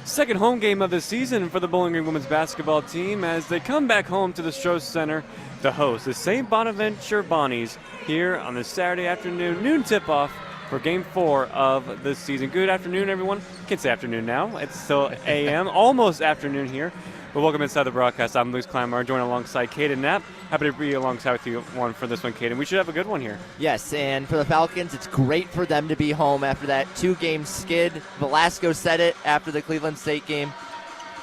Second home game of the season for the Bowling Green women's basketball team as they come back home to the Stroh Center to host the St. Bonaventure Bonnies here on this Saturday afternoon, noon tip-off for Game 4 of the season. Good afternoon, everyone. Can't say afternoon now. It's still a.m., almost afternoon here. But welcome inside the broadcast. I'm Luke Kleinmeyer, joined alongside Caden Knapp. Happy to be alongside with you for this one, Caden. We should have a good one here. Yes, and for the Falcons, it's great for them to be home after that two-game skid. Velasco said it after the Cleveland State game.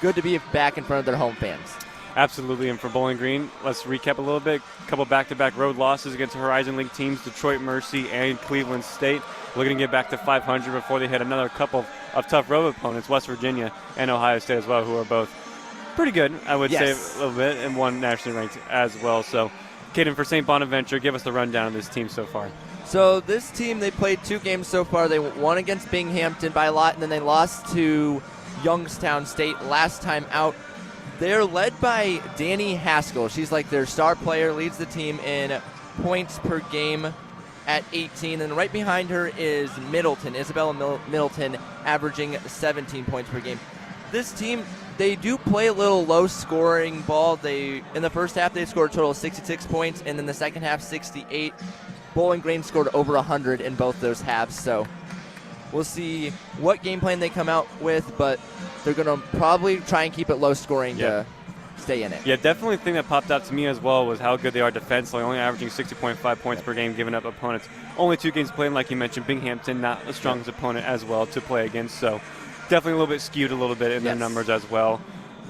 Good to be back in front of their home fans. Absolutely, and for Bowling Green, let's recap a little bit. A couple back-to-back road losses against Horizon League teams, Detroit Mercy and Cleveland State. Looking to get back to 500 before they hit another couple of tough road opponents, West Virginia and Ohio State as well, who are both pretty good, I would say, a little bit, and one nationally ranked as well. So, Caden, for St. Bonaventure, give us the rundown of this team so far. So this team, they played 2 games so far. They won against Binghamton by a lot, and then they lost to Youngstown State last time out. They're led by Danny Haskell. She's like their star player, leads the team in points per game at 18. And right behind her is Middleton, Isabella Middleton, averaging 17 points per game. This team, they do play a little low-scoring ball. In the first half, they scored a total of 66 points, and then the second half, 68. Bowling Green scored over 100 in both those halves, so we'll see what game plan they come out with, but they're going to probably try and keep it low-scoring to stay in it. Yeah, definitely the thing that popped out to me as well was how good they are defensively, only averaging 60.5 points per game, giving up opponents. Only 2 games played, like you mentioned, Binghamton, not the strongest opponent as well to play against, so definitely a little bit skewed a little bit in their numbers as well.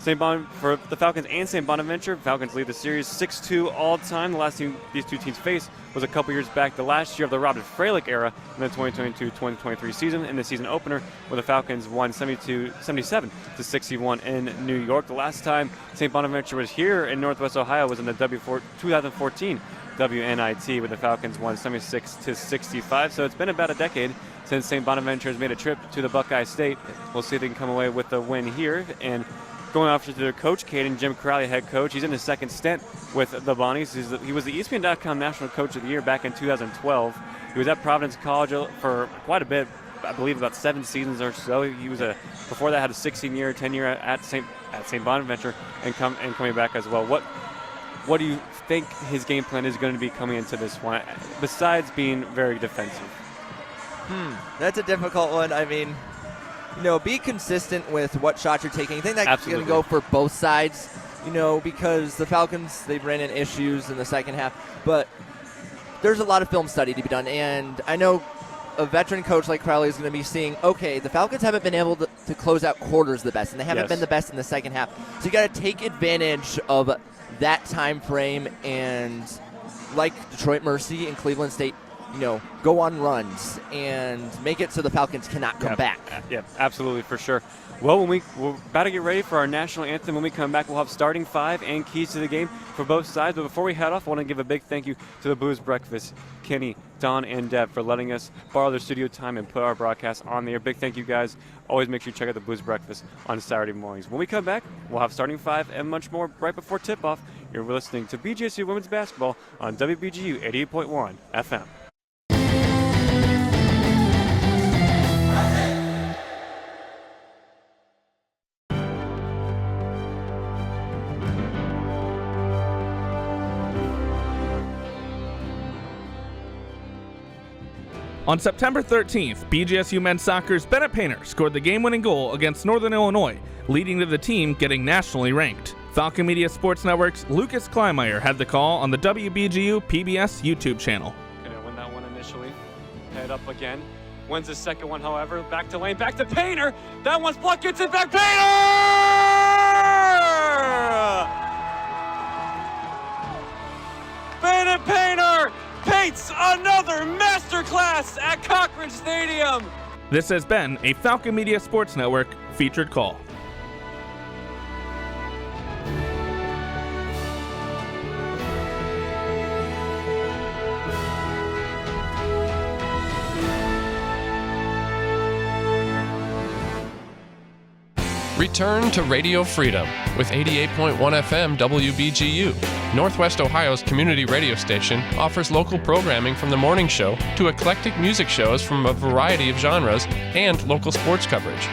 For the Falcons and St. Bonaventure, Falcons lead the series 6-2 all time. The last team these two teams faced was a couple years back, the last year of the Robin Freilich era in the 2022-2023 season. In the season opener, where the Falcons won 77-61 in New York. The last time St. Bonaventure was here in Northwest Ohio was in the 2014 WNIT, where the Falcons won 76-65. So it's been about a decade since St. Bonaventure has made a trip to the Buckeye State. We'll see if they can come away with the win here. And going off to their coach, Caden, Jim Crowley, head coach. He's in his second stint with the Bonnies. He was the ESPN.com National Coach of the Year back in 2012. He was at Providence College for quite a bit, I believe about 7 seasons or so. He was before that had a 16-year tenure at St. Bonaventure and coming back as well. What do you think his game plan is going to be coming into this one, besides being very defensive? That's a difficult one. I mean, be consistent with what shots you're taking. I think that's going to go for both sides, because the Falcons, they've ran into issues in the second half. But there's a lot of film study to be done. And I know a veteran coach like Crowley is going to be seeing, okay, the Falcons haven't been able to close out quarters the best, and they haven't been the best in the second half. So you got to take advantage of that time frame and, like Detroit Mercy and Cleveland State, go on runs and make it so the Falcons cannot come back. Yeah, absolutely, for sure. Well, we're about to get ready for our national anthem. When we come back, we'll have starting 5 and keys to the game for both sides. But before we head off, I want to give a big thank you to the Blues Breakfast, Kenny, Don, and Deb, for letting us borrow their studio time and put our broadcast on the air. Big thank you, guys. Always make sure you check out the Blues Breakfast on Saturday mornings. When we come back, we'll have starting 5 and much more right before tip-off. You're listening to BGSU Women's Basketball on WBGU 88.1 FM. On September 13th, BGSU men's soccer's Bennett Painter scored the game-winning goal against Northern Illinois, leading to the team getting nationally ranked. Falcon Media Sports Network's Lucas Kleinmeyer had the call on the WBGU PBS YouTube channel. Gonna win that one initially. Head up again. Wins the second one, however. Back to lane, back to Painter. That one's blocked, gets it back. Painter! Painter paints another masterclass at Cochran Stadium. This has been a Falcon Media Sports Network featured call. Return to Radio Freedom with 88.1 FM WBGU. Northwest Ohio's community radio station offers local programming from the morning show to eclectic music shows from a variety of genres and local sports coverage.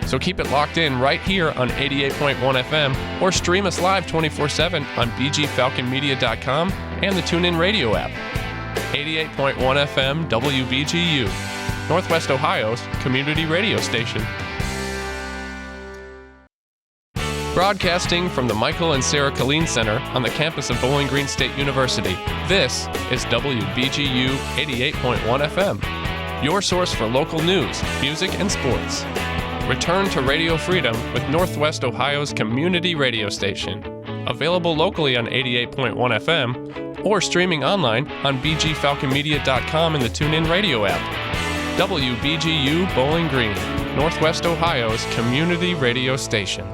So keep it locked in right here on 88.1 FM or stream us live 24/7 on bgfalconmedia.com and the TuneIn Radio app. 88.1 FM WBGU, Northwest Ohio's community radio station. Broadcasting from the Michael and Sarah Killeen Center on the campus of Bowling Green State University, this is WBGU 88.1 FM, your source for local news, music, and sports. Return to Radio Freedom with Northwest Ohio's community radio station. Available locally on 88.1 FM or streaming online on bgfalconmedia.com and the TuneIn Radio app. WBGU Bowling Green, Northwest Ohio's community radio station.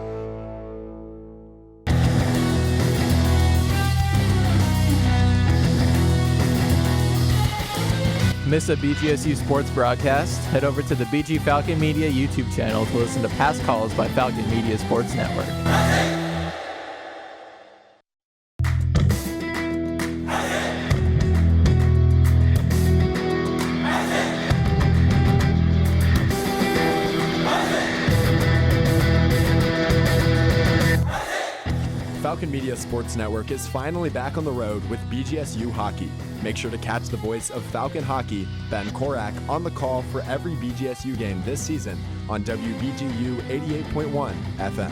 Miss a BGSU sports broadcast? Head over to the BG Falcon Media YouTube channel to listen to past calls by Falcon Media Sports Network. Falcon Media Sports Network is finally back on the road with BGSU hockey. Make sure to catch the voice of Falcon Hockey, Ben Korak, on the call for every BGSU game this season on WBGU 88.1 FM.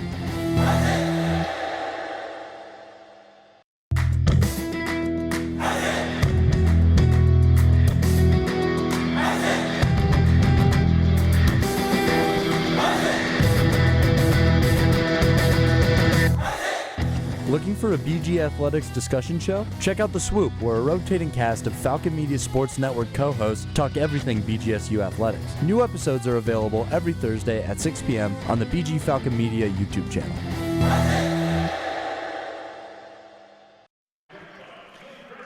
Looking for a BG Athletics discussion show? Check out The Swoop, where a rotating cast of Falcon Media Sports Network co-hosts talk everything BGSU athletics. New episodes are available every Thursday at 6 p.m. on the BG Falcon Media YouTube channel.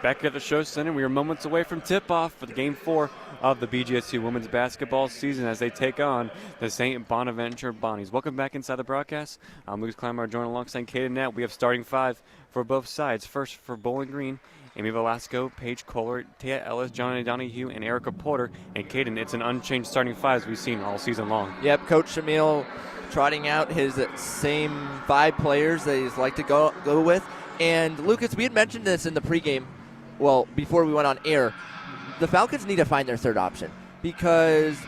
Back at the Show Center, we are moments away from tip-off for the Game 4 of the BGSU women's basketball season as they take on the St. Bonaventure Bonnies. Welcome back inside the broadcast. I'm Lucas Kleinmeyer, joined alongside Caden Nett. We have starting five for both sides. First for Bowling Green, Amy Velasco, Paige Kohler, Tia Ellis, Johnny Donahue, and Erica Porter. And Caden, it's an unchanged starting five as we've seen all season long. Yep, Coach Shamil trotting out his same five players that he's like to go with. And Lucas, we had mentioned this in the pregame. Well, before we went on air, the Falcons need to find their third option because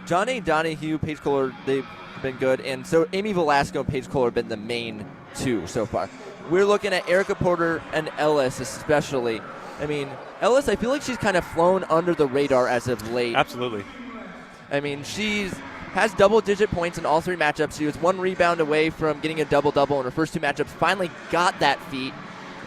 Johnny Donahue, Paige Kohler, they've been good, and so Amy Velasco and Paige Kohler have been the main two so far. We're looking at Erica Porter and Ellis especially. I mean, Ellis, I feel like she's kind of flown under the radar as of late. Absolutely. I mean, has double-digit points in all three matchups. She was one rebound away from getting a double-double in her first two matchups. Finally got that feat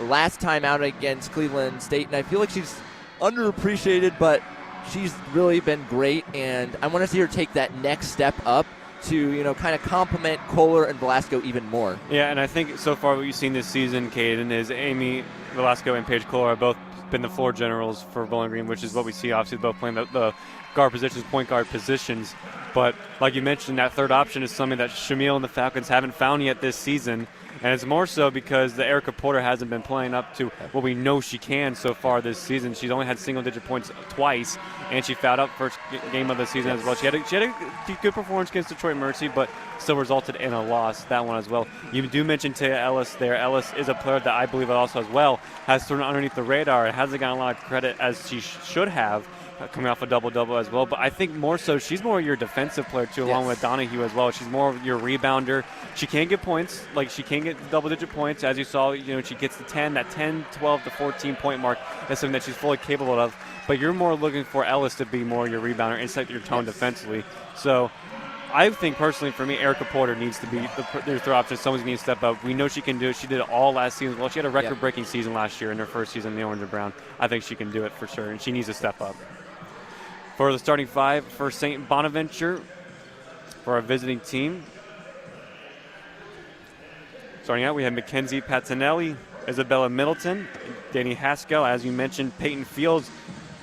last time out against Cleveland State, and I feel like she's underappreciated, but she's really been great, and I want to see her take that next step up to, kind of complement Kohler and Velasco even more. Yeah, and I think so far what you've seen this season, Caden, is Amy Velasco and Paige Kohler have both been the floor generals for Bowling Green, which is what we see, obviously, both playing the guard positions, point guard positions. But like you mentioned, that third option is something that Shamil and the Falcons haven't found yet this season. And it's more so because the Erica Porter hasn't been playing up to what we know she can so far this season. She's only had single-digit points twice, and she fouled out first game of the season as well. She had a good performance against Detroit Mercy, but still resulted in a loss, that one as well. You do mention Tia Ellis there. Ellis is a player that I believe also as well has thrown underneath the radar and hasn't gotten a lot of credit as she should have coming off a double-double as well. But I think more so she's more your defensive player, too, along with Donahue as well. She's more of your rebounder. She can get points. Like, she can get double-digit points. As you saw, she gets the 10, that 10, 12 to 14-point mark. That's something that she's fully capable of. But you're more looking for Ellis to be more your rebounder and set your tone defensively. So I think personally for me, Erica Porter needs to be their third option. Someone's going to step up. We know she can do it. She did it all last season. Well, she had a record-breaking season last year in her first season in the Orange and Brown. I think she can do it for sure, and she needs to step up. For the starting five for St. Bonaventure, for our visiting team. Starting out, we have Mackenzie Patinelli, Isabella Middleton, Danny Haskell, as you mentioned, Peyton Fields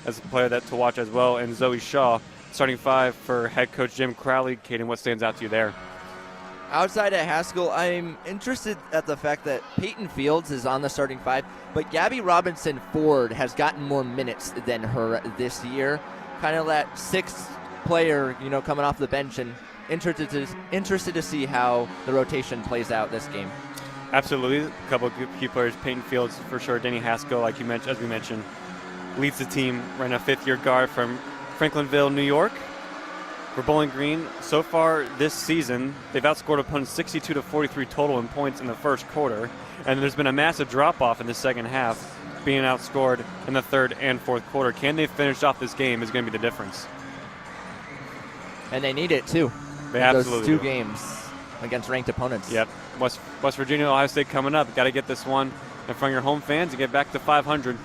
as a player to watch as well, and Zoe Shaw. Starting five for head coach Jim Crowley. Kaden, what stands out to you there? Outside of Haskell, I'm interested at the fact that Peyton Fields is on the starting five, but Gabby Robinson Ford has gotten more minutes than her this year. Kind of that sixth player, coming off the bench, and interested to see how the rotation plays out this game. Absolutely. A couple of key players, Peyton Fields for sure, Danny Haskell, like you mentioned, as we mentioned, leads the team, right now fifth-year guard from Franklinville, New York. For Bowling Green, so far this season, they've outscored opponents 62 to 43 total in points in the first quarter, and there's been a massive drop-off in the second half, being outscored in the third and fourth quarter. Can they finish off this game is going to be the difference. And they need it, too. They absolutely those two do. games against ranked opponents. Yep. West Virginia, Ohio State coming up. Got to get this one in front of your home fans and get back to 500.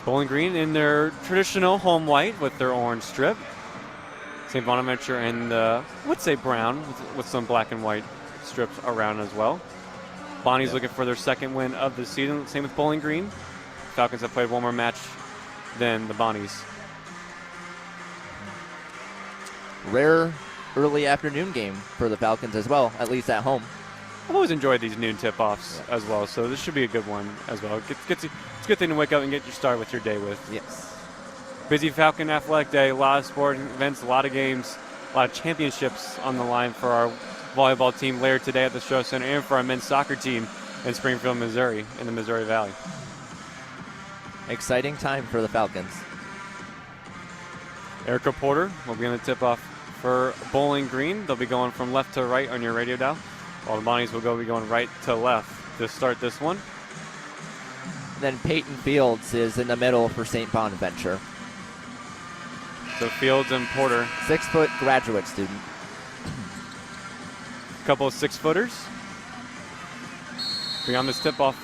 Bowling Green in their traditional home white with their orange strip. St. Bonaventure in the, I would say brown with some black and white strips around as well. Bonnie's looking for their second win of the season. Same with Bowling Green. Falcons have played one more match than the Bonnies. Rare early afternoon game for the Falcons as well, at least at home. I've always enjoyed these noon tip-offs as well, so this should be a good one as well. It's a good thing to wake up and get your start with your day with. Yes. Busy Falcon Athletic Day, a lot of sporting events, a lot of games, a lot of championships on the line for our volleyball team later today at the Show Center and for our men's soccer team in Springfield, Missouri, in the Missouri Valley. Exciting time for the Falcons. Erica Porter will be in the tip-off for Bowling Green. They'll be going from left to right on your radio dial, while the Bonnies will be going right to left to start this one. Then Peyton Fields is in the middle for St. Bonaventure. So Fields and Porter. 6-foot graduate student. A couple of 6-footers. Beyond this tip-off.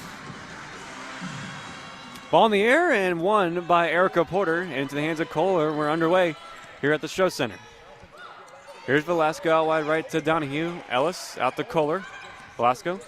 Ball in the air and won by Erica Porter into the hands of Kohler. We're underway here at the Show Center. Here's Velasco out wide right to Donahue. Ellis out to Kohler. Velasco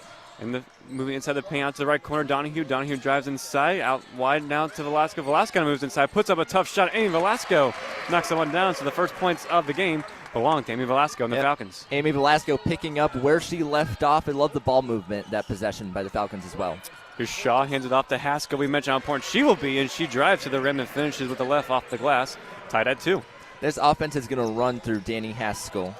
moving inside the paint out to the right corner. Donahue drives inside, out wide now to Velasco. Velasco moves inside, puts up a tough shot. Amy Velasco knocks the one down. So the first points of the game belong to Amy Velasco and the Falcons. Amy Velasco picking up where she left off. I love the ball movement, that possession by the Falcons as well. Here's Shaw, hands it off to Haskell. We mentioned how important she will be, and she drives to the rim and finishes with the left off the glass. Tied at 2. This offense is going to run through Danny Haskell.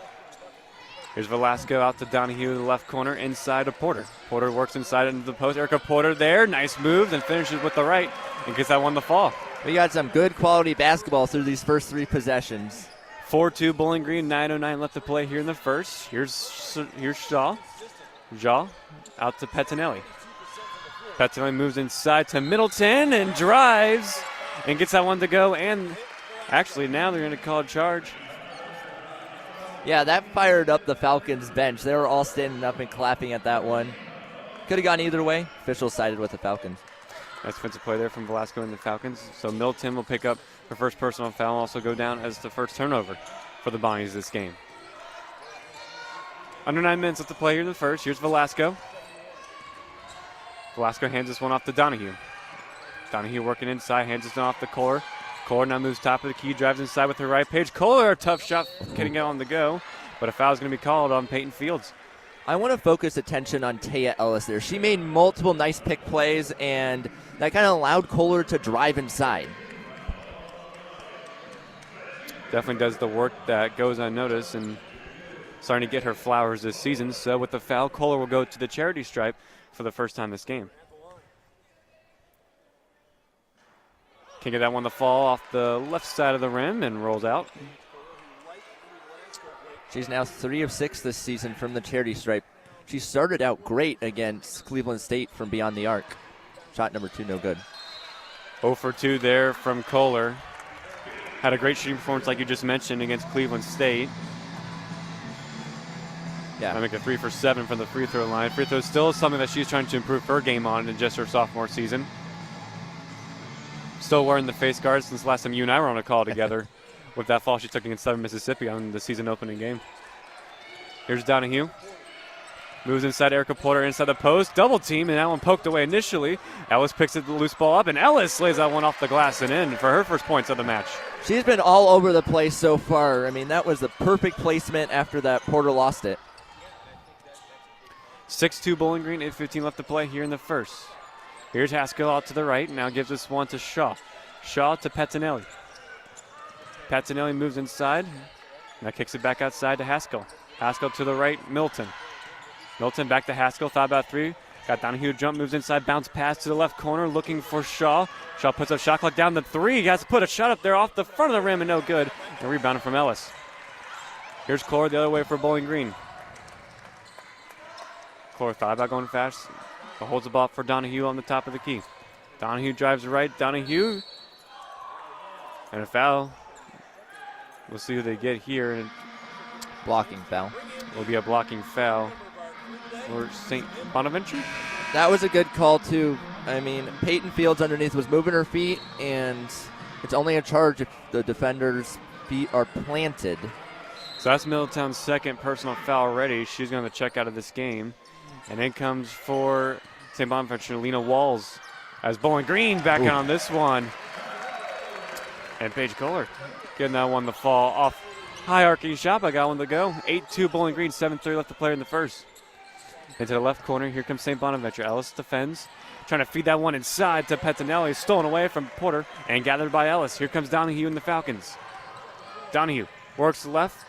Here's Velasco out to Donahue in the left corner, inside to Porter. Porter works inside into the post. Erica Porter there, nice moves, and finishes with the right and gets that one to fall. We got some good quality basketball through these first 3 possessions. 4-2 Bowling Green, 9:09 left to play here in the first. Here's Shaw. Shaw out to Petinelli. Petinelli moves inside to Middleton and drives and gets that one to go. And actually now they're going to call a charge. Yeah, that fired up the Falcons bench. They were all standing up and clapping at that one. Could have gone either way. Officials sided with the Falcons. Nice defensive play there from Velasco and the Falcons. So Middleton will pick up her first personal foul and also go down as the first turnover for the Bonnies this game. Under 9 minutes left to play here in the first. Here's Velasco. Velasco hands this one off to Donahue. Donahue working inside, hands this one off to Kohler. Kohler now moves top of the key, drives inside with her right page. Kohler, a tough shot, getting out on the go, but a foul is going to be called on Peyton Fields. I want to focus attention on Taya Ellis there. She made multiple nice pick plays, and that kind of allowed Kohler to drive inside. Definitely does the work that goes unnoticed and starting to get her flowers this season. So with the foul, Kohler will go to the charity stripe for the first time this game. Can't get that one to fall off the left side of the rim and rolls out. She's now 3 of 6 this season from the charity stripe. She started out great against Cleveland State from beyond the arc. Shot number 2, no good. 0 for 2 there from Kohler. Had a great shooting performance, like you just mentioned, against Cleveland State. Yeah. I make a 3 for 7 from the free throw line. Free throw still is something that she's trying to improve her game on in just her sophomore season. Still wearing the face guard since last time you and I were on a call together with that fall she took against Southern Mississippi on the season opening game. Here's Donahue. Moves inside Erica Porter inside the post. Double team, and that one poked away initially. Ellis picks the loose ball up, and Ellis lays that one off the glass and in for her first points of the match. She's been all over the place so far. I mean, that was the perfect placement after that Porter lost it. 6-2 Bowling Green, 8:15 left to play here in the first. Here's Haskell out to the right, now gives this one to Shaw. Shaw to Pettinelli. Pettinelli moves inside, now kicks it back outside to Haskell. Haskell to the right, Milton. Milton back to Haskell, thought about 3. Got Donahue jump, moves inside, bounce pass to the left corner, looking for Shaw. Shaw puts up shot clock down to 3. He has to put a shot up there off the front of the rim and no good. And rebounded from Ellis. Here's Cora the other way for Bowling Green. Cora thought about going fast, but holds the ball for Donahue on the top of the key. Donahue drives right, Donahue. And a foul. We'll see who they get here. And Blocking foul. will be a blocking foul for St. Bonaventure. That was a good call, too. I mean, Peyton Fields underneath was moving her feet, and it's only a charge if the defender's feet are planted. So that's Middletown's second personal foul already. She's going to check out of this game. And in comes for St. Bonaventure, Lena Walls, as Bowling Green back out on this one. And Paige Kohler getting that one to fall off. High arcing shot, but got one to go. 8-2 Bowling Green, 7-3 left to play in the first. Into the left corner, here comes St. Bonaventure. Ellis defends, trying to feed that one inside to Pettinelli. Stolen away from Porter and gathered by Ellis. Here comes Donahue and the Falcons. Donahue works left.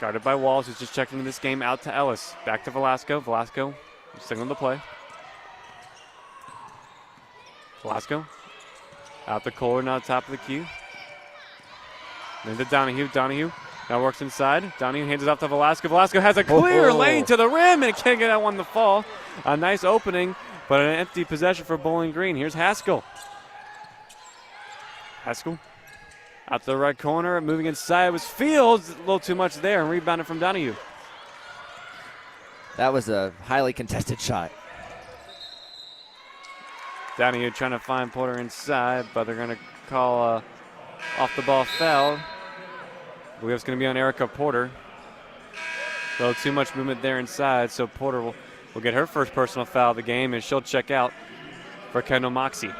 Guarded by Walls, who's just checking this game out to Ellis. Back to Velasco. Velasco signaled the play. Velasco out to Kohler, now top of the key. Then to Donahue. Donahue now works inside. Donahue hands it off to Velasco. Velasco has a clear lane to the rim and can't get that one to fall. A nice opening, but an empty possession for Bowling Green. Here's Haskell. Haskell out to the right corner, moving inside was Fields. A little too much there and rebounded from Donahue. That was a highly contested shot. Donahue trying to find Porter inside, but they're going to call a off the ball foul. I believe it's going to be on Erica Porter. A little too much movement there inside, so Porter will get her first personal foul of the game, and she'll check out for Kendall Moxie.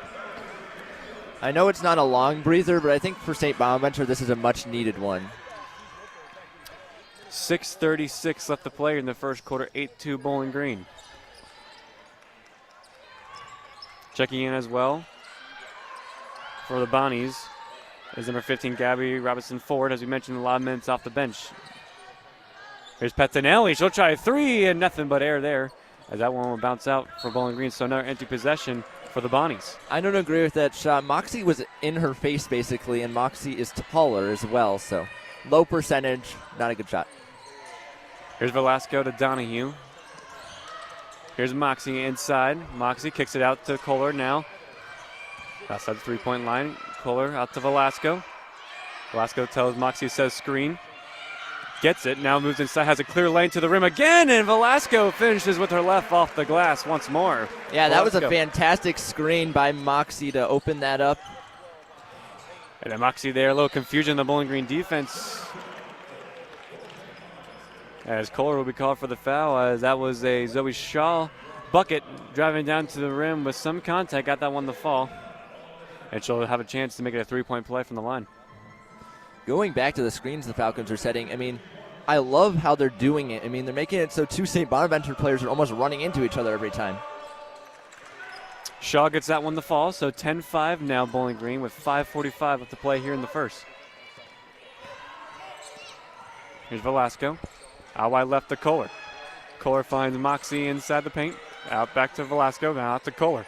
I know it's not a long breather, but I think for St. Bonaventure, this is a much-needed one. 6:36 left to play in the first quarter, 8-2 Bowling Green. Checking in as well for the Bonnies is number 15, Gabby Robinson-Ford. As we mentioned, a lot of minutes off the bench. Here's Pettinelli. She'll try a 3, and nothing but air there, as that one will bounce out for Bowling Green. So another empty possession for the Bonnies. I don't agree with that shot. Moxie was in her face, basically, and Moxie is taller as well, so low percentage, not a good shot. Here's Velasco to Donahue. Here's Moxie inside. Moxie kicks it out to Kohler now. Outside the three-point line. Kohler out to Velasco. Velasco tells Moxie, says screen. Gets it, now moves inside, has a clear lane to the rim again, and Velasco finishes with her left off the glass once more. Yeah, that was Velasco. a fantastic screen by Moxie to open that up. And then Moxie there, a little confusion in the Bowling Green defense. As Kohler will be called for the foul, as that was a Zoe Shaw bucket driving down to the rim with some contact, got that one to fall. And she'll have a chance to make it a three-point play from the line. Going back to the screens the Falcons are setting, I mean, I love how they're doing it. I mean, they're making it so two St. Bonaventure players are almost running into each other every time. Shaw gets that one to fall, so 10-5 now Bowling Green with 5:45 left to play here in the first. Here's Velasco. Out wide left to Kohler. Kohler finds Moxie inside the paint. Out back to Velasco, now out to Kohler.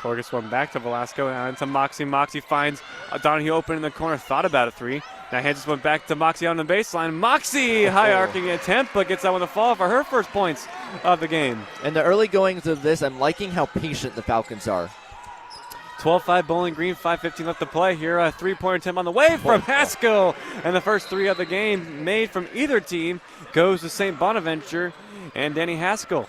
Kohler gets one back to Velasco and into Moxie. Moxie finds Donahue open in the corner, thought about a three. Now hands this one back to Moxie on the baseline. Moxie, high arcing attempt, but gets that one to fall for her first points of the game. In the early goings of this, I'm liking how patient the Falcons are. 12-5 Bowling Green, 5:15 left to play here. A three-pointer attempt on the way from Haskell. And the first three of the game made from either team goes to St. Bonaventure and Danny Haskell.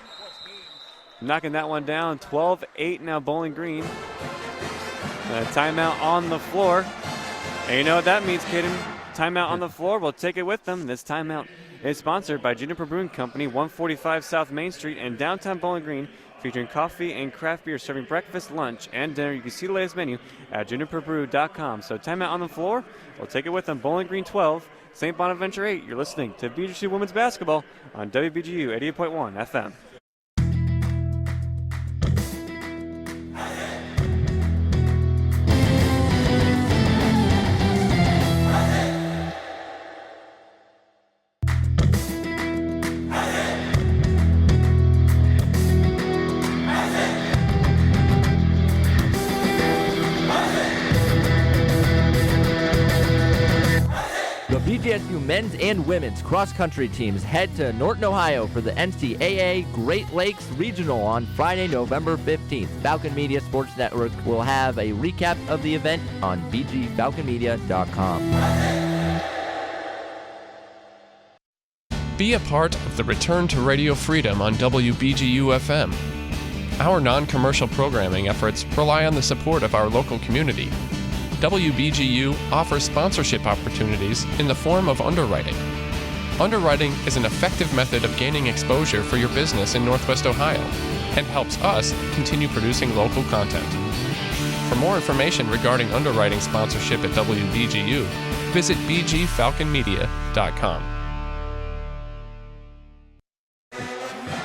Knocking that one down, 12-8 now Bowling Green. A timeout on the floor. And you know what that means, Caden? Timeout on the floor. We'll take it with them. This timeout is sponsored by Juniper Brewing Company, 145 South Main Street in downtown Bowling Green, featuring coffee and craft beer, serving breakfast, lunch, and dinner. You can see the latest menu at juniperbrew.com. So timeout on the floor. We'll take it with them. Bowling Green 12, St. Bonaventure 8. You're listening to BGSU Women's Basketball on WBGU 88.1 FM. BGSU men's and women's cross-country teams head to Norton, Ohio for the NCAA Great Lakes Regional on Friday, November 15th. Falcon Media Sports Network will have a recap of the event on bgfalconmedia.com. Be a part of the Return to Radio Freedom on WBGU FM. Our non-commercial programming efforts rely on the support of our local community. WBGU offers sponsorship opportunities in the form of underwriting. Underwriting is an effective method of gaining exposure for your business in Northwest Ohio and helps us continue producing local content. For more information regarding underwriting sponsorship at WBGU, visit bgfalconmedia.com.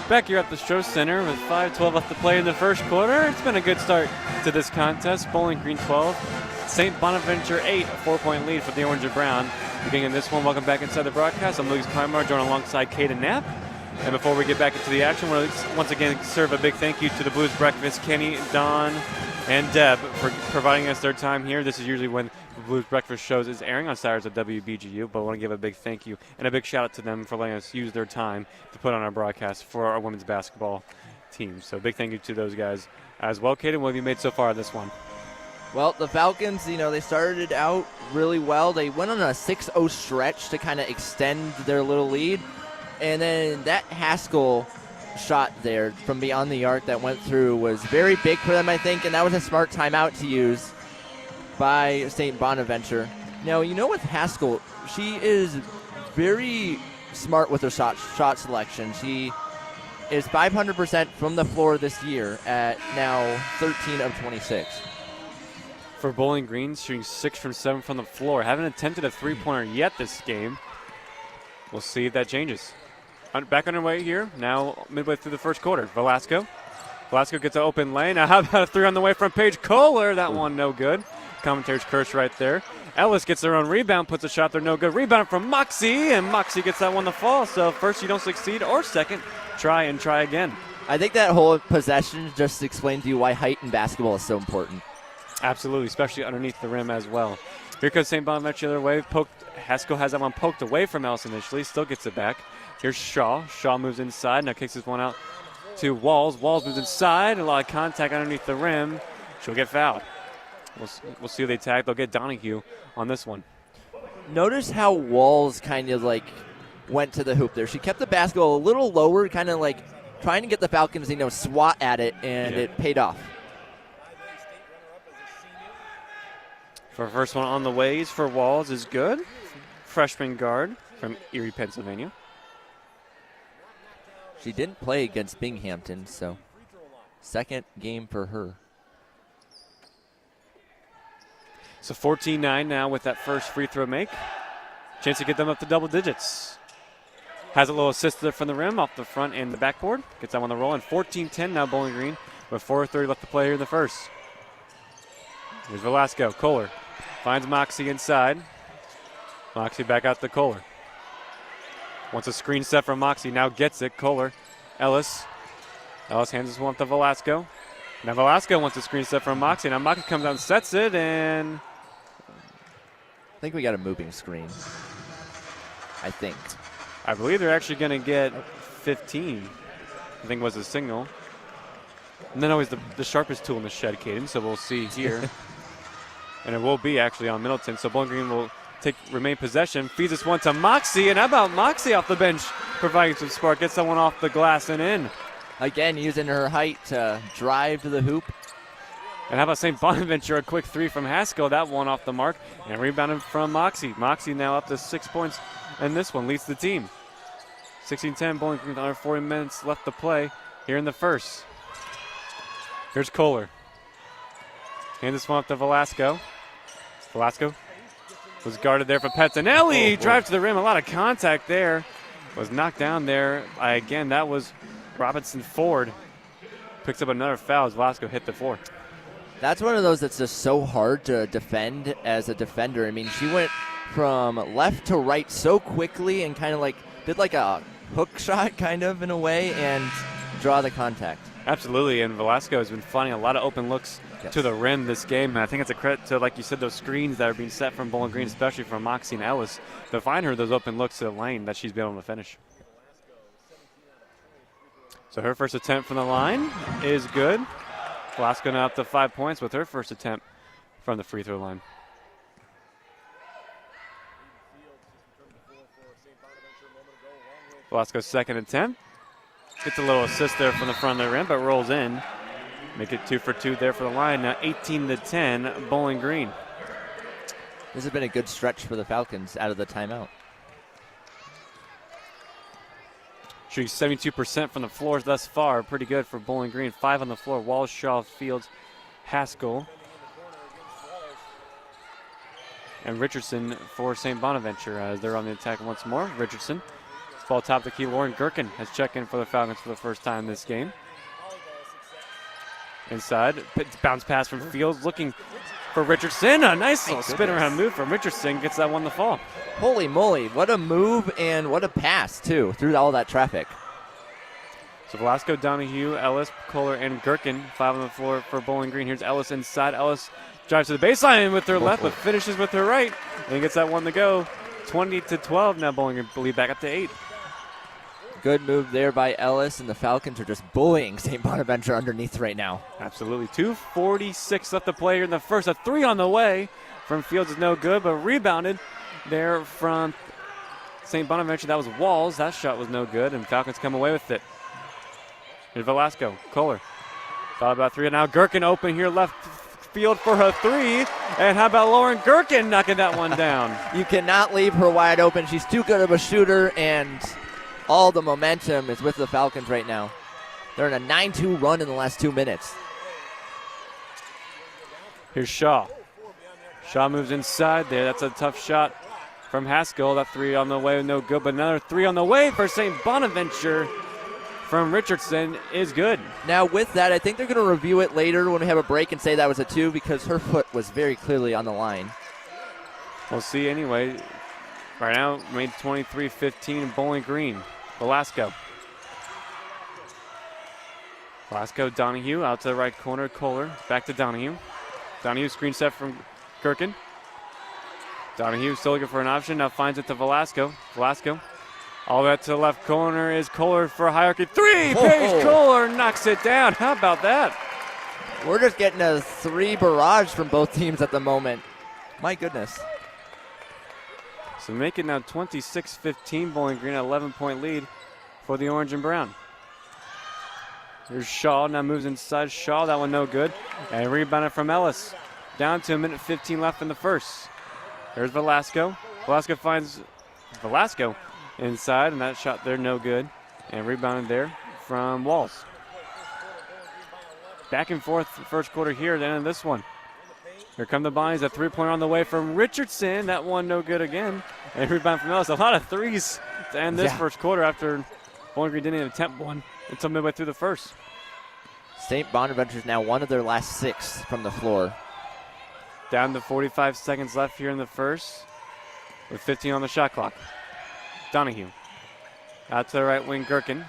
Back here at the Stroh Center with 5:12 left to play in the first quarter. It's been a good start to this contest. Bowling Green 12, St. Bonaventure 8, a 4-point lead for the Orange and Brown. Beginning in this one, welcome back inside the broadcast. I'm Lucas Clymar, joined alongside Caden Knapp. And before we get back into the action, we'll once again serve a big thank you to the Blues Breakfast, Kenny, Don, and Deb for providing us their time here. This is usually when the Blues Breakfast shows is airing on Saturdays at WBGU, but I want to give a big thank you and a big shout out to them for letting us use their time to put on our broadcast for our women's basketball team. So big thank you to those guys as well. Caden, what have you made so far in this one? Well, the Falcons, they started out really well. They went on a 6-0 stretch to kind of extend their little lead. And then that Haskell shot there from beyond the arc that went through was very big for them, I think. And that was a smart timeout to use by St. Bonaventure. Now, with Haskell, she is very smart with her shot selection. She is 500% from the floor this year at now 13 of 26. For Bowling Green, shooting 6 from 7 from the floor. Haven't attempted a three-pointer yet this game. We'll see if that changes. Back underway here, now midway through the first quarter. Velasco gets an open lane. Now how about a three on the way from Paige Kohler? That one no good. Commentator's curse right there. Ellis gets their own rebound, puts a shot there, no good. Rebound from Moxie, and Moxie gets that one to fall. So first you don't succeed, or second, try again. I think that whole possession just explains to you why height in basketball is so important. Absolutely, especially underneath the rim as well. Here comes St. Bonaventure the other way. Haskell has that one poked away from Ellis initially, still gets it back. Here's Shaw. Shaw moves inside, now kicks this one out to Walls. Walls moves inside, a lot of contact underneath the rim. She'll get fouled. We'll see who they tag. They'll get Donahue on this one. Notice how Walls kind of went to the hoop there. She kept the basketball a little lower, kind of trying to get the Falcons, swat at it, and it paid off. For first one on the ways for Walls is good. Freshman guard from Erie, Pennsylvania. She didn't play against Binghamton, so second game for her. So 14-9 now with that first free throw make. Chance to get them up to double digits. Has a little assist there from the rim off the front and the backboard. Gets that one on the roll. And 14-10 now Bowling Green with 4:30 left to play here in the first. Here's Velasco. Kohler finds Moxie inside. Moxie back out to Kohler. Wants a screen set from Moxie. Now gets it. Kohler. Ellis hands this one to Velasco. Now Velasco wants a screen set from Moxie. Now Moxie comes out and sets it, and I think we got a moving screen. I think. I believe they're actually going to get 15. I think was a signal. And then always the sharpest tool in the shed, Caden, so we'll see here. And it will be actually on Middleton. So Bowling Green will remain possession. Feeds this one to Moxie, and how about Moxie off the bench providing some spark? Gets someone off the glass and in. Again, using her height to drive to the hoop. And how about St. Bonaventure, a quick three from Haskell. That one off the mark. And rebounded from Moxie. Moxie now up to 6 points, and this one leads the team. 16-10, Bowling Green with under 40 minutes left to play here in the first. Here's Kohler. Hand this one up to Velasco. Velasco was guarded there for Pettinelli. Drive to the rim, a lot of contact there. Was knocked down there. Again, that was Robinson Ford. Picks up another foul as Velasco hit the floor. That's one of those that's just so hard to defend as a defender. I mean, she went from left to right so quickly and kind of like did like a hook shot kind of in a way and draw the contact. Absolutely, and Velasco has been finding a lot of open looks to the rim this game. And I think it's a credit to, like you said, those screens that are being set from Bowling Green, especially from Moxie and Ellis, to find her those open looks to the lane that she's been able to finish. So her first attempt from the line is good. Velasco now up to 5 points with her first attempt from the free throw line. Velasco's second attempt. Gets a little assist there from the front of the rim, but rolls in. Make it 2 for 2 there for the line. Now 18-10, Bowling Green. This has been a good stretch for the Falcons out of the timeout. Shooting 72% from the floors thus far. Pretty good for Bowling Green. 5 on the floor. Walsh, Shaw, Fields, Haskell, and Richardson for St. Bonaventure as they're on the attack once more. Richardson. Ball top of the key. Lauren Gherkin has checked in for the Falcons for the first time this game. Inside. Bounce pass from Fields looking for Richardson. A nice little spin around move from Richardson. Gets that one to fall. Holy moly. What a move and what a pass, too, through all that traffic. So Velasco, Donahue, Ellis, Kohler, and Gherkin. 5 on the floor for Bowling Green. Here's Ellis inside. Ellis drives to the baseline with her left, but finishes with her right. And gets that one to go. 20-12. Now Bowling Green lead back up to 8. Good move there by Ellis, and the Falcons are just bullying St. Bonaventure underneath right now. Absolutely. 2:46 left to play here in the first. A 3 on the way from Fields is no good, but rebounded there from St. Bonaventure. That was Walls. That shot was no good, and Falcons come away with it. Here's Velasco. Kohler. Thought about 3. Now Gherkin open here left field for a 3. And how about Lauren Gherkin knocking that one down? You cannot leave her wide open. She's too good of a shooter, and all the momentum is with the Falcons right now. They're in a 9-2 run in the last 2 minutes. Here's Shaw. Shaw moves inside there. That's a tough shot from Haskell. That 3 on the way, no good, but another 3 on the way for St. Bonaventure from Richardson is good. Now with that, I think they're going to review it later when we have a break and say that was a 2 because her foot was very clearly on the line. We'll see anyway. Right now, made 23-15, Bowling Green. Velasco. Velasco, Donahue, out to the right corner, Kohler, back to Donahue. Donahue, screen set from Gherkin. Donahue still looking for an option, now finds it to Velasco. Velasco, all the way to the left corner is Kohler for a hierarchy 3. Paige Kohler knocks it down. How about that? We're just getting a 3 barrage from both teams at the moment. My goodness. So make it now 26-15, Bowling Green, an 11-point lead for the Orange and Brown. Here's Shaw, now moves inside. Shaw, that one no good. And rebounded from Ellis. Down to 1:15 left in the first. There's Velasco. Velasco finds Velasco inside, and that shot there no good. And rebounded there from Walls. Back and forth first quarter here at the end of this one. Here come the Bonnies, a 3-pointer on the way from Richardson. That one no good again. And rebound from Ellis. A lot of threes to end this first quarter after Bowling Green didn't even attempt one until midway through the first. St. Bonaventure's now one of their last 6 from the floor. Down to 45 seconds left here in the first with 15 on the shot clock. Donahue. Out to the right wing, Gherkin.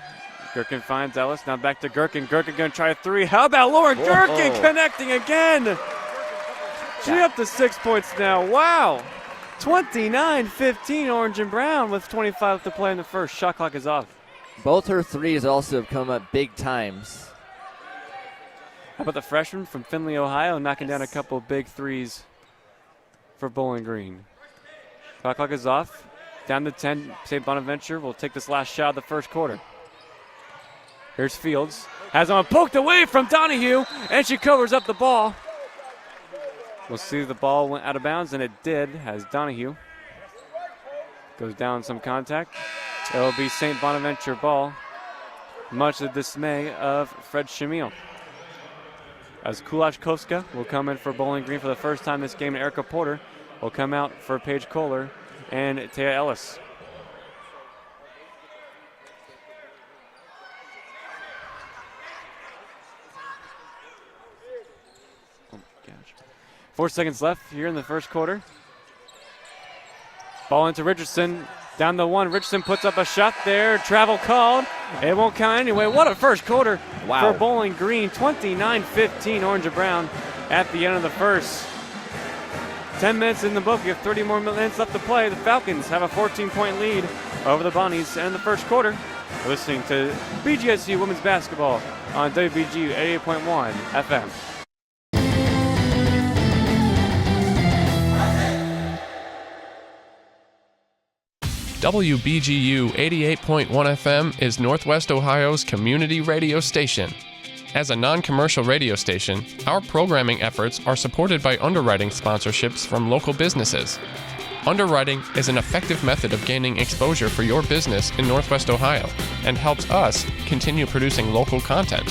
Gherkin finds Ellis. Now back to Gherkin. Gherkin going to try a three. How about Lauren Gherkin connecting again? She up to 6 points now. Wow. 29-15, Orange and Brown with 25 left to play in the first. Shot clock is off. Both her threes also have come up big times. How about the freshman from Findlay, Ohio, knocking down a couple of big threes for Bowling Green. Shot clock is off. Down to 10. St. Bonaventure will take this last shot of the first quarter. Here's Fields. Has one poked away from Donahue, and she covers up the ball. We'll see if the ball went out of bounds, and it did, as Donahue goes down some contact. It'll be St. Bonaventure ball, much to the dismay of Fred Shamil. As Kulashkovska will come in for Bowling Green for the first time this game, and Erica Porter will come out for Paige Kohler and Taya Ellis. Oh my gosh. 4 seconds left here in the first quarter. Ball into Richardson. Down the one. Richardson puts up a shot there. Travel called. It won't count anyway. What a first quarter for Bowling Green. 29-15 Orange and Brown at the end of the first. 10 minutes in the book. We have 30 more minutes left to play. The Falcons have a 14-point lead over the Bonnies in the first quarter. We're listening to BGSU Women's Basketball on WBGU 88.1 FM. WBGU 88.1 FM is Northwest Ohio's community radio station. As a non-commercial radio station, our programming efforts are supported by underwriting sponsorships from local businesses. Underwriting is an effective method of gaining exposure for your business in Northwest Ohio and helps us continue producing local content.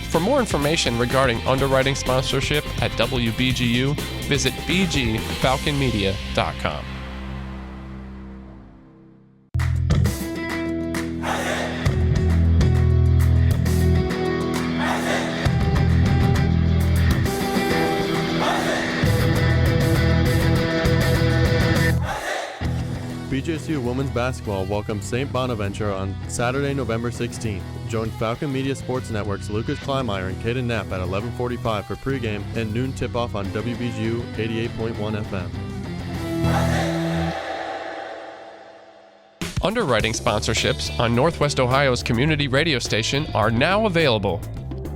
For more information regarding underwriting sponsorship at WBGU, visit bgfalconmedia.com. BGSU Women's Basketball welcomes St. Bonaventure on Saturday, November 16th. Join Falcon Media Sports Network's Lucas Kleinmeyer and Kaden Knapp at 11:45 for pregame and noon tip-off on WBGU 88.1 FM. Underwriting sponsorships on Northwest Ohio's community radio station are now available.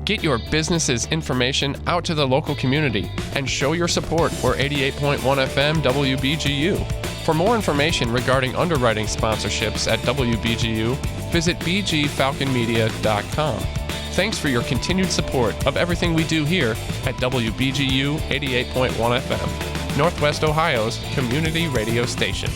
Get your business's information out to the local community and show your support for 88.1 FM WBGU. For more information regarding underwriting sponsorships at WBGU, visit bgfalconmedia.com. Thanks for your continued support of everything we do here at WBGU 88.1 FM, Northwest Ohio's community radio station.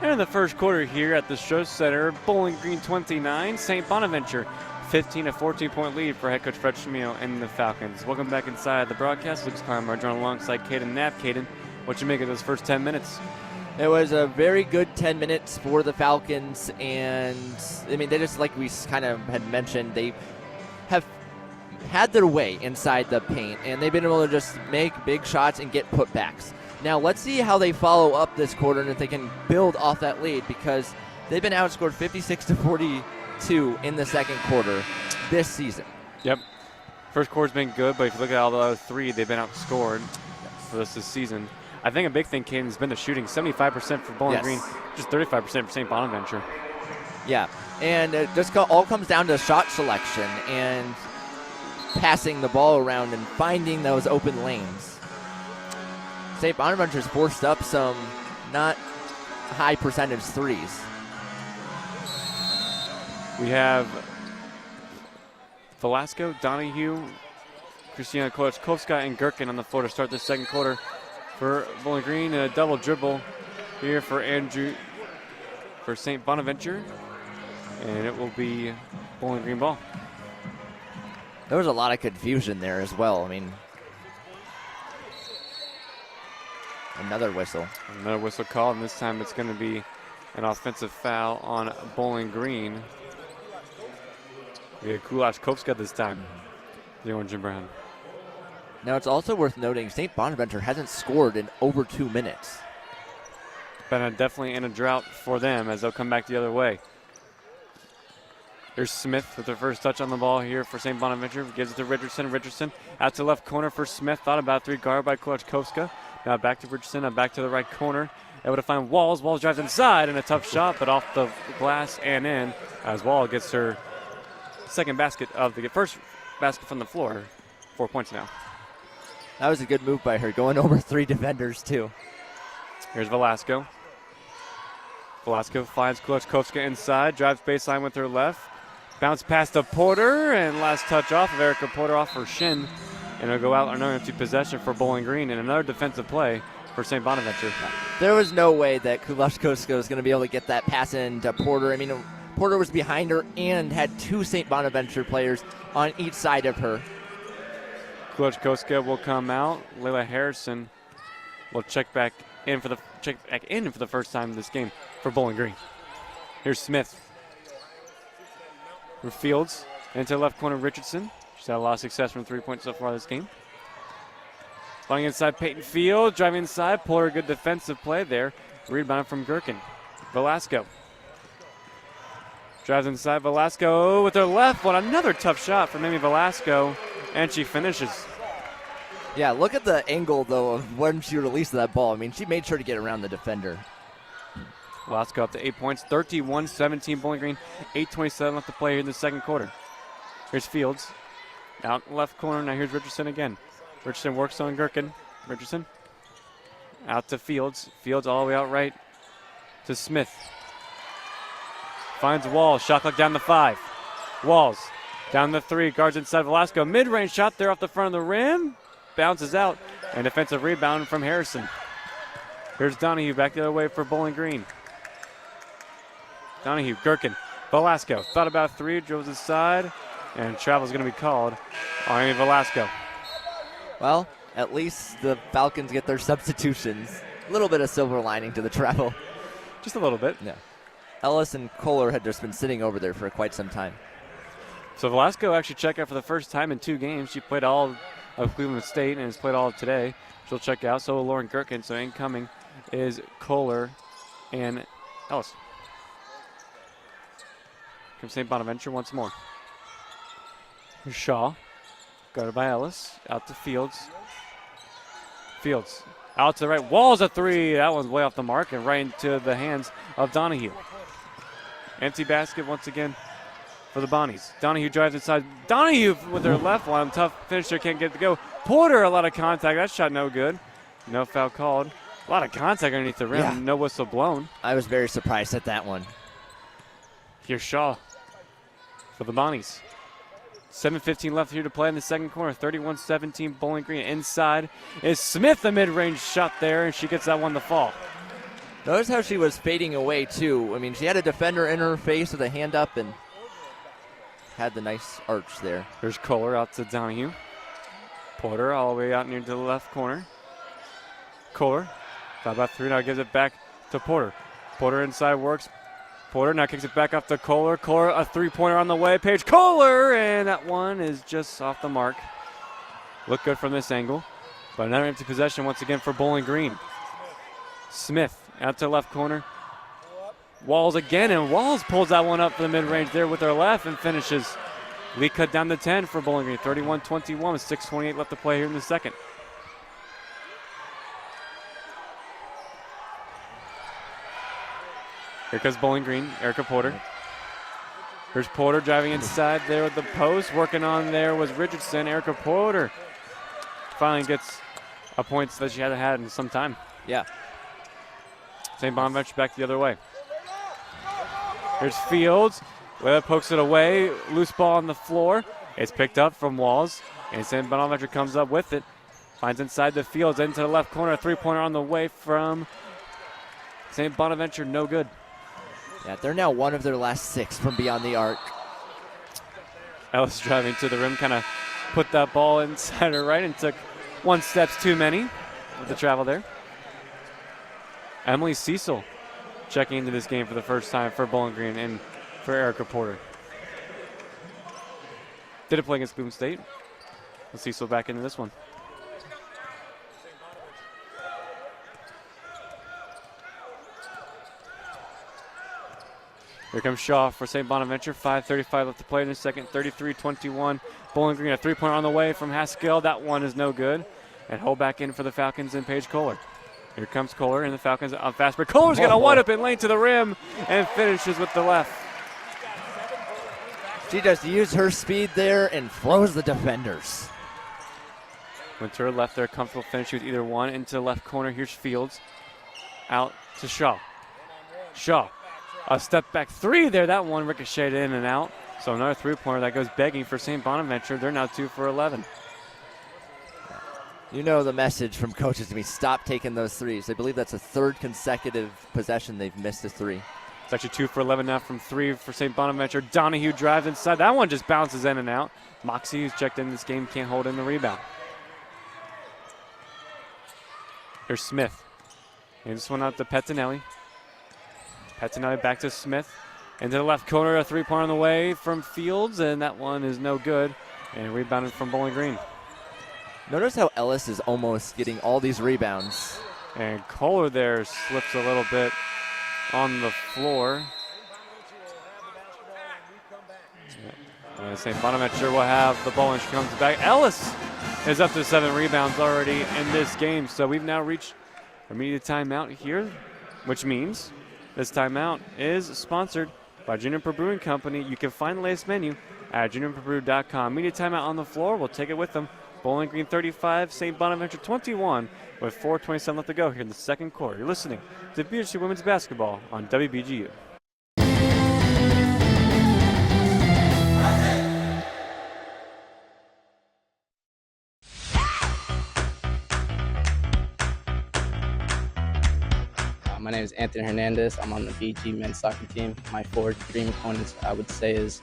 And in the first quarter here at the Stroh Center, Bowling Green 29, St. Bonaventure 15, a 14-point lead for head coach Fred Shamil and the Falcons. Welcome back inside the broadcast. Lucas Kleinmeyer joined alongside Kaden Knapp. Kaden, what you make of those first 10 minutes? It was a very good 10 minutes for the Falcons, and I mean, they just, like we kind of had mentioned, they have had their way inside the paint, and they've been able to just make big shots and get putbacks. Now, let's see how they follow up this quarter and if they can build off that lead, because they've been outscored 56-42 in the second quarter this season. Yep. First quarter's been good, but if you look at all the other three, they've been outscored for this season. I think a big thing, Caden, has been the shooting. 75% for Bowling Green, just 35% for St. Bonaventure. Yeah, and it just all comes down to shot selection and passing the ball around and finding those open lanes. St. Bonaventure's forced up some not high percentage threes. We have Velasco, Donahue, Christina Kolachkovska, and Gherkin on the floor to start the second quarter for Bowling Green. A double dribble here for Andrew for St. Bonaventure, and it will be Bowling Green ball. There was a lot of confusion there as well. I mean, another whistle. Another whistle called, and this time it's going to be an offensive foul on Bowling Green. We have Kulashkovska this time, the Orange and Brown. Now, it's also worth noting St. Bonaventure hasn't scored in over 2 minutes. Been definitely in a drought for them as they'll come back the other way. Here's Smith with her first touch on the ball here for St. Bonaventure. Gives it to Richardson. Richardson out to left corner for Smith. Thought about 3, guard by Kulachkowska. Now back to Richardson. Now back to the right corner. Able to find Walls. Walls drives inside and a tough shot, but off the glass and in as Wall gets her second basket of the first basket from the floor. 4 points now. That was a good move by her, going over 3 defenders too. Here's Velasco. Velasco finds Kulachkowska inside. Drives baseline with her left. Bounce pass to Porter, and last touch off of Erica Porter off her shin. And it'll go out on an empty possession for Bowling Green, and another defensive play for St. Bonaventure. There was no way that Kulachkowska was going to be able to get that pass into Porter. I mean, Porter was behind her and had 2 St. Bonaventure players on each side of her. Kulachkowska will come out. Layla Harrison will check back in for the first time in this game for Bowling Green. Here's Smith. Fields into left corner Richardson. She's had a lot of success from 3 points so far this game. Flying inside Peyton Field, driving inside. Porter, good defensive play there. Rebound from Gherkin. Velasco. Drives inside Velasco with her left one. Another tough shot from Amy Velasco, and she finishes. Yeah, look at the angle, though, of when she released that ball. I mean, she made sure to get around the defender. Velasco up to 8 points, 31-17 Bowling Green, 8:27 left to play here in the second quarter. Here's Fields, out left corner. Now here's Richardson again. Richardson works on Gherkin. Richardson out to Fields. Fields all the way out right to Smith. Finds Walls, shot clock down to 5. Walls down the 3, guards inside Velasco. Mid-range shot there off the front of the rim. Bounces out, and defensive rebound from Harrison. Here's Donahue back the other way for Bowling Green. Donahue, Gherkin, Velasco. Thought about 3, drove inside, and travel's going to be called on Amy Velasco. Well, at least the Falcons get their substitutions. A little bit of silver lining to the travel. Just a little bit. Yeah. Ellis and Kohler had just been sitting over there for quite some time. So Velasco actually checked out for the first time in 2 games. She played all of Cleveland State and has played all of today. She'll check out. So will Lauren Gherkin. So incoming is Kohler and Ellis. Comes St. Bonaventure once more. Here's Shaw. Guarded by Ellis. Out to Fields. Fields. Out to the right. Walls a 3. That one's way off the mark and right into the hands of Donahue. Empty basket once again for the Bonnies. Donahue drives inside. Donahue with her left one. Tough finisher. Can't get it to go. Porter, a lot of contact. That shot no good. No foul called. A lot of contact underneath the rim. Yeah. No whistle blown. I was very surprised at that one. Here's Shaw for the Bonnies. 7:15 left here to play in the second quarter. 31-17 Bowling Green. Inside is Smith, a mid-range shot there, and she gets that one to fall. Notice how she was fading away, too. I mean, she had a defender in her face with a hand up and had the nice arch there. There's Kohler out to Donahue. Porter all the way out near to the left corner. Kohler, thought about 3, now gives it back to Porter. Porter inside works. Porter now kicks it back up to Kohler. Kohler, a 3-pointer on the way. Paige Kohler, and that one is just off the mark. Look good from this angle. But another empty possession once again for Bowling Green. Smith out to left corner. Walls again, and Walls pulls that one up for the mid-range there with her left and finishes. Lead cut down to 10 for Bowling Green. 31-21 with 6:28 left to play here in the second. Here comes Bowling Green, Erica Porter. Here's Porter driving inside there with the post. Working on there was Richardson. Erica Porter finally gets a point that she hasn't had in some time. Yeah. St. Bonaventure back the other way. Here's Fields. Webb pokes it away. Loose ball on the floor. It's picked up from Walls. And St. Bonaventure comes up with it. Finds inside the Fields into the left corner. 3-pointer on the way from St. Bonaventure. No good. Yeah, they're now 1 of their last 6 from beyond the arc. Ellis driving to the rim, kind of put that ball inside her right and took 1 step too many with the travel there. Emily Cecil checking into this game for the first time for Bowling Green and for Erica Porter. Did it play against Cleveland State. Cecil back into this one. Here comes Shaw for St. Bonaventure. 5:35 left to play in the second. 33-21. Bowling Green, a three-pointer on the way from Haskell. That one is no good. And hold back in for the Falcons and Paige Kohler. Here comes Kohler and the Falcons on fast break. Kohler's got a wide-open lane to the rim and finishes with the left. She just used her speed there and froze the defenders. Winter left there, comfortable finish with either one. Into the left corner, here's Fields. Out to Shaw. Shaw, a step back three there. That one ricocheted in and out. So another three-pointer that goes begging for St. Bonaventure. They're now 2 for 11. You know the message from coaches to me, stop taking those threes. I believe that's a third consecutive possession they've missed a three. It's actually 2 for 11 now from 3 for St. Bonaventure. Donahue drives inside. That one just bounces in and out. Moxie, who's checked in this game, can't hold in the rebound. Here's Smith. And this one out to Pettinelli. Pettinelli back to Smith. Into the left corner, a three-pointer on the way from Fields, and that one is no good. And rebounded from Bowling Green. Notice how Ellis is almost getting all these rebounds. And Kohler there slips a little bit on the floor. And St. Bonaventure will have the ball and she comes back. Ellis is up to 7 rebounds already in this game. So we've now reached immediate timeout here, which means this timeout is sponsored by Juniper Brewing Company. You can find the latest menu at juniperbrew.com. Immediate timeout on the floor. We'll take it with them. Bowling Green 35, St. Bonaventure 21 with 4:27 left to go here in the second quarter. You're listening to BGSU Women's Basketball on WBGU. My name is Anthony Hernandez. I'm on the BG men's soccer team. My 4 dream opponents, I would say, is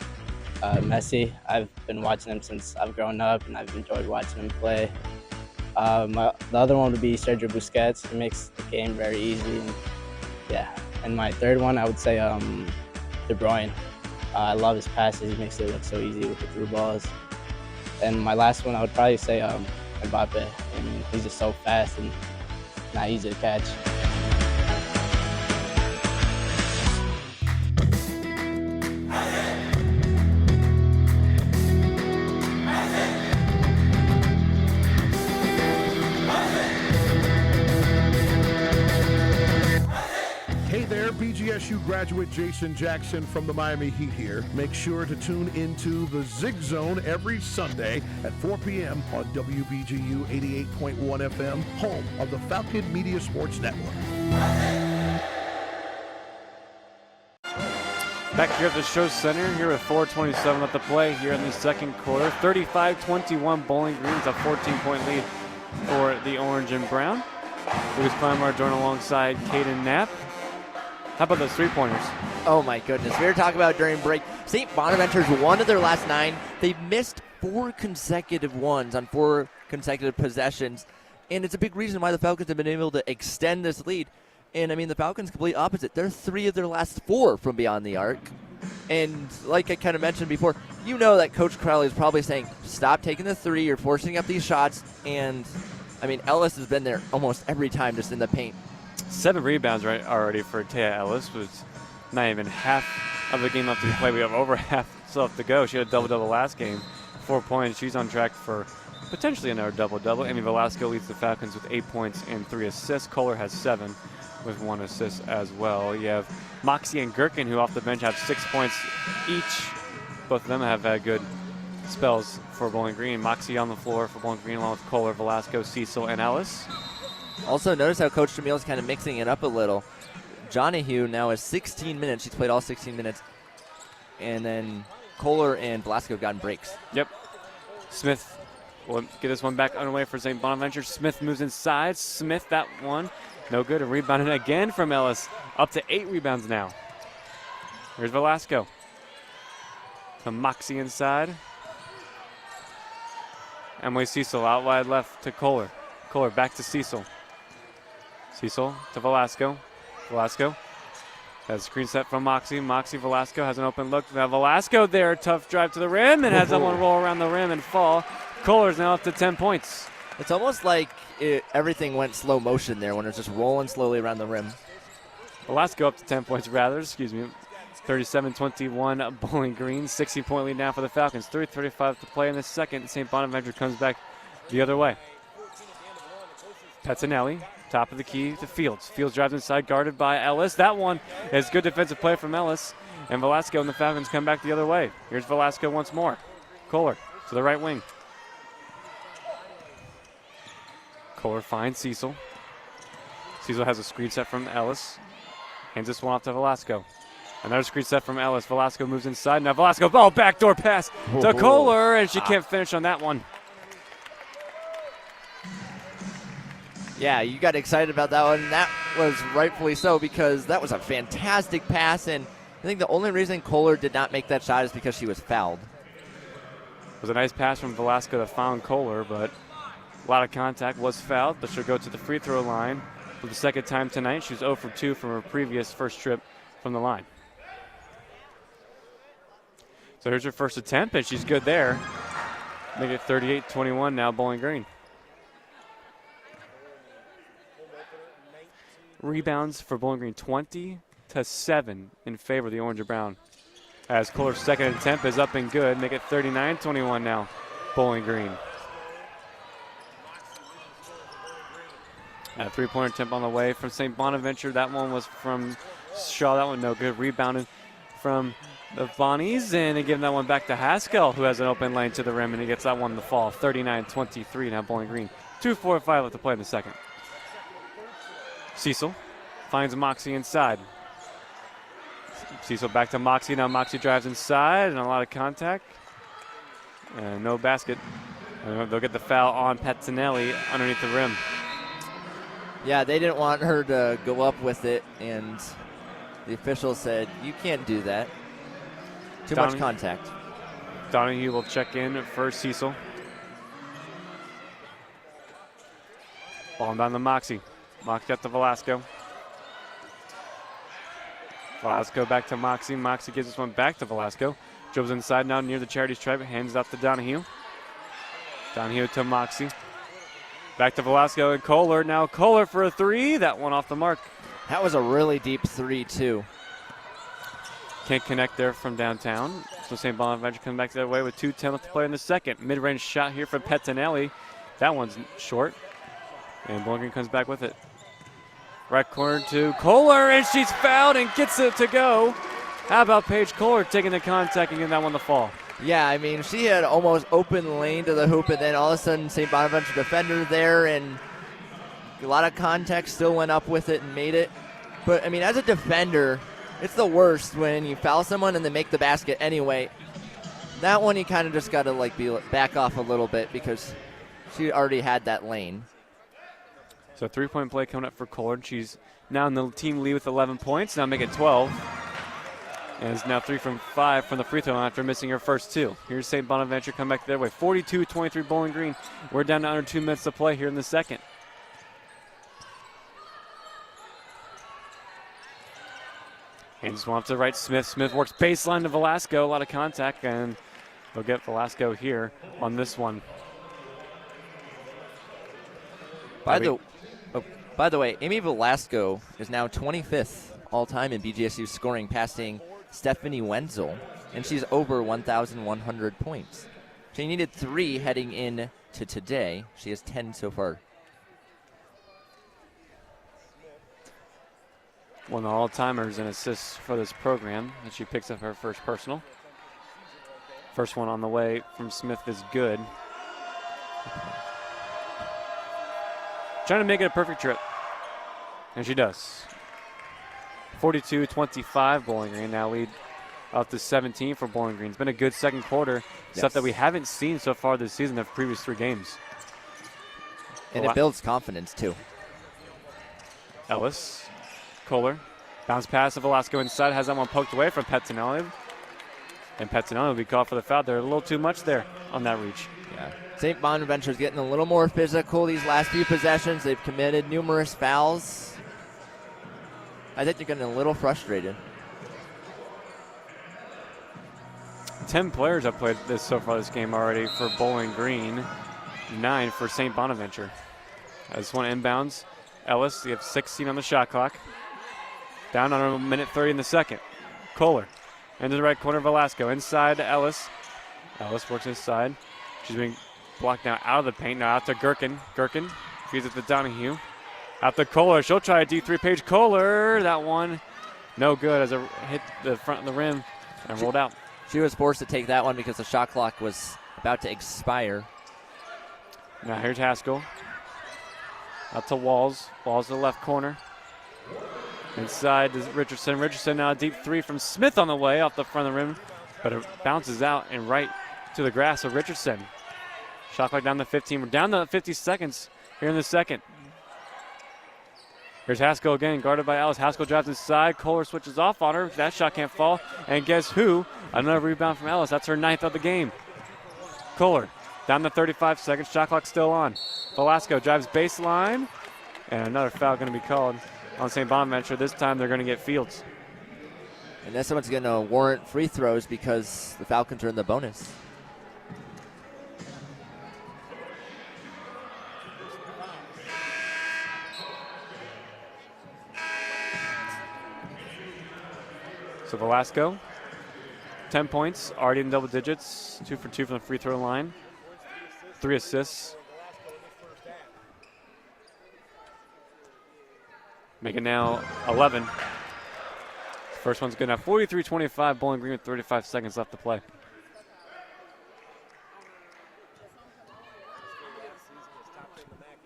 Messi. I've been watching him since I've grown up, and I've enjoyed watching him play. The other one would be Sergio Busquets. He makes the game very easy. And my third one, I would say De Bruyne. I love his passes. He makes it look so easy with the through balls. And my last one, I would probably say Mbappe. I mean, he's just so fast and not easy to catch. BGSU graduate Jason Jackson from the Miami Heat here. Make sure to tune into the Zig Zone every Sunday at 4 p.m. on WBGU 88.1 FM, home of the Falcon Media Sports Network. Back here at the Show Center, here with 4:27 left to play here in the second quarter. 35-21 Bowling Green's a 14-point lead for the Orange and Brown. Lucas Kleinmeyer joined alongside Caden Knapp. How about those three-pointers? Oh, my goodness. We were talking about during break. St. Bonaventure's won of their last 9. They've missed 4 consecutive ones on 4 consecutive possessions. And it's a big reason why the Falcons have been able to extend this lead. And, I mean, the Falcons complete opposite. They're 3 of their last 4 from beyond the arc. And like I kind of mentioned before, you know that Coach Crowley is probably saying, stop taking the 3. You're forcing up these shots. And, I mean, Ellis has been there almost every time just in the paint. 7 rebounds right already for Taya Ellis. Was not even half of the game left to be played. We have over half still left to go. She had a double-double last game, 4 points. She's on track for potentially another double-double. Amy Velasco leads the Falcons with 8 points and 3 assists. Kohler has 7 with 1 assist as well. You have Moxie and Gherkin, who off the bench have 6 points each. Both of them have had good spells for Bowling Green. Moxie on the floor for Bowling Green along with Kohler, Velasco, Cecil, and Ellis. Also, notice how Coach Jamil is kind of mixing it up a little. Donahue now has 16 minutes. She's played all 16 minutes. And then Kohler and Velasco have gotten breaks. Yep. Smith will get this one back underway for St. Bonaventure. Smith moves inside. Smith, that one, no good. And rebounded again from Ellis. Up to 8 rebounds now. Here's Velasco. To Moxie inside. Emily Cecil out wide left to Kohler. Kohler back to Cecil. Cecil to Velasco. Velasco has a screen set from Moxie. Moxie, Velasco has an open look. Now Velasco there, tough drive to the rim, and has someone roll around the rim and fall. Kohler's now up to 10 points. It's almost like everything went slow motion there when it's just rolling slowly around the rim. Velasco up to 10 points rather, excuse me. 37-21 Bowling Green. 16-point lead now for the Falcons. 3:35 to play in the second. St. Bonaventure comes back the other way. Pettinelli, top of the key to Fields. Fields drives inside, guarded by Ellis. That one is good defensive play from Ellis. And Velasco and the Falcons come back the other way. Here's Velasco once more. Kohler to the right wing. Kohler finds Cecil. Cecil has a screen set from Ellis. Hands this one off to Velasco. Another screen set from Ellis. Velasco moves inside. Now Velasco, backdoor pass to Kohler, and she can't finish on that one. Yeah, you got excited about that one. That was rightfully so because that was a fantastic pass, and I think the only reason Kohler did not make that shot is because she was fouled. It was a nice pass from Velasco that found Kohler, but a lot of contact, was fouled, but she'll go to the free throw line for the second time tonight. She was 0 for 2 from her previous first trip from the line. So here's her first attempt, and she's good there. Make it 38-21 now, Bowling Green. Rebounds for Bowling Green, 20-7 in favor of the Orange and Brown. As Kohler's second attempt is up and good. Make it 39-21 now, Bowling Green. And a three-pointer attempt on the way from St. Bonaventure. That one was from Shaw. That one no good. Rebounded from the Bonnies, and they give that one back to Haskell, who has an open lane to the rim, and he gets that one in the fall. 39-23 now, Bowling Green. 2:45 left to play in the second. Cecil finds Moxie inside. Cecil back to Moxie. Now Moxie drives inside, and a lot of contact. And no basket. And they'll get the foul on Pettinelli underneath the rim. Yeah, they didn't want her to go up with it, and the official said, you can't do that. Too much contact. Donahue will check in for Cecil. Ball down to Moxie. Moxie up to Velasco. Velasco back to Moxie. Moxie gives this one back to Velasco. Dribbles inside now near the charity stripe. Hands it off to Donahue. Donahue to Moxie. Back to Velasco and Kohler. Now Kohler for a three. That one off the mark. That was a really deep three, too. Can't connect there from downtown. So St. Bonaventure comes back the other way with 2:10 left to play in the second. Mid-range shot here from Pettinelli. That one's short. And Bowling Green comes back with it. Right corner to Kohler, and she's fouled and gets it to go. How about Paige Kohler taking the contact and getting that one to fall? Yeah, I mean, she had almost open lane to the hoop, and then all of a sudden St. Bonaventure defender there, and a lot of contact, still went up with it and made it. But, I mean, as a defender, it's the worst when you foul someone and they make the basket anyway. That one you kind of just got to back off a little bit because she already had that lane. So three-point play coming up for Kohler. She's now in the team lead with 11 points. Now make it 12. And is now 3 from 5 from the free throw line after missing her first two. Here's St. Bonaventure come back their way. 42-23 Bowling Green. We're down to under 2 minutes to play here in the second. Hands one off to the right. Smith works baseline to Velasco. A lot of contact, and they'll get Velasco here on this one. By the way, Amy Velasco is now 25th all-time in BGSU scoring, passing Stephanie Wenzel, and she's over 1,100 points. She needed 3 heading in to today. She has 10 so far. One of the all-timers in assists for this program, and she picks up her first personal. First one on the way from Smith is good. Trying to make it a perfect trip. And she does. 42-25 Bowling Green. Now lead up to 17 for Bowling Green. It's been a good second quarter. Yes. Stuff that we haven't seen so far this season, the previous 3 games. And it builds confidence, too. Ellis. Kohler. Bounce pass to Velasco inside. Has that one poked away from Pettinelli. And Pettinelli will be called for the foul. They're a little too much there on that reach. Yeah. St. Bonaventure's getting a little more physical these last few possessions. They've committed numerous fouls. I think they're getting a little frustrated. 10 players have played this so far this game already for Bowling Green. 9 for St. Bonaventure. As one inbounds, Ellis, you have 16 on the shot clock. Down on a minute 30 in the second. Kohler. Into the right corner, Velasco. Inside to Ellis. Ellis works inside. She's being blocked now out of the paint. Now out to Gherkin. Gherkin feeds it to Donahue. Out to Kohler. She'll try a D3. Paige Kohler. That one no good as it hit the front of the rim and rolled out. She was forced to take that one because the shot clock was about to expire. Now here's Haskell. Out to Walls. Walls to the left corner. Inside to Richardson. Richardson now a deep three from Smith on the way off the front of the rim, but it bounces out and right to the grass of Richardson. Shot clock down to 15. We're down to 50 seconds here in the second. Here's Haskell again, guarded by Ellis. Haskell drives inside. Kohler switches off on her. That shot can't fall. And guess who? Another rebound from Ellis. That's her 9th of the game. Kohler down to 35 seconds. Shot clock still on. Velasco drives baseline. And another foul going to be called on St. Bonaventure. This time they're going to get Fields. And this one's going to warrant free throws because the Falcons are in the bonus. So Velasco, 10 points, already in double digits, 2 for 2 from the free throw line, 3 assists. Make it now 11. First one's good now, 43-25, Bowling Green with 35 seconds left to play.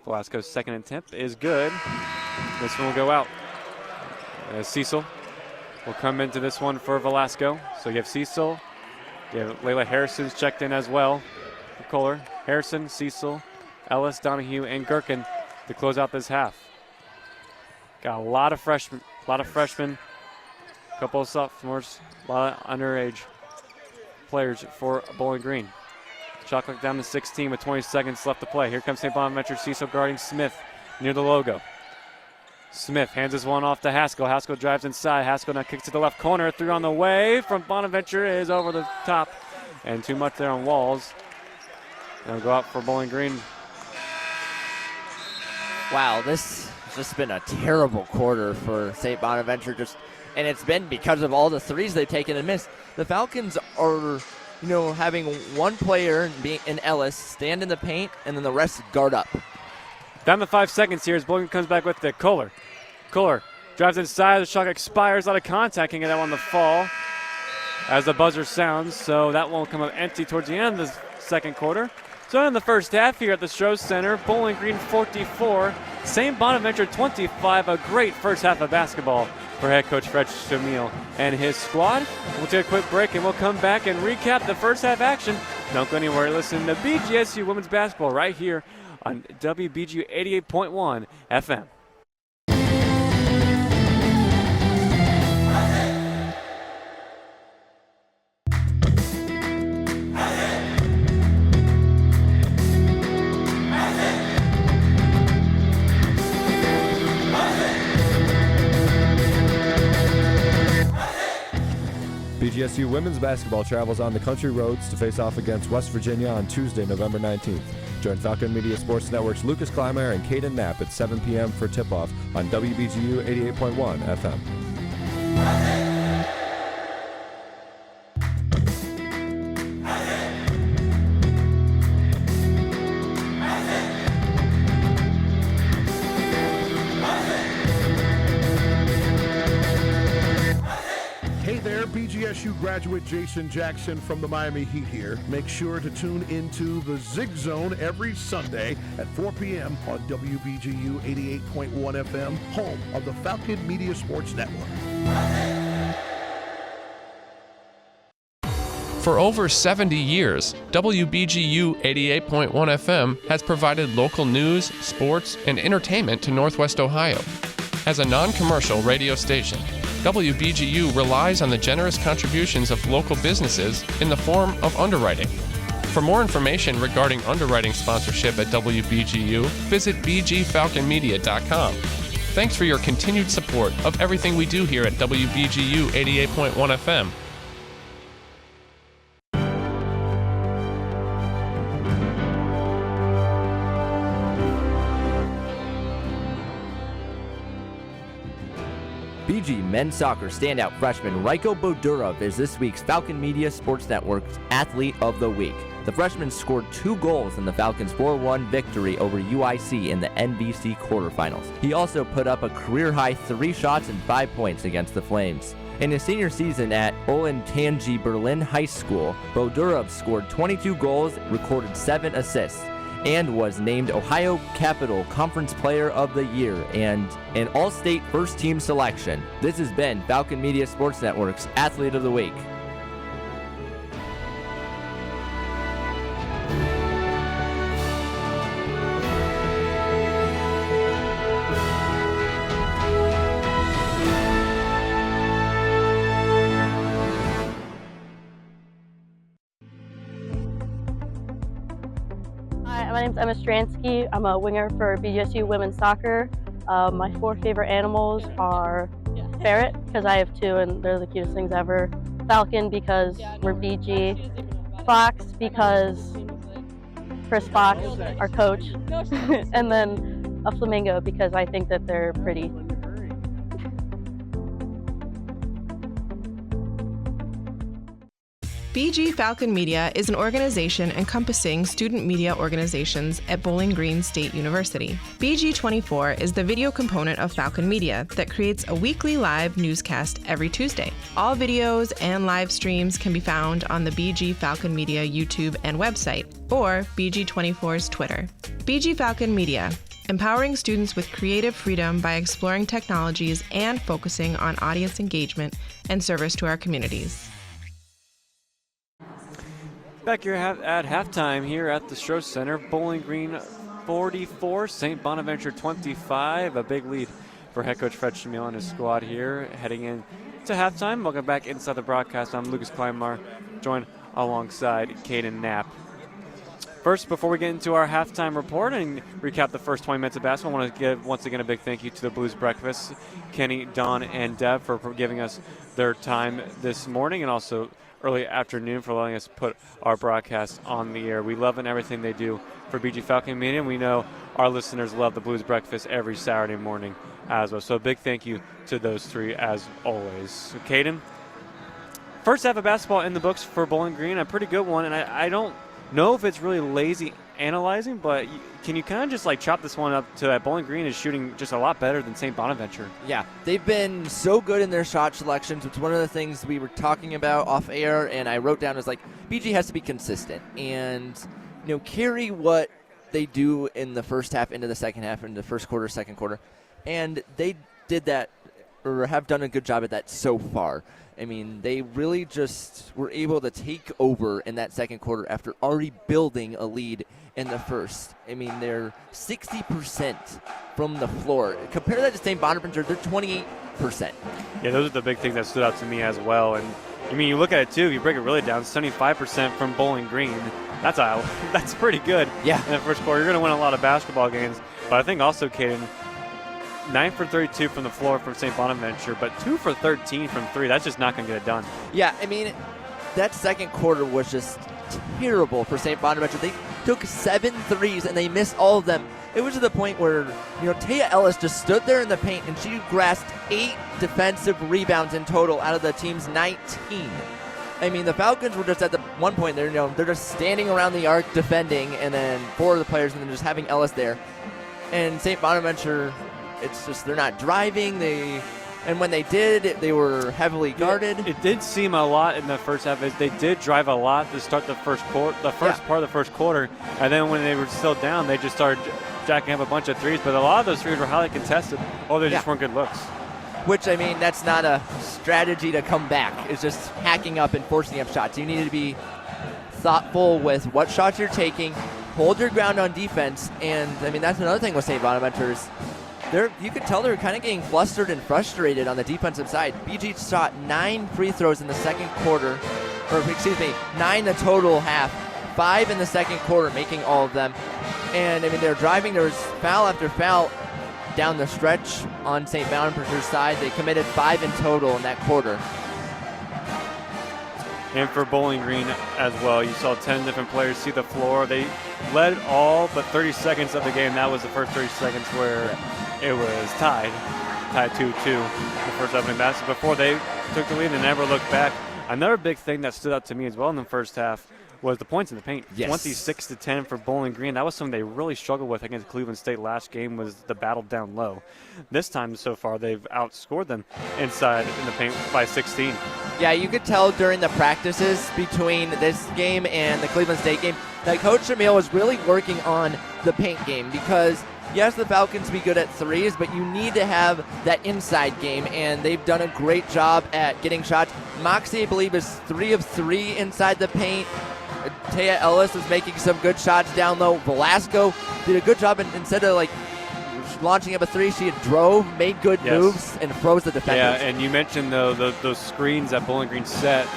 Velasco's second attempt is good. This one will go out. Cecil will come into this one for Velasco. So you have Cecil. You have Layla Harrison's checked in as well for Kohler. Harrison, Cecil, Ellis, Donahue, and Gherkin to close out this half. Got a lot of freshmen, a couple of sophomores, a lot of underage players for Bowling Green. Shot clock down to 16 with 20 seconds left to play. Here comes St. Bonaventure. Cecil guarding Smith near the logo. Smith hands this one off to Haskell. Haskell drives inside. Haskell now kicks to the left corner. 3 on the way from Bonaventure is over the top. And too much there on Walls. They'll go out for Bowling Green. Wow, this has just been a terrible quarter for St. Bonaventure. And it's been because of all the threes they've taken and missed. The Falcons are, having one player in Ellis stand in the paint and then the rest guard up. Down to 5 seconds here as Bowling comes back with it. Kohler. Kohler drives inside. The shot expires. A lot of contact. Can't get that one to fall as the buzzer sounds. So that won't come up empty towards the end of the second quarter. So in the first half here at the Stroh Center, Bowling Green 44, St. Bonaventure 25. A great first half of basketball for head coach Fred Shamil and his squad. We'll take a quick break and we'll come back and recap the first half action. Don't go anywhere. Listen to BGSU women's basketball right here on WBGU 88.1 FM. BGSU women's basketball travels on the country roads to face off against West Virginia on Tuesday, November 19th. Join Falcon Media Sports Network's Lucas Kleinmeyer and Caden Knapp at 7 p.m. for tip-off on WBGU 88.1 FM. BGSU graduate Jason Jackson from the Miami Heat here. Make sure to tune into the Zig Zone every Sunday at 4 p.m. on WBGU 88.1 FM, home of the Falcon Media Sports Network. For over 70 years, WBGU 88.1 FM has provided local news, sports, and entertainment to Northwest Ohio. As a non-commercial radio station, WBGU relies on the generous contributions of local businesses in the form of underwriting. For more information regarding underwriting sponsorship at WBGU, visit bgfalconmedia.com. Thanks for your continued support of everything we do here at WBGU 88.1 FM. BG men's soccer standout freshman Raiko Bodurov is this week's Falcon Media Sports Network's Athlete of the Week. The freshman scored 2 goals in the Falcons' 4-1 victory over UIC in the NBC quarterfinals. He also put up a career-high 3 shots and 5 points against the Flames. In his senior season at Olentangy Berlin High School, Bodurov scored 22 goals, recorded 7 assists, and was named Ohio Capital Conference Player of the Year and an All-State First-Team selection. This has been Falcon Media Sports Network's Athlete of the Week. Hi, my name's Emma Stransky. I'm a winger for BGSU women's soccer. My 4 favorite animals are ferret, because I have 2 and they're the cutest things ever. Falcon, because we're BG. Fox, because Chris Fox, our coach. And then a flamingo, because I think that they're pretty. BG Falcon Media is an organization encompassing student media organizations at Bowling Green State University. BG24 is the video component of Falcon Media that creates a weekly live newscast every Tuesday. All videos and live streams can be found on the BG Falcon Media YouTube and website, or BG24's Twitter. BG Falcon Media, empowering students with creative freedom by exploring technologies and focusing on audience engagement and service to our communities. Back here at halftime here at the Stroh Center, Bowling Green 44, St. Bonaventure 25. A big lead for head coach Fred Shamil and his squad here heading in to halftime. Welcome back inside the broadcast. I'm Lucas Kleinmar, joined alongside Caden Knapp. First, before we get into our halftime report and recap the first 20 minutes of basketball, I want to give once again a big thank you to the Blues Breakfast, Kenny, Don, and Deb for giving us their time this morning, and also early afternoon for letting us put our broadcast on the air. We love and everything they do for BG Falcon Media, and we know our listeners love the Blues Breakfast every Saturday morning as well. So a big thank you to those 3 as always. So Caden, first half of basketball in the books for Bowling Green, a pretty good one, and I don't know if it's really lazy analyzing, but can you kind of just like chop this one up to that Bowling Green is shooting just a lot better than St. Bonaventure? Yeah, they've been so good in their shot selections. It's one of the things we were talking about off air, and I wrote down was like BG has to be consistent and carry what they do in the first half into the second half, into the first quarter, second quarter, and they did that or have done a good job at that so far. I mean, they really just were able to take over in that second quarter after already building a lead in the first. I mean, they're 60% from the floor. Compare that to St. Bonaventure, they're 28%. Yeah, those are the big things that stood out to me as well. And, I mean, you look at it, too, if you break it really down, 75% from Bowling Green. That's pretty good. Yeah. In the first quarter. You're going to win a lot of basketball games. But I think also, Caden, 9 for 32 from the floor from St. Bonaventure, but 2 for 13 from 3. That's just not going to get it done. Yeah, I mean, that second quarter was just terrible for St. Bonaventure. They took 7 threes, and they missed all of them. It was to the point where, Taya Ellis just stood there in the paint, and she grasped 8 defensive rebounds in total out of the team's 19. I mean, the Falcons were just at the one point, they're just standing around the arc defending, and then 4 of the players, and then just having Ellis there. And St. Bonaventure, it's just they're not driving. And when they did, they were heavily guarded. It did seem a lot in the first half. They did drive a lot to start the first part of the first quarter, and then when they were still down, they just started jacking up a bunch of threes. But a lot of those threes were highly contested, or they just weren't good looks. Which, I mean, that's not a strategy to come back. It's just hacking up and forcing up shots. You need to be thoughtful with what shots you're taking, hold your ground on defense, and I mean that's another thing with St. Bonaventure's. You could tell they're kind of getting flustered and frustrated on the defensive side. BG shot 9 free throws in the second quarter, 9 the total half, 5 in the second quarter, making all of them. And I mean, they're driving. There was foul after foul down the stretch on St. Bonaventure's side. They committed 5 in total in that quarter. And for Bowling Green as well, you saw 10 different players see the floor. They led all but 30 seconds of the game. That was the first 30 seconds where it was tied. tied 2-2 in the first opening basket before they took the lead and never looked back. Another big thing that stood out to me as well in the first half was the points in the paint. Yes. 26-10 for Bowling Green. That was something they really struggled with against Cleveland State last game, was the battle down low. This time so far, they've outscored them inside in the paint by 16. Yeah, you could tell during the practices between this game and the Cleveland State game that Coach Shamil was really working on the paint game because, yes, the Falcons be good at threes, but you need to have that inside game, and they've done a great job at getting shots. Moxie, I believe, is 3 of 3 inside the paint. Taya Ellis is making some good shots down low. Velasco did a good job, and instead of launching up a 3, she drove, made good moves, and froze the defenders. Yeah, and you mentioned those screens that Bowling Green set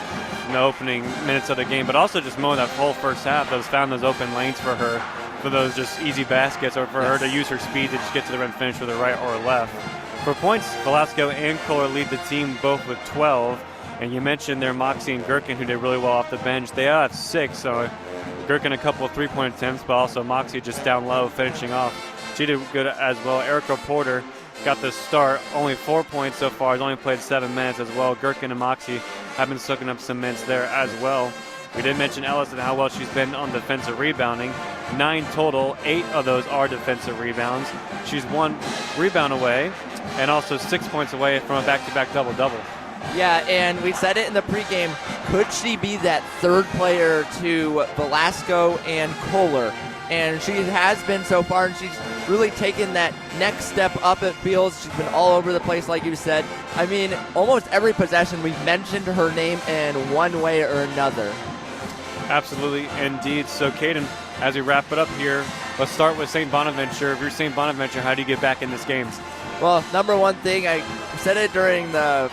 in the opening minutes of the game, but also just mowing that whole first half. Found those open lanes for her, for those just easy baskets, or for her to use her speed to just get to the rim and finish with her right or left. For points, Velasco and Kohler lead the team both with 12. And you mentioned their Moxie and Gherkin, who did really well off the bench. They have 6, so Gherkin a couple of three-point attempts, but also Moxie just down low, finishing off. She did good as well. Erica Porter got the start, only 4 points so far. Has only played 7 minutes as well. Gherkin and Moxie have been soaking up some minutes there as well. We did mention Ellis and how well she's been on defensive rebounding. 9 total, 8 of those are defensive rebounds. She's 1 rebound away and also 6 points away from a back-to-back double-double. Yeah, and we said it in the pregame. Could she be that third player to Velasco and Kohler? And she has been so far, and she's really taken that next step up, it feels. She's been all over the place, like you said. I mean, almost every possession we've mentioned her name in one way or another. Absolutely, indeed. So, Caden, as we wrap it up here, let's start with St. Bonaventure. If you're St. Bonaventure, how do you get back in this game? Well, number one thing, I said it during the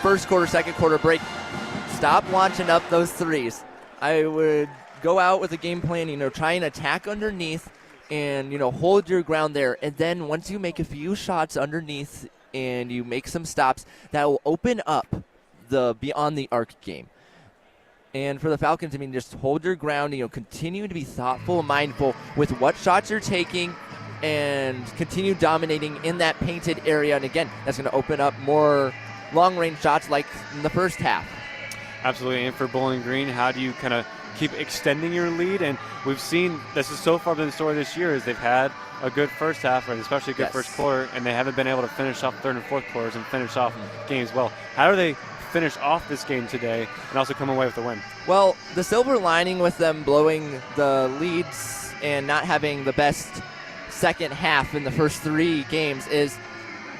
first quarter, second quarter break, stop launching up those threes. I would go out with a game plan, try and attack underneath and, hold your ground there. And then once you make a few shots underneath and you make some stops, that will open up the beyond the arc game. And for the Falcons, just hold your ground, continue to be thoughtful and mindful with what shots you're taking and continue dominating in that painted area. And again, that's going to open up more long-range shots like in the first half. Absolutely. And for Bowling Green, how do you kind of keep extending your lead? And we've seen this has so far been the story this year is they've had a good first half, and especially a good first quarter, and they haven't been able to finish off third and fourth quarters and finish off games well. How do they finish off this game today and also come away with a win? Well, the silver lining with them blowing the leads and not having the best second half in the first 3 games is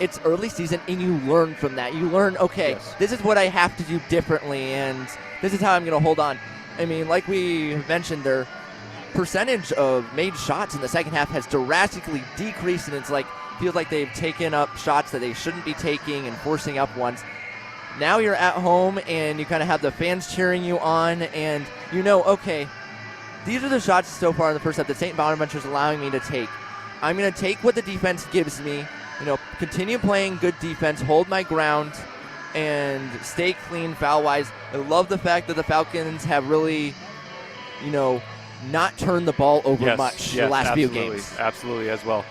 it's early season, and you learn from that. You learn, okay, this is what I have to do differently, and this is how I'm going to hold on. Like we mentioned, their percentage of made shots in the second half has drastically decreased, and feels like they've taken up shots that they shouldn't be taking and forcing up ones. Now you're at home, and you kind of have the fans cheering you on, and okay, these are the shots so far in the first half that St. Bonaventure is allowing me to take. I'm going to take what the defense gives me, continue playing good defense, hold my ground, and stay clean foul-wise. I love the fact that the Falcons have really, not turned the ball over much the last few games. Absolutely, as well.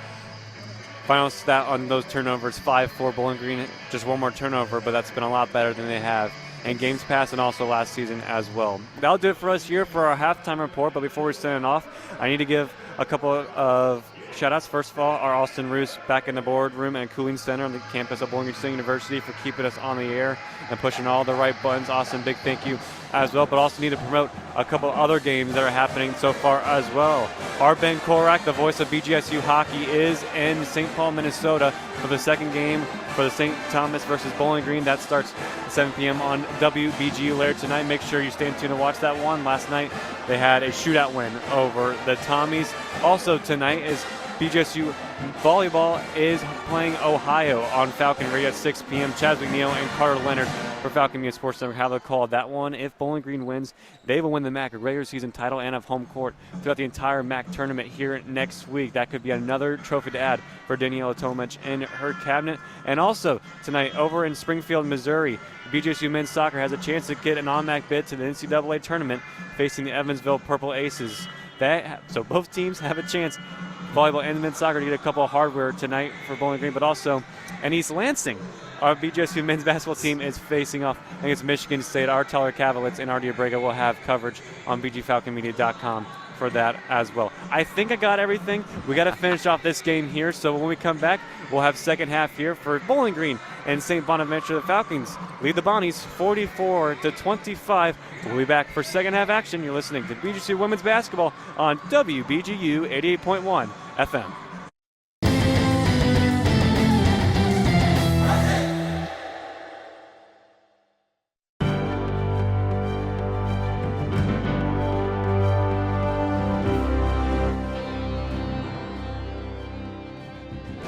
Final stat on those turnovers, 5 for Bowling Green. Just one more turnover, but that's been a lot better than they have in games past and also last season as well. That'll do it for us here for our halftime report, but before we send it off, I need to give a couple of shout-outs. First of all, our Austin Roos back in the boardroom and cooling center on the campus of Bowling Green State University for keeping us on the air and pushing all the right buttons. Austin, big thank you as well. But also need to promote a couple other games that are happening so far as well. Our Ben Korak, the voice of BGSU hockey, is in St. Paul, Minnesota for the second game for the St. Thomas versus Bowling Green. That starts at 7 p.m. on WBGU later tonight. Make sure you stay in tune to watch that one. Last night they had a shootout win over the Tommies. Also tonight is BGSU volleyball is playing Ohio on Falcon Radio at 6 p.m. Chaz McNeil and Carter Leonard for Falcon Media Sports Network have the call that one. If Bowling Green wins, they will win the MAC regular season title and have home court throughout the entire MAC tournament here next week. That could be another trophy to add for Daniela Tomich in her cabinet. And also tonight over in Springfield, Missouri, BGSU men's soccer has a chance to get an on-MAC bid to the NCAA tournament facing the Evansville Purple Aces. So both teams have a chance volleyball and men's soccer to get a couple of hardware tonight for Bowling Green, but also in East Lansing. Our BGSU men's basketball team is facing off against Michigan State. Our Teller Cavaliers and Artie Abrega will have coverage on bgfalconmedia.com for that as well. I think I got everything. We got to finish off this game here, so when we come back, we'll have second half here for Bowling Green and St. Bonaventure. The Falcons lead the Bonnies 44-25. We'll be back for second half action. You're listening to BGSU Women's Basketball on WBGU 88.1 FM.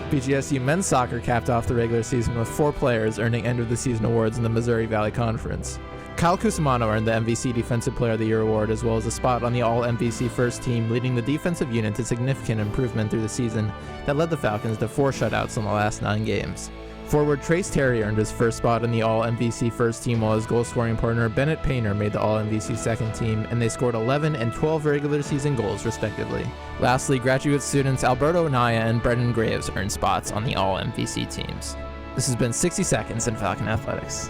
BGSU men's soccer capped off the regular season with 4 players earning end-of-the-season awards in the Missouri Valley Conference. Kyle Cusimano earned the MVC Defensive Player of the Year award, as well as a spot on the All-MVC first team, leading the defensive unit to significant improvement through the season that led the Falcons to 4 shutouts in the last 9 games. Forward Trace Terry earned his first spot on the All-MVC first team, while his goal-scoring partner Bennett Painter made the All-MVC second team, and they scored 11 and 12 regular season goals, respectively. Lastly, graduate students Alberto Anaya and Brendan Graves earned spots on the All-MVC teams. This has been 60 Seconds in Falcon Athletics.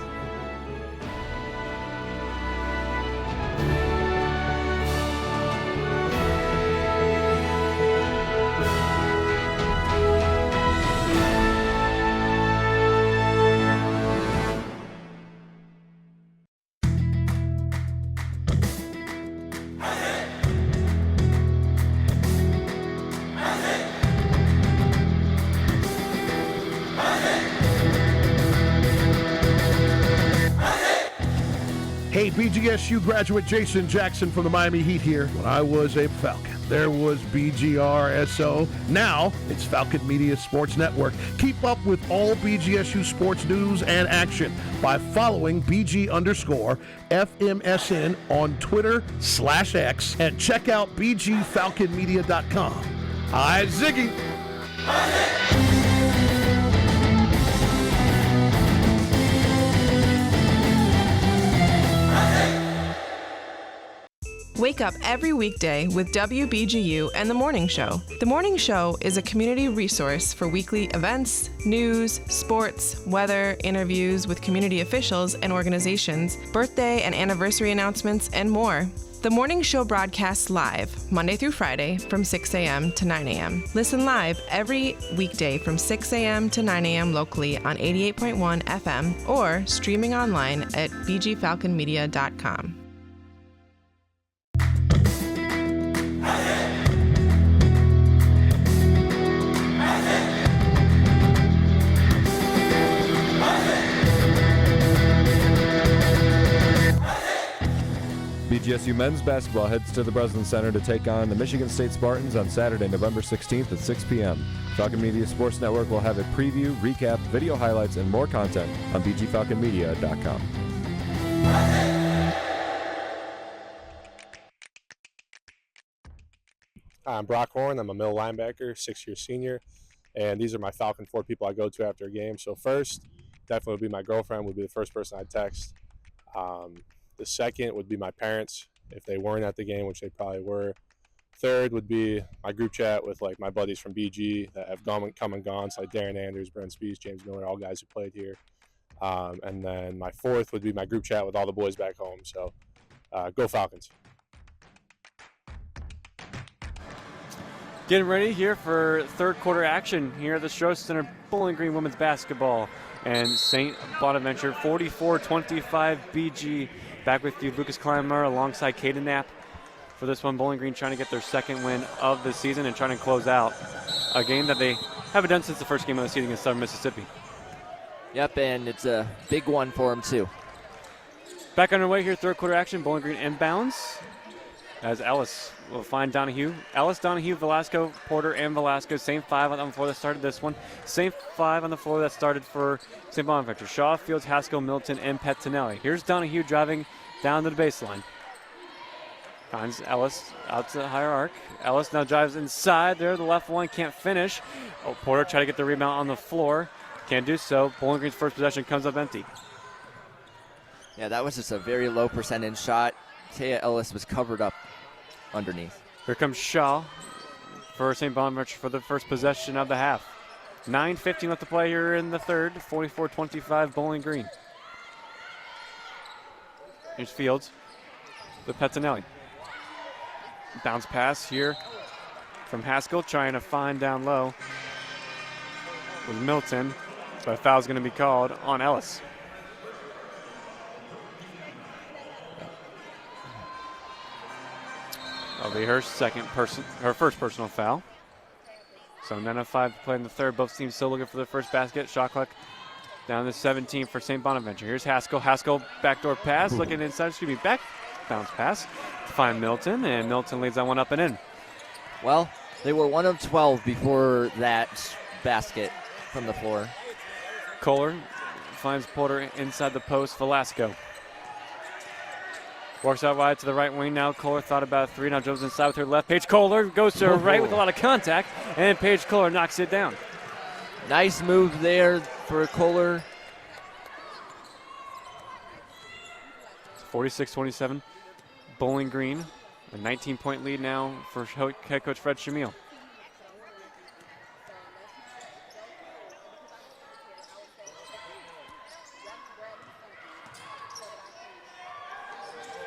Hey, BGSU graduate Jason Jackson from the Miami Heat here. When I was a Falcon, there was BGRSO. Now it's Falcon Media Sports Network. Keep up with all BGSU sports news and action by following BG_FMSN on Twitter/X and check out BGFalconmedia.com. Hi, Ziggy. Wake up every weekday with WBGU and The Morning Show. The Morning Show is a community resource for weekly events, news, sports, weather, interviews with community officials and organizations, birthday and anniversary announcements, and more. The Morning Show broadcasts live, Monday through Friday from 6 a.m. to 9 a.m. Listen live every weekday from 6 a.m. to 9 a.m. locally on 88.1 FM or streaming online at bgfalconmedia.com. BGSU men's basketball heads to the Breslin Center to take on the Michigan State Spartans on Saturday, November 16th at 6 p.m. Falcon Media Sports Network will have a preview, recap, video highlights, and more content on bgfalconmedia.com. I'm Brock Horn. I'm a middle linebacker, 6-year senior, and these are my Falcon 4 people I go to after a game. So first, definitely would be my girlfriend, would be the first person I'd text. The second would be my parents, if they weren't at the game, which they probably were. Third would be my group chat with like my buddies from BG that have come and gone, so like Darren Andrews, Brent Spees, James Miller, all guys who played here. And then my fourth would be my group chat with all the boys back home. So go Falcons. Getting ready here for third quarter action here at the Stroh Center, Bowling Green women's basketball. And St. Bonaventure 44-25 BG. Back with you, Lucas Clymer, alongside Caden Knapp for this one. Bowling Green trying to get their second win of the season and trying to close out a game that they haven't done since the first game of the season against Southern Mississippi. Yep, and it's a big one for them too. Back underway here, third quarter action. Bowling Green inbounds as Ellis will find Donahue. Ellis, Donahue, Velasco, Porter, and Velasco. Same 5 on the floor that started this one. Same 5 on the floor that started for St. Bonaventure. Shaw, Fields, Haskell, Milton, and Pettinelli. Here's Donahue driving down to the baseline. Finds Ellis out to the higher arc. Ellis now drives inside there. The left one can't finish. Porter tried to get the rebound on the floor. Can't do so. Bowling Green's first possession comes up empty. Yeah, that was just a very low percentage shot. Taya Ellis was covered up underneath. Here comes Shaw. for St. Bonaventure for the first possession of the half. 9:15 left to play here in the third. 44-25 Bowling Green. Here's Fields with Pettinelli. Bounce pass here from Haskell, trying to find down low with Milton, but a foul's going to be called on Ellis. That'll be her first personal foul. So 9:05 to play in the third. Both teams still looking for their first basket. Shot clock down to 17 for St. Bonaventure. Here's Haskell. Haskell backdoor pass, looking inside. Back bounce pass to find Milton, and Milton leads that one up and in. Well, they were 1 of 12 before that basket from the floor. Kohler finds Porter inside the post. Velasco works out wide to the right wing now. Kohler thought about a three. Now jumps inside with her left. Paige Kohler goes to her right with a lot of contact, and Paige Kohler knocks it down. Nice move there for Kohler. 46-27, Bowling Green. A 19-point lead now for head coach Fred Shamil.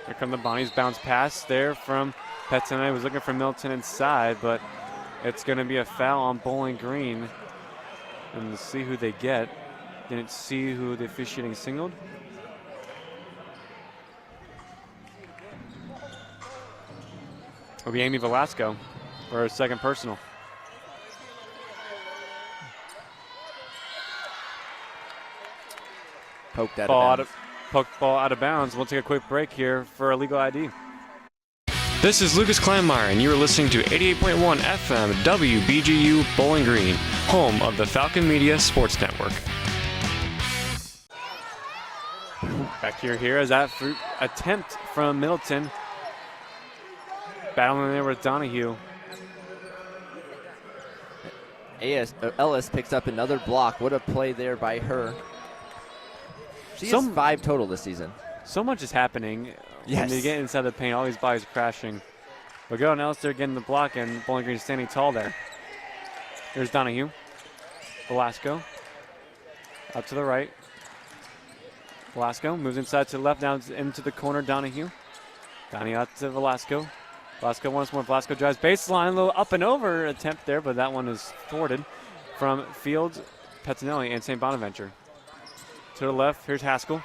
Here come the Bonnies. Bounce pass there from Pettinelli. Was looking for Milton inside, but it's going to be a foul on Bowling Green. And we'll see who they get. Didn't see who the officiating signaled. It'll be Amy Velasco for her second personal. Poked out ball of bounds. Poked ball out of bounds. We'll take a quick break here for a legal ID. This is Lucas Kleinmeyer, and you are listening to 88.1 FM WBGU Bowling Green, home of the Falcon Media Sports Network. Back here is that attempt from Middleton. Battling there with Donahue. Ellis picks up another block. What a play there by her. She has 5 total this season. So much is happening. Yes. When you get inside the paint, all these bodies crashing. But good on Ellis there getting the block, and Bowling Green standing tall there. Here's Donahue. Velasco. Out to the right. Velasco moves inside to the left, now into the corner. Donahue out to Velasco. Velasco once more. Velasco drives baseline, a little up and over attempt there, but that one is thwarted from Fields, Pettinelli, and St. Bonaventure. To the left, here's Haskell.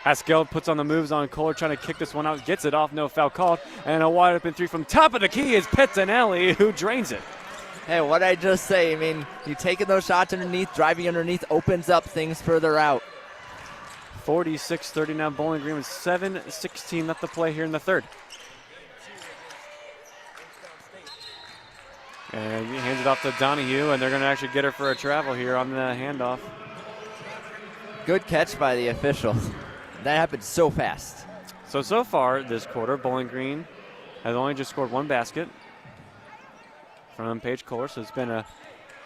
Haskell puts on the moves on Kohler, trying to kick this one out, gets it off, no foul called, and a wide open three from top of the key is Pettinelli, who drains it. Hey, what did I just say? I mean, you taking those shots underneath, driving underneath, opens up things further out. 46-30 now, Bowling Green with 7:16 left to play here in the third. And he hands it off to Donahue, and they're going to actually get her for a travel here on the handoff. Good catch by the official. That happened so fast. So far this quarter, Bowling Green has only just scored one basket from Paige Kohler, so it's been a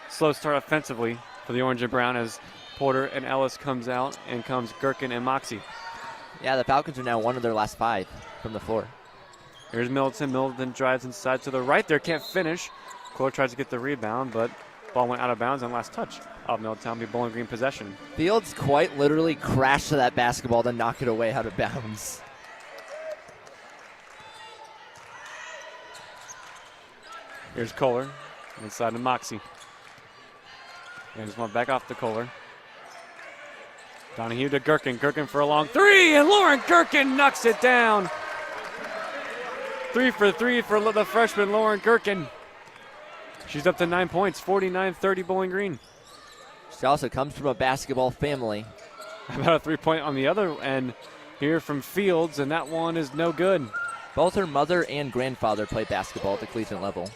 slow start offensively for the Orange and Brown as Porter and Ellis comes out, and comes Gherkin and Moxie. Yeah, the Falcons are now 1 of their last 5 from the floor. Here's Middleton. Middleton drives inside to the right there, can't finish. Kohler tries to get the rebound, but ball went out of bounds on last touch of Middletown. Be Bowling Green possession. Fields quite literally crashed to that basketball to knock it away out of bounds. Here's Kohler inside to Moxie. And just went back off to Kohler. Donahue to Gherkin. Gherkin for a long three, and Lauren Gherkin knocks it down. 3 for 3 for the freshman Lauren Gherkin. She's up to 9 points, 49-30 Bowling Green. She also comes from a basketball family. How about a 3-point on the other end here from Fields, and that one is no good. Both her mother and grandfather play basketball at the collegiate level.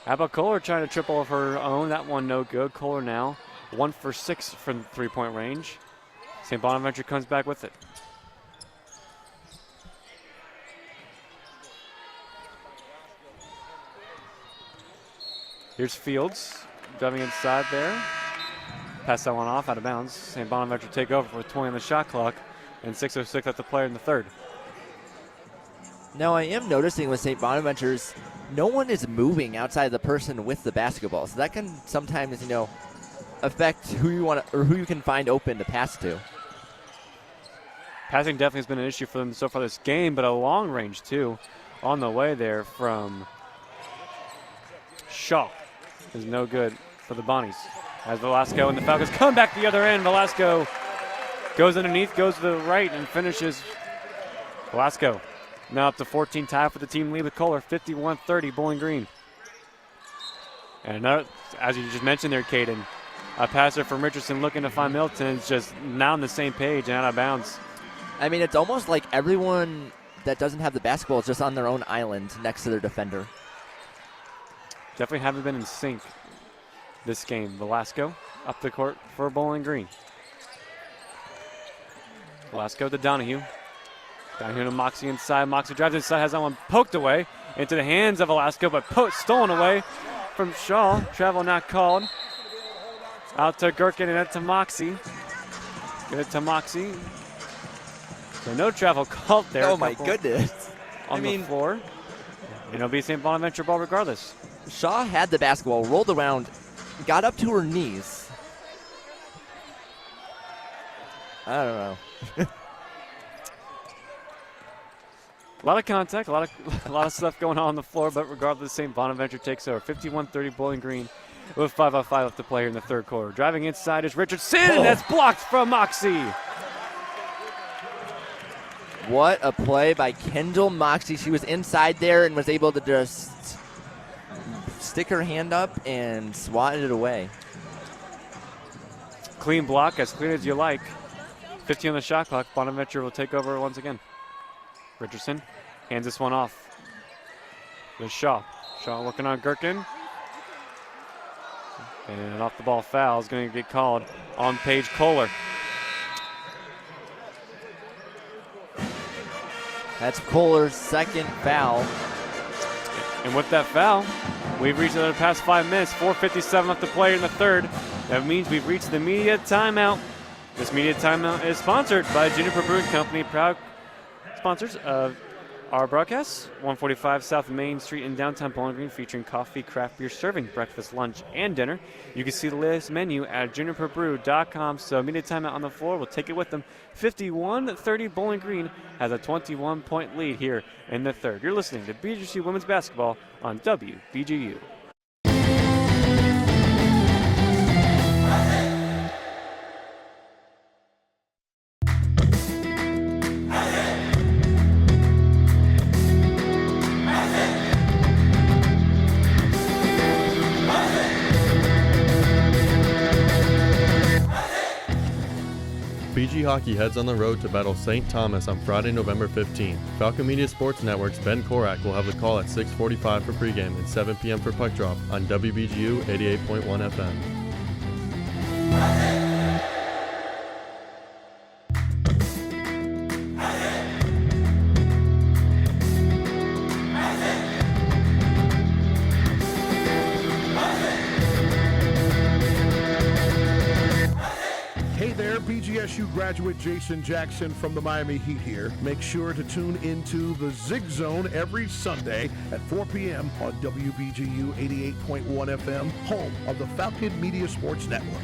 How about Kohler trying to triple of her own? That one no good. Kohler now 1 for 6 from 3-point range. St. Bonaventure comes back with it. Here's Fields driving inside there. Pass that one off out of bounds. St. Bonaventure take over with 20 on the shot clock and 6:06 left to play in the third. Now, I am noticing with St. Bonaventure's, no one is moving outside of the person with the basketball. So that can sometimes, affect who you want or who you can find open to pass to. Passing definitely has been an issue for them so far this game, but a long range too on the way there from Shaw is no good for the Bonnies. As Velasco and the Falcons come back the other end, Velasco goes underneath, goes to the right, and finishes. Velasco now up to 14, tie for the team lead with Kohler, 51-30, Bowling Green. And another, as you just mentioned there, Caden, a passer from Richardson looking to find Milton is just now on the same page and out of bounds. I mean, it's almost like everyone that doesn't have the basketball is just on their own island next to their defender. Definitely haven't been in sync this game. Velasco up the court for Bowling Green. Velasco to Donahue. Donahue to Moxie inside. Moxie drives inside, has that one poked away into the hands of Velasco, but stolen away from Shaw. Travel not called. Out to Gherkin and then to Moxie. Give it to Moxie. So no travel called there. Oh my goodness. On the floor. And it'll be St. Bonaventure ball regardless. Shaw had the basketball, rolled around, got up to her knees. I don't know. A lot of contact, a lot of stuff going on the floor, but regardless, St. Bonaventure takes over. 51-30 Bowling Green with 5:05 left to play here in the third quarter. Driving inside is Richardson, and that's blocked from Moxie. What a play by Kendall Moxie. She was inside there and was able to just stick her hand up and swat it away. Clean block, as clean as you like. 15 on the shot clock. Bonaventure will take over once again. Richardson hands this one off. There's Shaw. Shaw working on Gherkin. And an off the ball foul is going to get called on Paige Kohler. That's Kohler's second foul. And with that foul, we've reached the past 5 minutes. 4:57 left to play in the third. That means we've reached the media timeout. This media timeout is sponsored by Juniper Brewing Company, proud sponsors of our broadcasts. 145 South Main Street in downtown Bowling Green, featuring coffee, craft beer, serving breakfast, lunch, and dinner. You can see the latest menu at juniperbrew.com. So media timeout on the floor. We'll take it with them. 51-30 Bowling Green has a 21-point lead here in the third. You're listening to BGSU Women's Basketball on WBGU. BG Hockey heads on the road to battle St. Thomas on Friday, November 15th. Falcon Media Sports Network's Ben Korak will have the call at 6:45 for pregame and 7 p.m. for puck drop on WBGU 88.1 FM. BGSU graduate Jason Jackson from the Miami Heat here. Make sure to tune into the Zig Zone every Sunday at 4 p.m. on WBGU 88.1 FM, home of the Falcon Media Sports Network.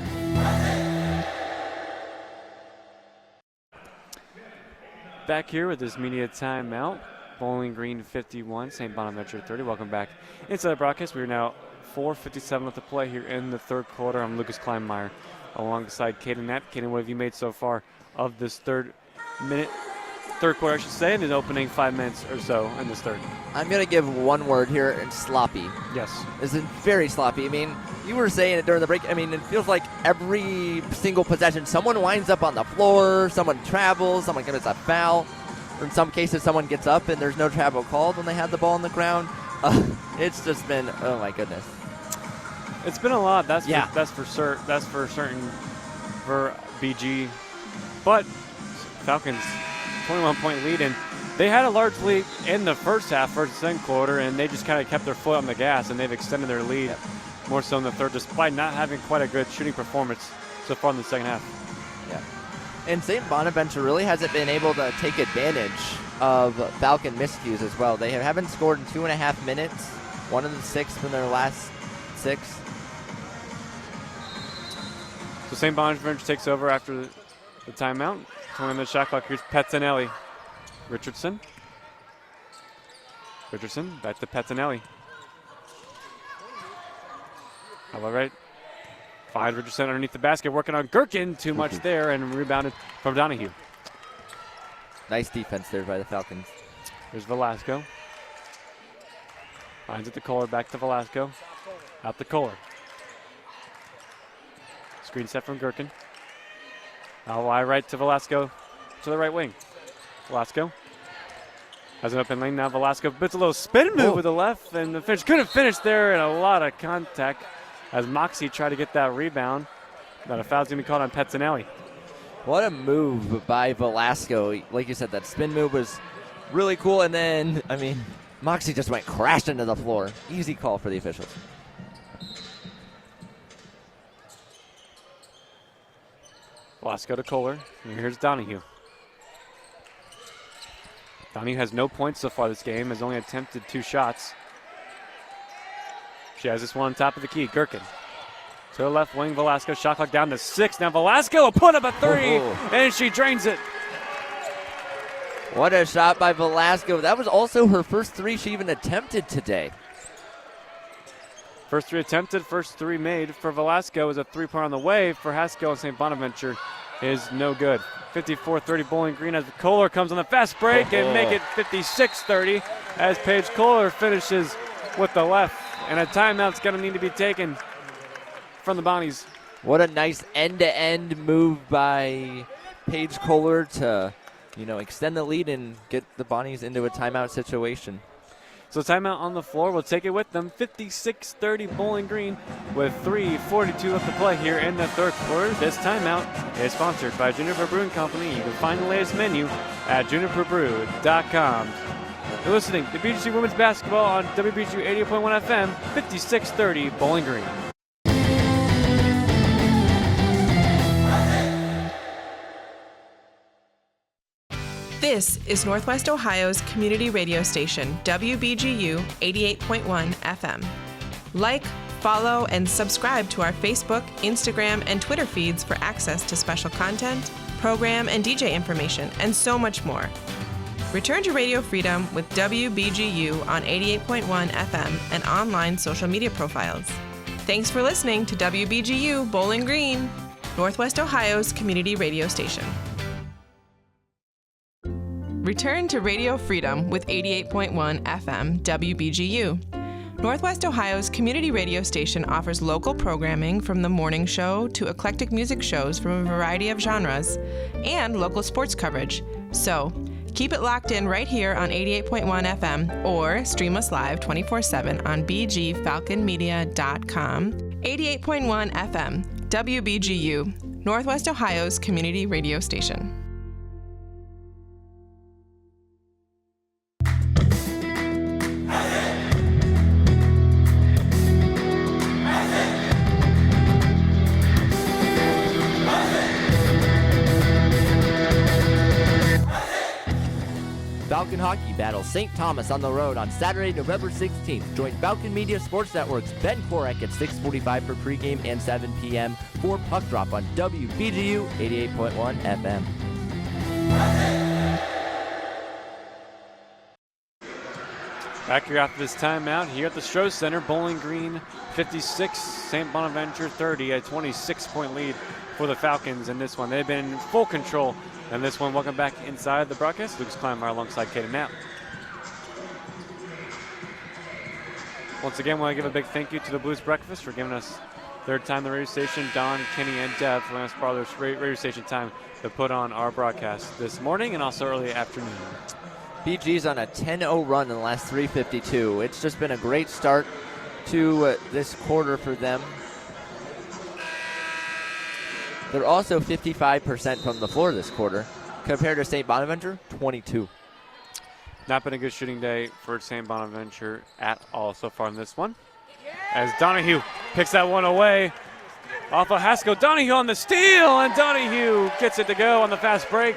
Back here with this media timeout. Bowling Green 51, St. Bonaventure 30. Welcome back inside the broadcast. We are now 4:57 left to play here in the third quarter. I'm Lucas Kleinmeyer alongside Caden Knapp. Caden, what have you made so far of this third quarter, I should say, in the opening 5 minutes or so in this third? I'm going to give one word here, and sloppy. Yes. This is very sloppy. I mean, you were saying it during the break. I mean, it feels like every single possession, someone winds up on the floor, someone travels, someone commits a foul. Or in some cases, someone gets up and there's no travel called when they had the ball on the ground. It's just been, oh my goodness. It's been a lot. That's for certain for BG. But Falcons 21-point lead, and they had a large lead in the first and second quarter, and they just kind of kept their foot on the gas, and they've extended their lead more so in the third, despite not having quite a good shooting performance so far in the second half. Yeah. And St. Bonaventure really hasn't been able to take advantage of Falcon miscues as well. They haven't scored in 2.5 minutes. 1 of the 6 from their last 6. So St. Bonaventure takes over after the timeout. 20-minute shot clock. Here's Pettinelli. Richardson. Back to Pettinelli. All right. Finds Richardson underneath the basket, working on Gherkin. Too much there, and rebounded from Donahue. Nice defense there by the Falcons. Here's Velasco. Finds it to Kohler, back to Velasco. Out to Kohler. Screen set from Gherkin. Now wide right to Velasco, to the right wing. Velasco has an open lane now. Velasco bits a little spin move with the left, and the finish couldn't finish there, and a lot of contact as Moxie tried to get that rebound. But a foul's going to be called on Pettinelli. What a move by Velasco. Like you said, that spin move was really cool, and then, I mean, Moxie just went crashed into the floor. Easy call for the officials. Velasco to Kohler. And here's Donahue. Donahue has no points so far this game, has only attempted 2 shots. She has this one on top of the key. Gherkin. To the left wing, Velasco. Shot clock down to 6. Now Velasco will put up a 3, and she drains it. What a shot by Velasco. That was also her first 3 she even attempted today. First 3 attempted, first 3 made for Velasco. Is a 3-pointer on the way for Haskell, and St. Bonaventure is no good. 54-30 Bowling Green as Kohler comes on the fast break and make it 56-30 as Paige Kohler finishes with the left. And a timeout's going to need to be taken from the Bonnies. What a nice end-to-end move by Paige Kohler to, extend the lead and get the Bonnies into a timeout situation. So timeout on the floor. We'll take it with them. 56-30 Bowling Green with 3:42 left to play here in the third quarter. This timeout is sponsored by Juniper Brewing Company. You can find the latest menu at juniperbrew.com. You're listening to BGSU Women's Basketball on WBGU 88.1 FM, 56-30 Bowling Green. This is Northwest Ohio's community radio station, WBGU 88.1 FM. Like, follow, and subscribe to our Facebook, Instagram, and Twitter feeds for access to special content, program and DJ information, and so much more. Return to Radio Freedom with WBGU on 88.1 FM and online social media profiles. Thanks for listening to WBGU Bowling Green, Northwest Ohio's community radio station. Return to Radio Freedom with 88.1 FM WBGU. Northwest Ohio's community radio station offers local programming from the morning show to eclectic music shows from a variety of genres and local sports coverage. So, keep it locked in right here on 88.1 FM or stream us live 24/7 on bgfalconmedia.com. 88.1 FM WBGU, Northwest Ohio's community radio station. Falcon Hockey battles St. Thomas on the road on Saturday, November 16th. Join Falcon Media Sports Network's Ben Korek at 6:45 for pregame and 7 p.m. for Puck Drop on WBGU 88.1 FM. Back here after this timeout here at the Stroh Center. Bowling Green 56, St. Bonaventure 30, a 26-point lead for the Falcons in this one. They've been in full control in this one. Welcome back inside the broadcast. Lucas Kleinmeyer alongside Kaden Knapp. Once again, I want to give a big thank you to the Blues Breakfast for giving us their time on the radio station. Don, Kenny, and Deb for letting us borrow their radio station time to put on our broadcast this morning and also early afternoon. BG's on a 10-0 run in the last 3:52. It's just been a great start to this quarter for them. They're also 55% from the floor this quarter, compared to St. Bonaventure, 22. Not been a good shooting day for St. Bonaventure at all so far in this one. As Donahue picks that one away off of Haskell. Donahue on the steal, and Donahue gets it to go on the fast break.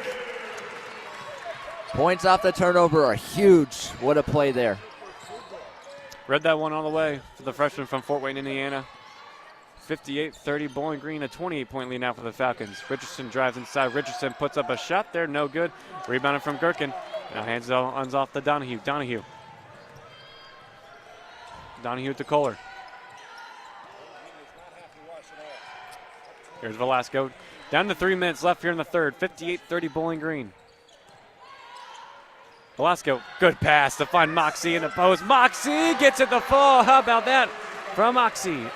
Points off the turnover are huge. What a play there. Read that one all the way for the freshman from Fort Wayne, Indiana. 58-30 Bowling Green, a 28-point lead now for the Falcons. Richardson drives inside. Richardson puts up a shot there, no good. Rebounded from Gherkin. Now hands off to Donahue. Donahue to Kohler. Here's Velasco. Down to 3 minutes left here in the third. 58-30 Bowling Green. Velasco, good pass to find Moxie in the post. Moxie gets it the fall. How about that from Moxie?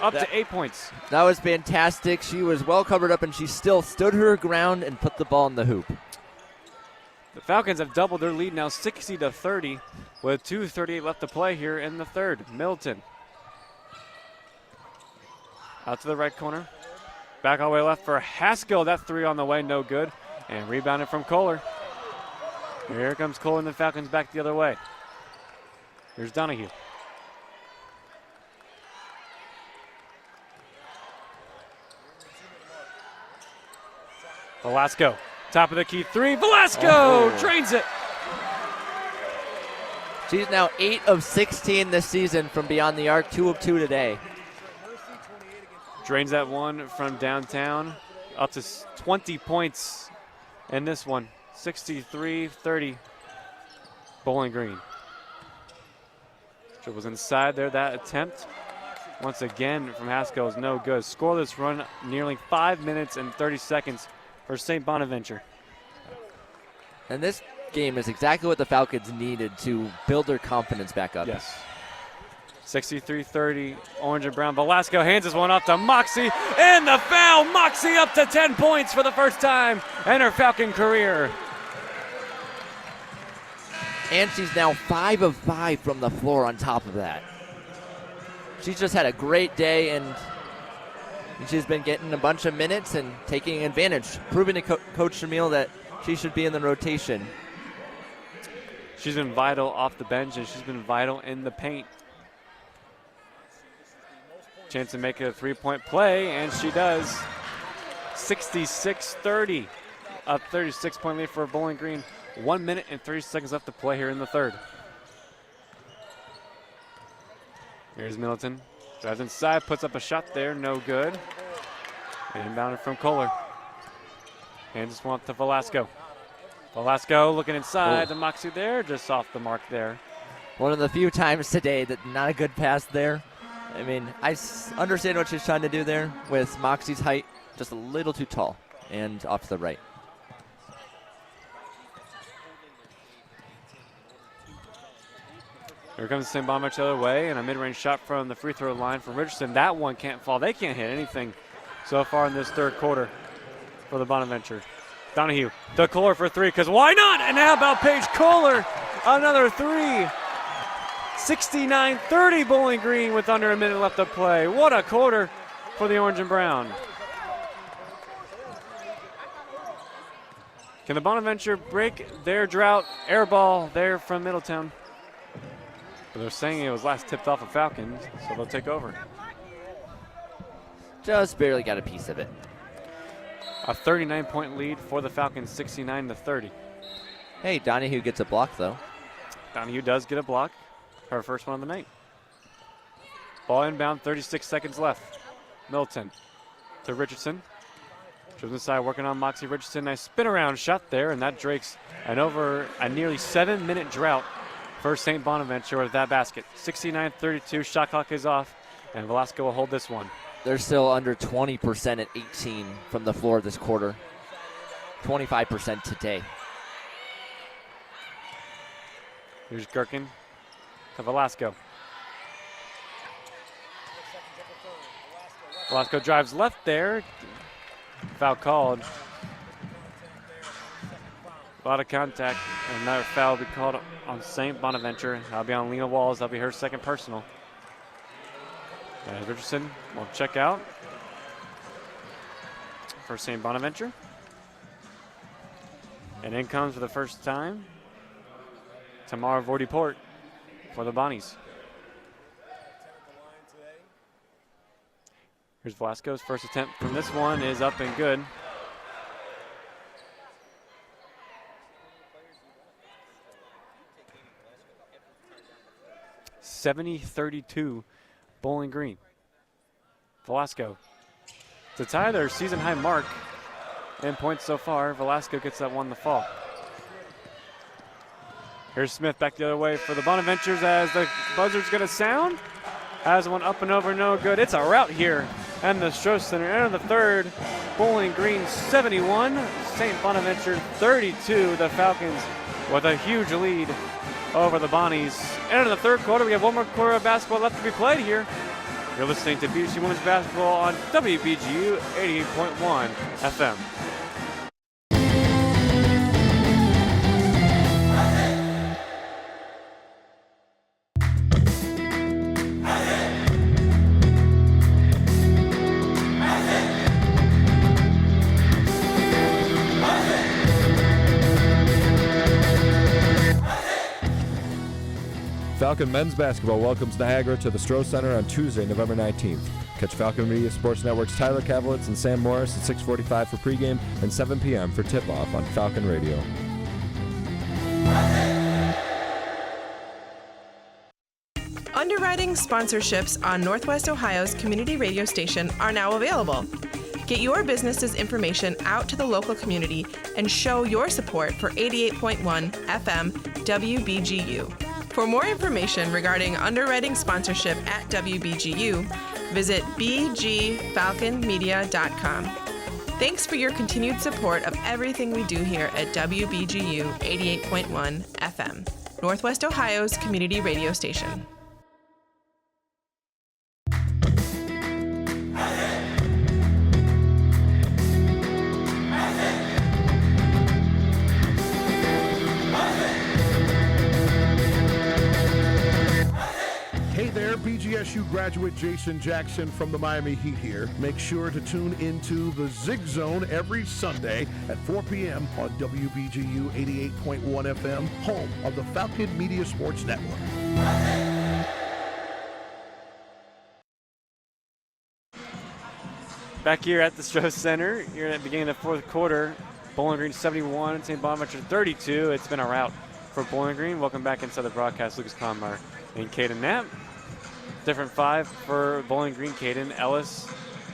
Up to 8 points. That was fantastic. She was well covered up, and she still stood her ground and put the ball in the hoop. The Falcons have doubled their lead now, 60-30, with 2:38 left to play here in the third. Middleton. Out to the right corner. Back all the way left for Haskell. That three on the way, no good. And rebounded from Kohler. Here comes Kohler and the Falcons back the other way. Here's Donahue. Velasco, top of the key three. Velasco drains it. She's now 8 of 16 this season from beyond the arc, 2 of 2 today. Drains that one from downtown, up to 20 points in this one. 63-30 Bowling Green. Dribbles inside there, that attempt. Once again from Haskell is no good. Scoreless run, nearly 5 minutes and 30 seconds for St. Bonaventure. And this game is exactly what the Falcons needed to build their confidence back up. Yes. 63-30, orange and brown. Velasco hands this one off to Moxie, and the foul. Moxie up to 10 points for the first time in her Falcon career. And she's now 5 of 5 from the floor on top of that. She's just had a great day, and she's been getting a bunch of minutes and taking advantage, proving to Coach Shamil that she should be in the rotation. She's been vital off the bench, and she's been vital in the paint. Chance to make it a three-point play, and she does. 66-30, a 36-point lead for Bowling Green. 1 minute and 30 seconds left to play here in the third. Here's Middleton. Drives inside, puts up a shot there, no good. And inbounded from Kohler. Hands this one up to Velasco. Velasco looking inside, the Moxie there, just off the mark there. One of the few times today that not a good pass there. I mean, I understand what she's trying to do there with Moxie's height, just a little too tall and off to the right. Here comes St. Bonaventure the other way, and a mid-range shot from the free throw line from Richardson. That one can't fall. They can't hit anything so far in this third quarter for the Bonaventure. Donahue to Kohler for three, because why not? And how about Paige Kohler? Another three. 69-30 Bowling Green with under a minute left to play. What a quarter for the orange and brown. Can the Bonaventure break their drought? Air ball there from Middletown. But they're saying it was last tipped off of Falcons, so they'll take over. Just barely got a piece of it. A 39-point lead for the Falcons, 69-30. Hey, Donahue gets a block, though. Donahue does get a block. Her first one of the night. Ball inbound, 36 seconds left. Middleton to Richardson. Drives inside, working on Moxie Richardson. Nice spin around shot there, and that breaks a nearly 7-minute drought for St. Bonaventure with that basket. 69-32, shot clock is off, and Velasco will hold this one. They're still under 20% at 18 from the floor this quarter. 25% today. Here's Gherkin to Velasco. Velasco drives left there. Foul called. A lot of contact, and another foul will be called on St. Bonaventure. That'll be on Lena Walls. That'll be her second personal. And Richardson will check out for St. Bonaventure. And in comes for the first time Tamara Vordeport for the Bonnies. Here's Velasco's first attempt from this one is up and good. 70-32 Bowling Green. Velasco to tie their season high mark in points so far. Velasco gets that one in the fall. Here's Smith back the other way for the Bonaventures as the buzzer's going to sound. Has one up and over, no good. It's a rout here. And the Stroh Center enter the third. Bowling Green 71, St. Bonaventure 32. The Falcons with a huge lead over the Bonnies. Enter the third quarter. We have one more quarter of basketball left to be played here. You're listening to BGSU Women's Basketball on WBGU 88.1 FM. Falcon men's basketball welcomes Niagara to the Stroh Center on Tuesday, November 19th. Catch Falcon Media Sports Network's Tyler Kavelitz and Sam Morris at 6:45 for pregame and 7 p.m. for tip-off on Falcon Radio. Underwriting sponsorships on Northwest Ohio's community radio station are now available. Get your business's information out to the local community and show your support for 88.1 FM WBGU. For more information regarding underwriting sponsorship at WBGU, visit bgfalconmedia.com. Thanks for your continued support of everything we do here at WBGU 88.1 FM, Northwest Ohio's community radio station. Hey there, BGSU graduate Jason Jackson from the Miami Heat here. Make sure to tune into the Zig Zone every Sunday at 4 p.m. on WBGU 88.1 FM, home of the Falcon Media Sports Network. Back here at the Stroh Center, here at the beginning of the fourth quarter, Bowling Green 71, St. Bonaventure 32. It's been a rout for Bowling Green. Welcome back inside the broadcast, Lucas Conmar and Caden Knapp. Different five for Bowling Green: Caden, Ellis,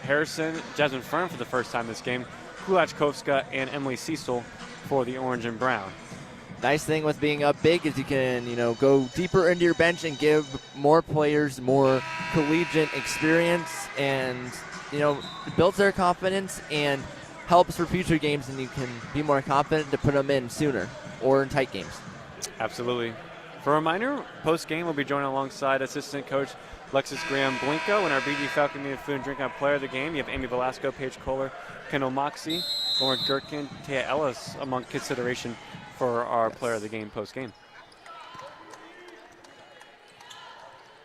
Harrison, Jasmine Fern for the first time this game, Kulachkovska, and Emily Cecil for the Orange and Brown. Nice thing with being up big is you can, go deeper into your bench and give more players more collegiate experience, and it builds their confidence and helps for future games, and you can be more confident to put them in sooner or in tight games. Absolutely. For a reminder, post-game we'll be joined alongside assistant coach Lexus Graham Blinko and our BG Falcon Media Food and Drink on Player of the Game. You have Amy Velasco, Paige Kohler, Kendall Moxie, Lauren Gherkin, Taya Ellis among consideration for our Player of the Game post-game.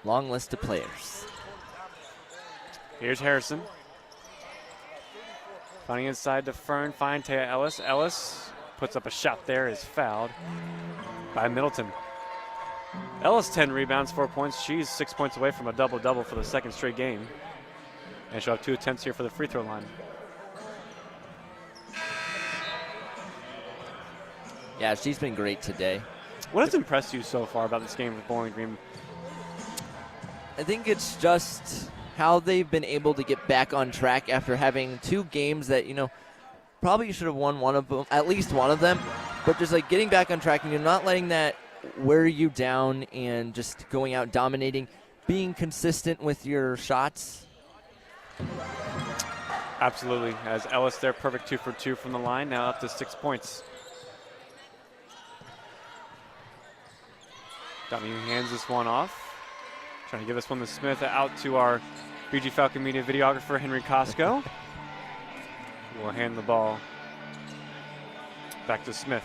Long list of players. Here's Harrison. Finding inside to Fern, find Taya Ellis. Ellis puts up a shot there, is fouled by Middleton. Ellis 10 rebounds, 4 points. She's 6 points away from a double-double for the second straight game. And she'll have 2 attempts here for the free throw line. Yeah, she's been great today. What has impressed you so far about this game with Bowling Green? I think it's just how they've been able to get back on track after having 2 games that, probably should have won one of them, at least one of them. But just getting back on track and you're not letting that wear you down and just going out dominating, being consistent with your shots. Absolutely. As Ellis there, perfect 2 for 2 from the line, now up to 6 points. Donahue hands this one off. Trying to give this one to Smith, out to our BG Falcon Media videographer, Henry Costco. We'll hand the ball back to Smith.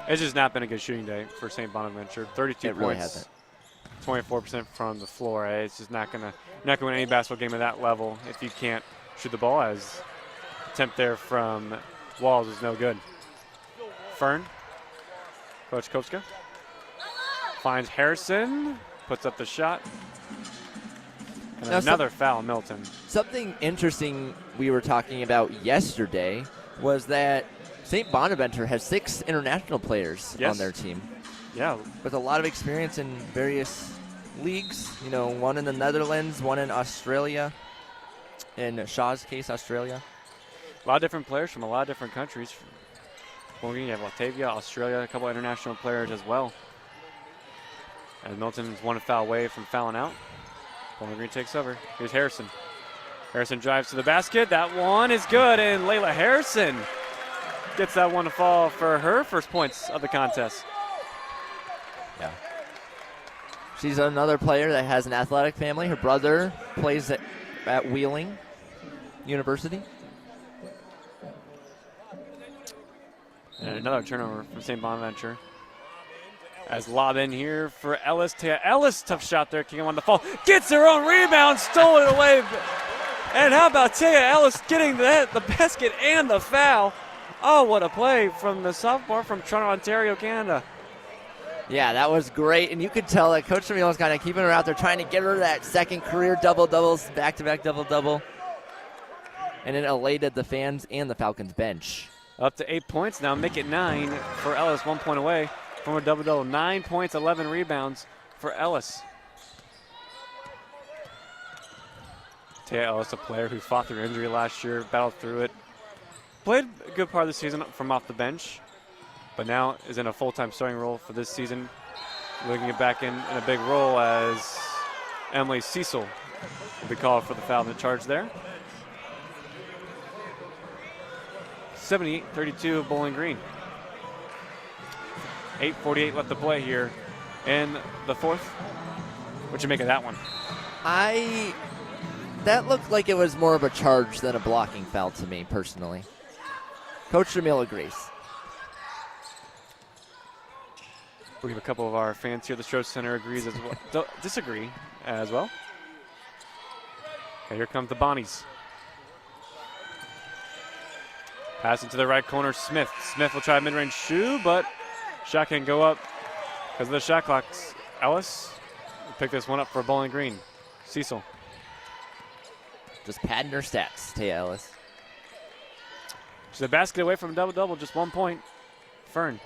It's just not been a good shooting day for St. Bonaventure. 32 really points, 24% from the floor. It's just not going to win any basketball game at that level if you can't shoot the ball, as attempt there from Walls is no good. Fern, Coach Kopska, finds Harrison, puts up the shot. And another foul, Milton. Something interesting we were talking about yesterday was that St. Bonaventure has 6 international players on their team. Yeah. With a lot of experience in various leagues. You know, one in the Netherlands, one in Australia. In Shaw's case, Australia. A lot of different players from a lot of different countries. Well, you have Latvia, Australia, a couple of international players as well. As Milton's one foul away from fouling out. Bowling Green takes over. Here's Harrison. Harrison drives to the basket. That one is good, and Layla Harrison gets that one to fall for her first points of the contest. Yeah. She's another player that has an athletic family. Her brother plays at Wheeling University. And another turnover from St. Bonaventure. As lob in here for Ellis. Taya Ellis, tough shot there, kicking on the fall. Gets her own rebound, stole it away. And how about Taya Ellis getting the basket and the foul? Oh, what a play from the sophomore from Toronto, Ontario, Canada. Yeah, that was great. And you could tell that Coach Tremillo was kind of keeping her out there, trying to get her that second career double-doubles, back-to-back double-double. And it elated the fans and the Falcons bench. Up to 8 points now, make it 9 for Ellis, 1 point away from a double-double. 9 points, 11 rebounds for Ellis. Taya Ellis, a player who fought through injury last year, battled through it. Played a good part of the season from off the bench, but now is in a full-time starting role for this season. Looking to get back in a big role as Emily Cecil will be called for the foul in the charge there. 78-32 Bowling Green. 8:48 left to play here in the fourth. What'd you make of that one? That looked like it was more of a charge than a blocking foul to me, personally. Coach Tremillo agrees. I believe a couple of our fans here at the Stroh Center agrees as well. Disagree as well. Okay, here comes the Bonnies. Passing to the right corner, Smith. Smith will try a mid-range shoe, but shot can go up because of the shot clocks. Ellis will pick this one up for Bowling Green. Cecil. Just padding her stats, Taya Ellis. She's a basket away from a double-double, just 1 point. Fern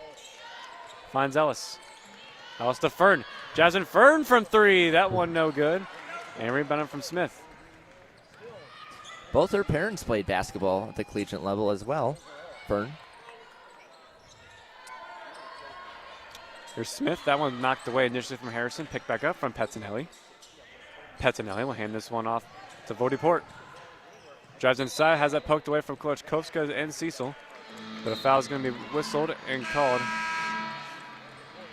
finds Ellis. Ellis to Fern. Jasmine Fern from three. That one no good. And rebounded from Smith. Both her parents played basketball at the collegiate level as well. Fern. Here's Smith. That one knocked away initially from Harrison. Picked back up from Pettinelli. Pettinelli will hand this one off to Vodiport. Drives inside, has that poked away from Klochkowska and Cecil. But a foul is going to be whistled and called.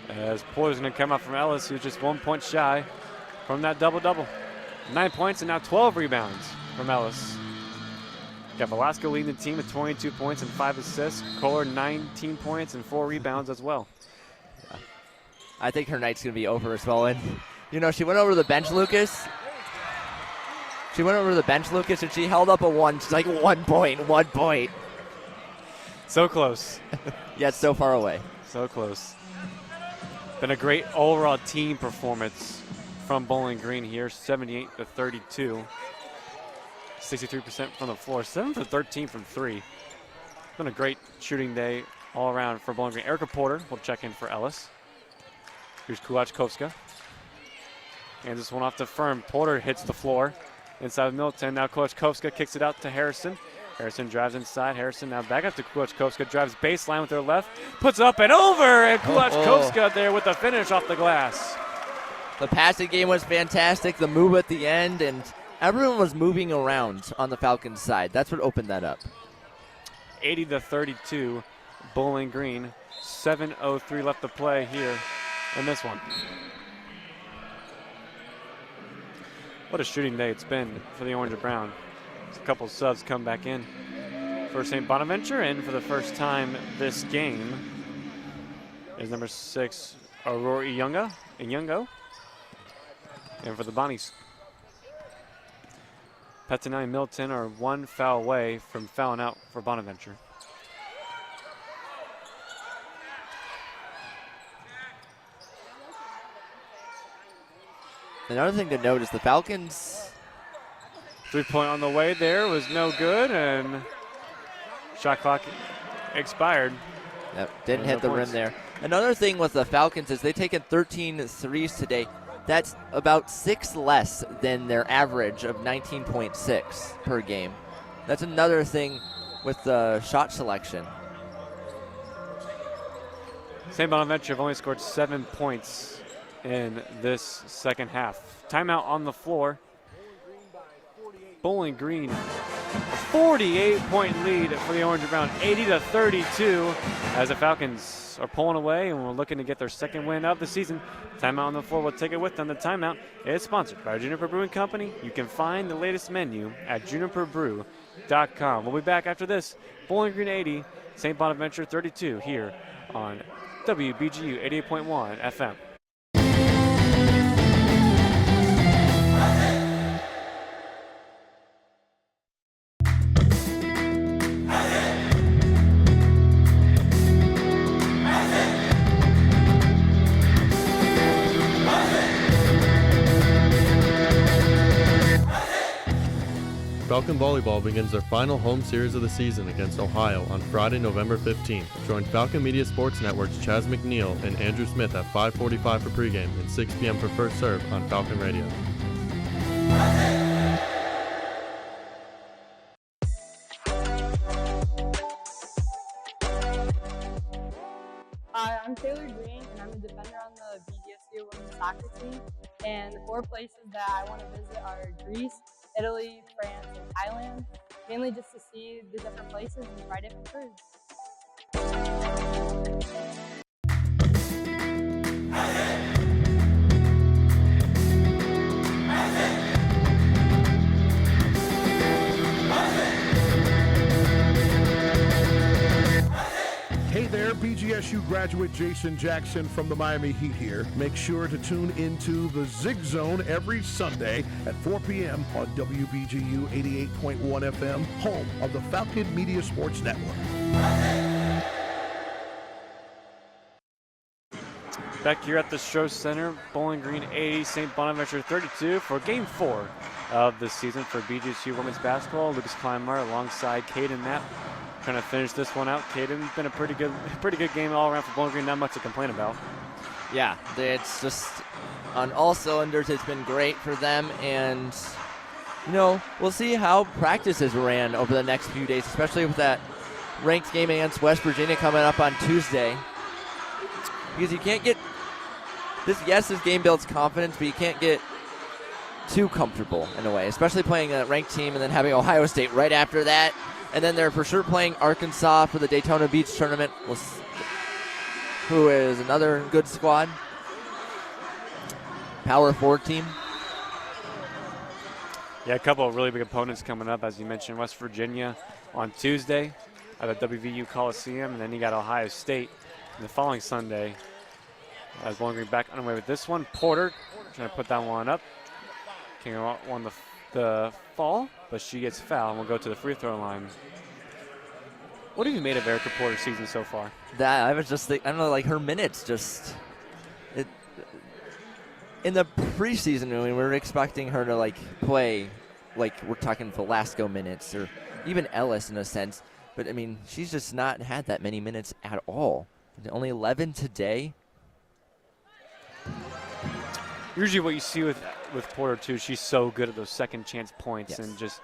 As Porter's going to come out from Ellis, who's just 1 point shy from that double-double. 9 points and now 12 rebounds from Ellis. Got Velasco leading the team with 22 points and 5 assists. Kohler 19 points and 4 rebounds as well. Yeah. I think her night's going to be over as well. And, you know, she went over to the bench, Lucas. And she held up a one. She's like 1 point, 1 point. So close. Yet so far away. So close. Been a great overall team performance from Bowling Green here, 78-32. 63% from the floor, 7 for 13 from three. It's been a great shooting day all around for Bowling Green. Erica Porter will check in for Ellis. Here's Kulachkovska. And this one off to Fern. Porter hits the floor inside of Milton. Now Kulachkovska kicks it out to Harrison. Harrison drives inside. Harrison now back up to Kulachkovska. Drives baseline with her left. Puts it up and over. And Kulachkovska there with the finish off the glass. The passing game was fantastic. The move at the end, and everyone was moving around on the Falcons side. That's what opened that up. 80-32, Bowling Green. 7:03 left to play here in this one. What a shooting day it's been for the Orange and Brown. A couple subs come back in for St. Bonaventure, and for the first time this game is number 6, Aurora Inyungo. And for the Bonnies, Pettinelli and Milton are 1 foul away from fouling out for Bonaventure. Another thing to note is the Falcons. 3-point on the way there was no good, and shot clock expired. Yep, didn't hit the rim there. Another thing with the Falcons is they've taken 13 threes today. That's about 6 less than their average of 19.6 per game. That's another thing with the shot selection. St. Bonaventure have only scored 7 points in this second half. Timeout on the floor. Bowling Green, a 48-point lead for the Orange and Brown, 80-32, as the Falcons are pulling away and we're looking to get their second win of the season. Timeout on the floor, we'll take it with them. The timeout is sponsored by Juniper Brewing Company. You can find the latest menu at juniperbrew.com. We'll be back after this. Bowling Green 80, St. Bonaventure 32 here on WBGU 88.1 FM. Falcon Volleyball begins their final home series of the season against Ohio on Friday, November 15th. Join Falcon Media Sports Network's Chaz McNeil and Andrew Smith at 5:45 for pregame and 6 p.m. for first serve on Falcon Radio. Hi, I'm Taylor Green, and I'm a defender on the BGSU women's soccer team. And the 4 places that I want to visit are Greece, Italy, France, and Thailand, mainly just to see the different places and try different foods. Hey there, BGSU graduate Jason Jackson from the Miami Heat here. Make sure to tune into the Zig Zone every Sunday at 4 p.m. on WBGU 88.1 FM, home of the Falcon Media Sports Network. Back here at the Stroh Center, Bowling Green 80, St. Bonaventure 32 for Game 4 of the season for BGSU women's basketball. Lucas Kleinmeyer alongside Caden Knapp trying to finish this one out. Caden's been a pretty good game all around for Bowling Green. Not much to complain about. Yeah, it's just on all cylinders. It's been great for them, and we'll see how practices ran over the next few days, especially with that ranked game against West Virginia coming up on Tuesday. Because you can't get this game builds confidence, but you can't get too comfortable in a way, especially playing a ranked team and then having Ohio State right after that. And then they're for sure playing Arkansas for the Daytona Beach tournament, who is another good squad. Power 4 team. Yeah, a couple of really big opponents coming up, as you mentioned. West Virginia on Tuesday at the WVU Coliseum, and then you got Ohio State the following Sunday. As Bowling Green back underway with this one. Porter trying to put that one up. King won the fall, but she gets fouled and will go to the free throw line. What have you made of Erica Porter's season so far? That I was just thinking, I don't know, like her minutes just in the preseason, we were expecting her to play like we're talking Velasco minutes or even Ellis in a sense, but I mean she's just not had that many minutes at all. Only 11 today. Usually what you see with Porter too, she's so good at those second chance points. Yes. And just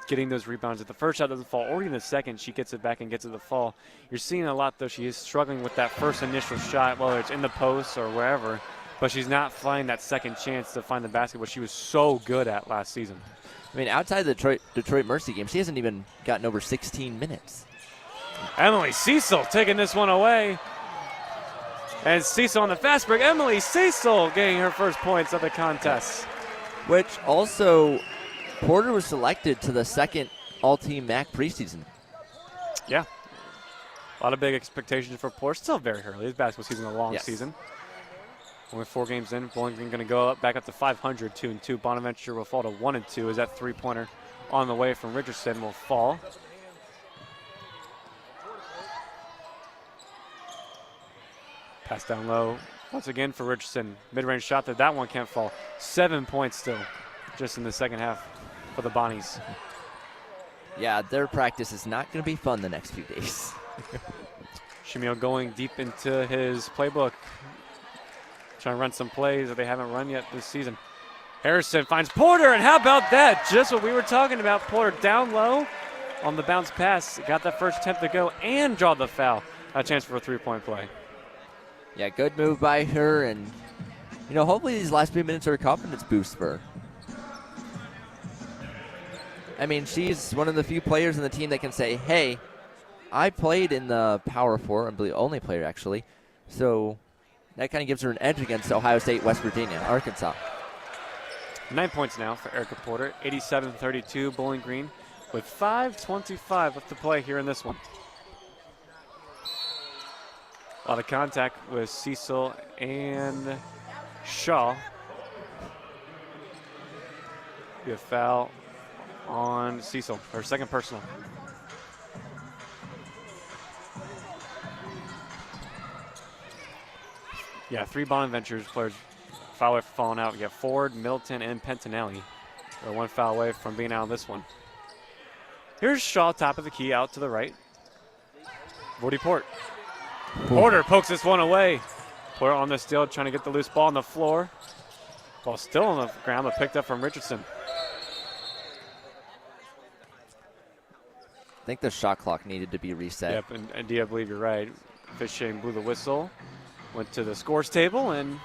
getting those rebounds. If the first shot doesn't fall, or even the second, she gets it back and gets it to fall. You're seeing a lot, though. She is struggling with that first initial shot, whether it's in the post or wherever, but she's not finding that second chance to find the basket, which she was so good at last season. I mean, outside the Detroit Mercy game, she hasn't even gotten over 16 minutes. Emily Cecil taking this one away. And Cecil on the fast break. Emily Cecil getting her first points of the contest. Which also, Porter was selected to the second all-team MAC preseason. Yeah. A lot of big expectations for Porter. Still very early. This basketball season is a long season. Only 4 games in. Bowling Green going to go back up to 500, 2-2. Bonaventure will fall to 1-2 as that three-pointer on the way from Richardson will fall. Pass down low once again for Richardson. Mid-range shot that one can't fall. 7 points still just in the second half for the Bonnies. Yeah, their practice is not going to be fun the next few days. Shamil going deep into his playbook, trying to run some plays that they haven't run yet this season. Harrison finds Porter, and how about that? Just what we were talking about. Porter down low on the bounce pass, got that first attempt to go and draw the foul. A chance for a three-point play. Yeah, good move by her, and hopefully these last few minutes are a confidence boost for her. I mean, she's one of the few players in the team that can say, hey, I played in the Power Four, I'm the only player actually, so that kind of gives her an edge against Ohio State, West Virginia, Arkansas. 9 points now for Erica Porter, 87-32 Bowling Green with 5:25 left to play here in this one. A lot of contact with Cecil and Shaw. Be a foul on Cecil, her second personal. Yeah, 3 Bonaventure players foul away from falling out. We got Ford, Middleton, and Pentinelli. They're 1 foul away from being out of this one. Here's Shaw, top of the key, out to the right. Vody Port. Porter pokes this one away. Porter on the steal, trying to get the loose ball on the floor. Ball still on the ground, but picked up from Richardson. I think the shot clock needed to be reset. Yep, and I believe you're right. Fishing blew the whistle, went to the scores table, and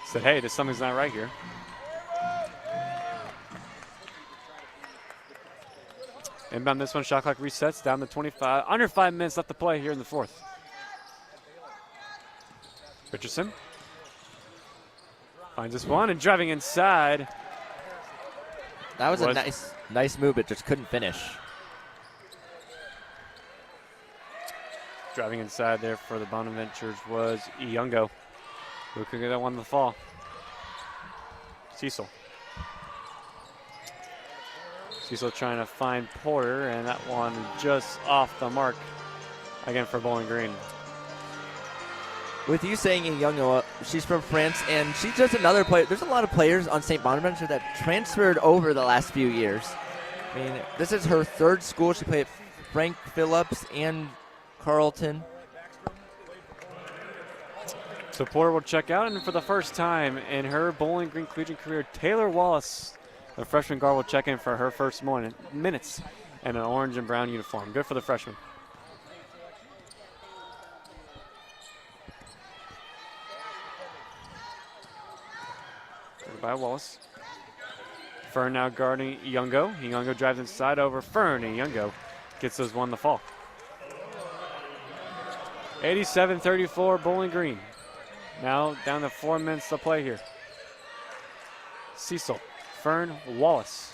said, hey, something's not right here. Inbound this one, shot clock resets down to 25. Under 5 minutes left to play here in the fourth. Richardson finds this one and driving inside. That was a nice move, but just couldn't finish. Driving inside there for the Bonaventures was Iyungo, who could get that one to the fall. Cecil trying to find Porter, and that one just off the mark again for Bowling Green. With you saying Iyungo, she's from France, and she's just another player. There's a lot of players on St. Bonaventure that transferred over the last few years. I mean, this is her third school. She played at Frank Phillips and Carleton. So Porter will check out, and for the first time in her Bowling Green collegiate career, Taylor Wallace, the freshman guard, will check in for her first minutes in an orange and brown uniform. Good for the freshman. By Wallace. Fern now guarding Iyungo. Iyungo drives inside over Fern, and Iyungo gets those one to fall. 87-34 Bowling Green. Now down to 4 minutes to play here. Cecil, Fern, Wallace.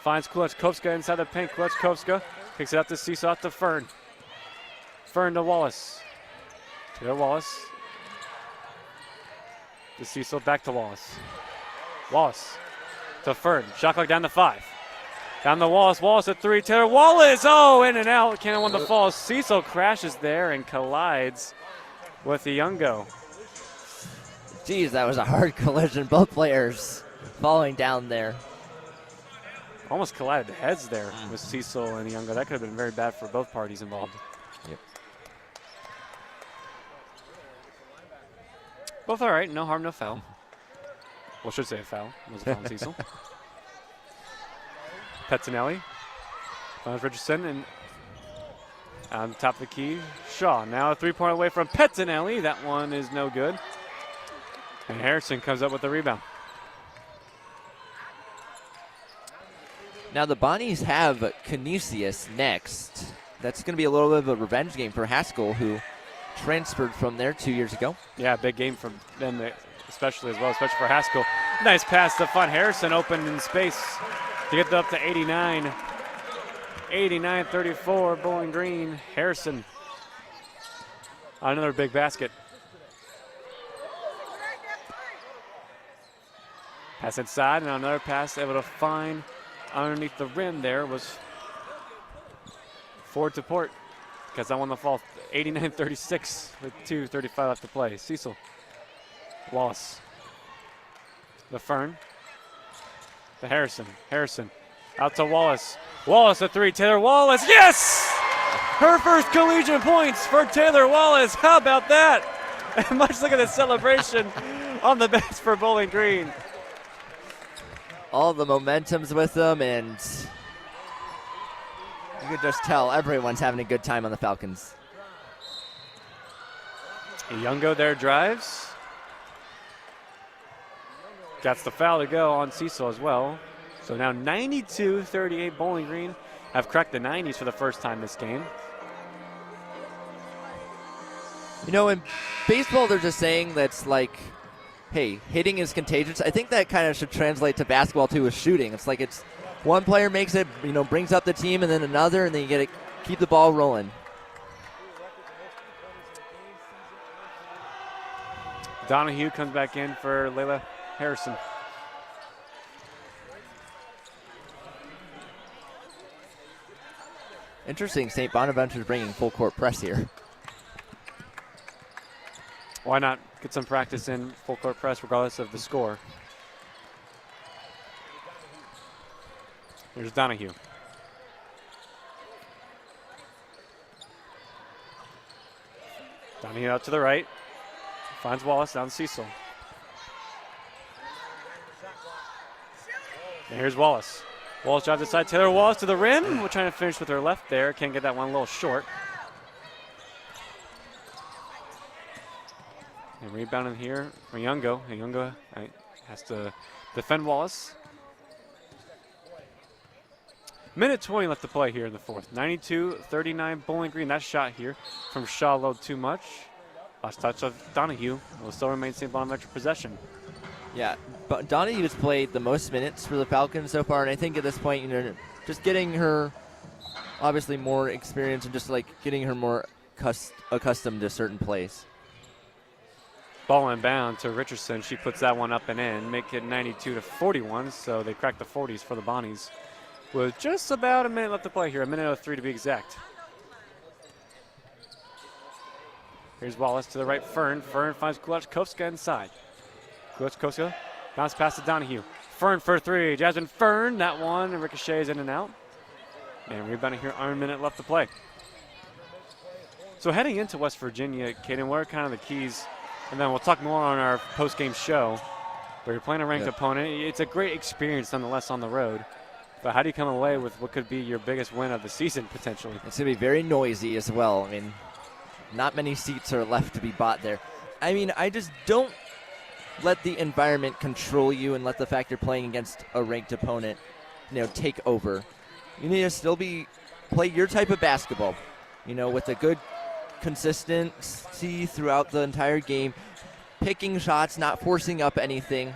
Finds Kuleczkowska inside the paint. Kuleczkowska picks it up to Cecil, out to Fern. Fern to Wallace. To Wallace. To Cecil, back to Wallace. Wallace to Fern. Shot clock down to 5. Down to Wallace. Wallace at 3. Taylor Wallace. Oh, in and out. Can't want the fall. Cecil crashes there and collides with Iyungo. Geez, that was a hard collision. Both players falling down there. Almost collided heads there with Cecil and Iyungo. That could have been very bad for both parties involved. Yep. Both all right. No harm, no foul. Well, should say a foul. It was a foul on Cecil. Pettinelli finds Richardson, and on top of the key, Shaw. Now a 3-point away from Pettinelli. That one is no good. And Harrison comes up with the rebound. Now the Bonnies have Canisius next. That's going to be a little bit of a revenge game for Haskell, who transferred from there 2 years ago. Yeah, big game from them, especially for Haskell. Nice pass to find Harrison open in space to get up to 89. 89-34, Bowling Green. Harrison on another big basket. Pass inside, and another pass able to find underneath the rim there was Ford to Port. Because that one the fall. 89-36 with 2:35 left to play. Cecil. Wallace. The Fern. The Harrison. Harrison. Out to Wallace. Wallace at 3. Taylor Wallace. Yes! Her first collegiate points for Taylor Wallace. How about that? And much look at the celebration on the bench for Bowling Green. All the momentum's with them, and you can just tell everyone's having a good time on the Falcons. Youngo there drives. Gets the foul to go on Cecil as well. So now 92-38 Bowling Green have cracked the 90s for the first time this game. You know, in baseball, there's a saying that's like, hey, hitting is contagious. I think that kind of should translate to basketball, too, with shooting. It's like it's one player makes it, brings up the team, and then another, and then you got to keep the ball rolling. Donahue comes back in for Layla Harrison. Interesting, St. Bonaventure's bringing full court press here. Why not get some practice in full court press regardless of the score? Here's Donahue. Donahue out to the right. Finds Wallace down Cecil. And here's Wallace. Wallace drives inside. Taylor Wallace to the rim. We're trying to finish with her left there. Can't get that one a little short. And rebounding here for Youngo. And Youngo has to defend Wallace. Minute 20 left to play here in the fourth. 92-39 Bowling Green. That shot here from Shaw a little too much. Last touch of Donahue will still remain St. Bonaventure possession. Yeah, but Donahue's played the most minutes for the Falcons so far, and I think at this point, just getting her obviously more experience and just like getting her more accustomed to certain plays. Ball inbound to Richardson. She puts that one up and in, make it 92-41. So they crack the 40s for the Bonnies with just about a minute left to play here, a minute 03 to be exact. Here's Wallace to the right, Fern. Fern finds Kulachkovska inside. Kulachkovska bounce pass to Donahue. Fern for three. Jasmine Fern, that one ricochets in and out. And rebounding here, under a minute left to play. So heading into West Virginia, Kaden, what are kind of the keys? And then we'll talk more on our post-game show. Where you're playing a ranked opponent. It's a great experience nonetheless on the road. But how do you come away with what could be your biggest win of the season potentially? It's going to be very noisy as well. I mean, not many seats are left to be bought there. I mean, I just don't let the environment control you and let the fact you're playing against a ranked opponent, take over. You need to still play your type of basketball, with a good consistency throughout the entire game, picking shots, not forcing up anything.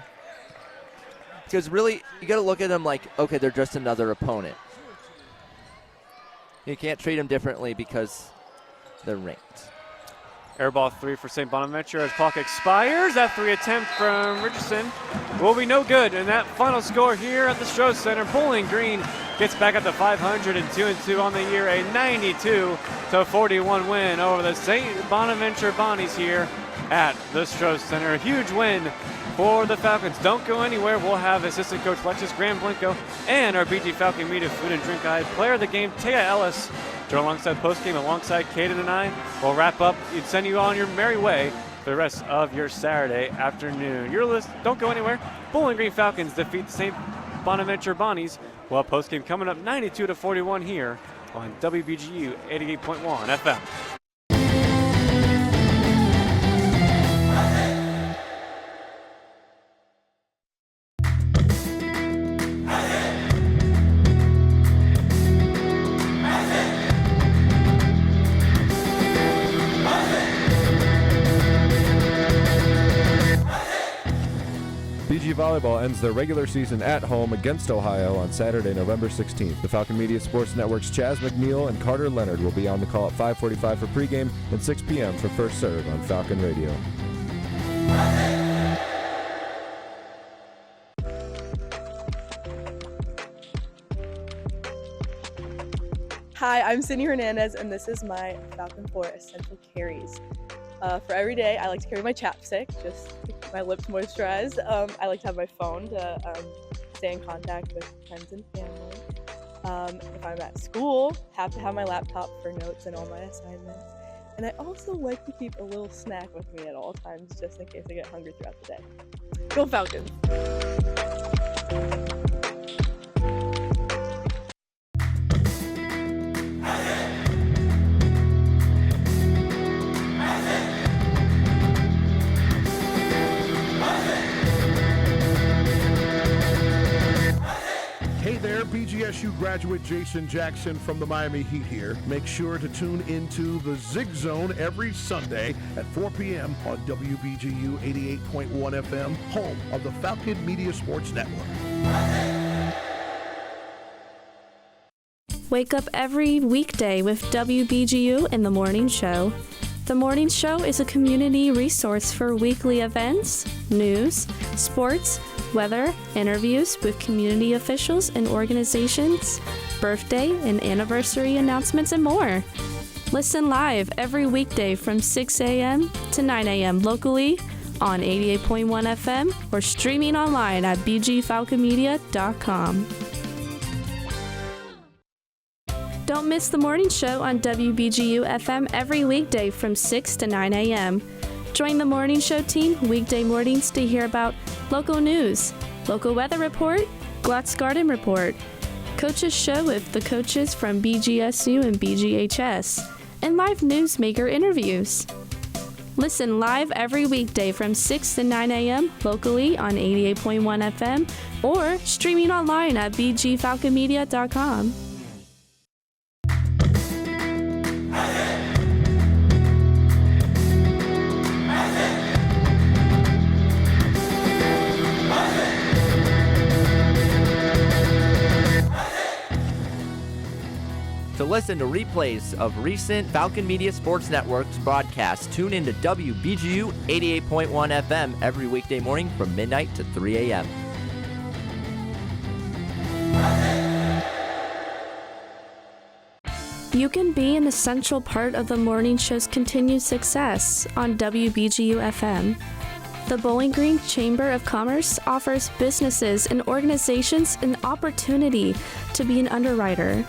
Because really, you got to look at them like, okay, they're just another opponent. You can't treat them differently because they're ranked. Airball three for St. Bonaventure as clock expires. That three attempt from Richardson will be no good. And that final score here at the Stroh Center, Bowling Green gets back up to 500 and 2-2 on the year, a 92-41 win over the St. Bonaventure Bonnies here at the Stroh Center. A huge win for the Falcons. Don't go anywhere. We'll have assistant coach Lexus Graham-Blinko and our BG Falcon Media Food and Drink Guide player of the game, Taya Ellis. Join alongside postgame, alongside Kaden and I. We'll wrap up and send you on your merry way for the rest of your Saturday afternoon. Don't go anywhere. Bowling Green Falcons defeat the St. Bonaventure Bonnies. We'll have postgame coming up 92-41 here on WBGU 88.1 FM. BG Volleyball ends their regular season at home against Ohio on Saturday, November 16th. The Falcon Media Sports Network's Chaz McNeil and Carter Leonard will be on the call at 5:45 for pregame and 6 p.m. for first serve on Falcon Radio. Hi, I'm Sydney Hernandez, and this is my Falcon 4 Essential Carries. For every day, I like to carry my chapstick, just to keep my lips moisturized. I like to have my phone to stay in contact with friends and family. If I'm at school, have to have my laptop for notes and all my assignments. And I also like to keep a little snack with me at all times, just in case I get hungry throughout the day. Go Falcons! Hey there, BGSU graduate Jason Jackson from the Miami Heat here. Make sure to tune into the Zig Zone every Sunday at 4 p.m. on WBGU 88.1 FM, home of the Falcon Media Sports Network. Wake up every weekday with WBGU in the Morning Show. The Morning Show is a community resource for weekly events, news, sports, weather, interviews with community officials and organizations, birthday and anniversary announcements, and more. Listen live every weekday from 6 a.m. to 9 a.m. locally on 88.1 FM or streaming online at bgfalconmedia.com. Don't miss the morning show on WBGU FM every weekday from 6 to 9 a.m. Join the morning show team weekday mornings to hear about local news, local weather report, Glock's Garden Report, Coaches Show with the coaches from BGSU and BGHS, and live newsmaker interviews. Listen live every weekday from 6 to 9 a.m. locally on 88.1 FM or streaming online at bgfalconmedia.com. To listen to replays of recent Falcon Media Sports Network's broadcasts, tune into WBGU 88.1 FM every weekday morning from midnight to 3 a.m. You can be an essential part of the morning show's continued success on WBGU FM. The Bowling Green Chamber of Commerce offers businesses and organizations an opportunity to be an underwriter.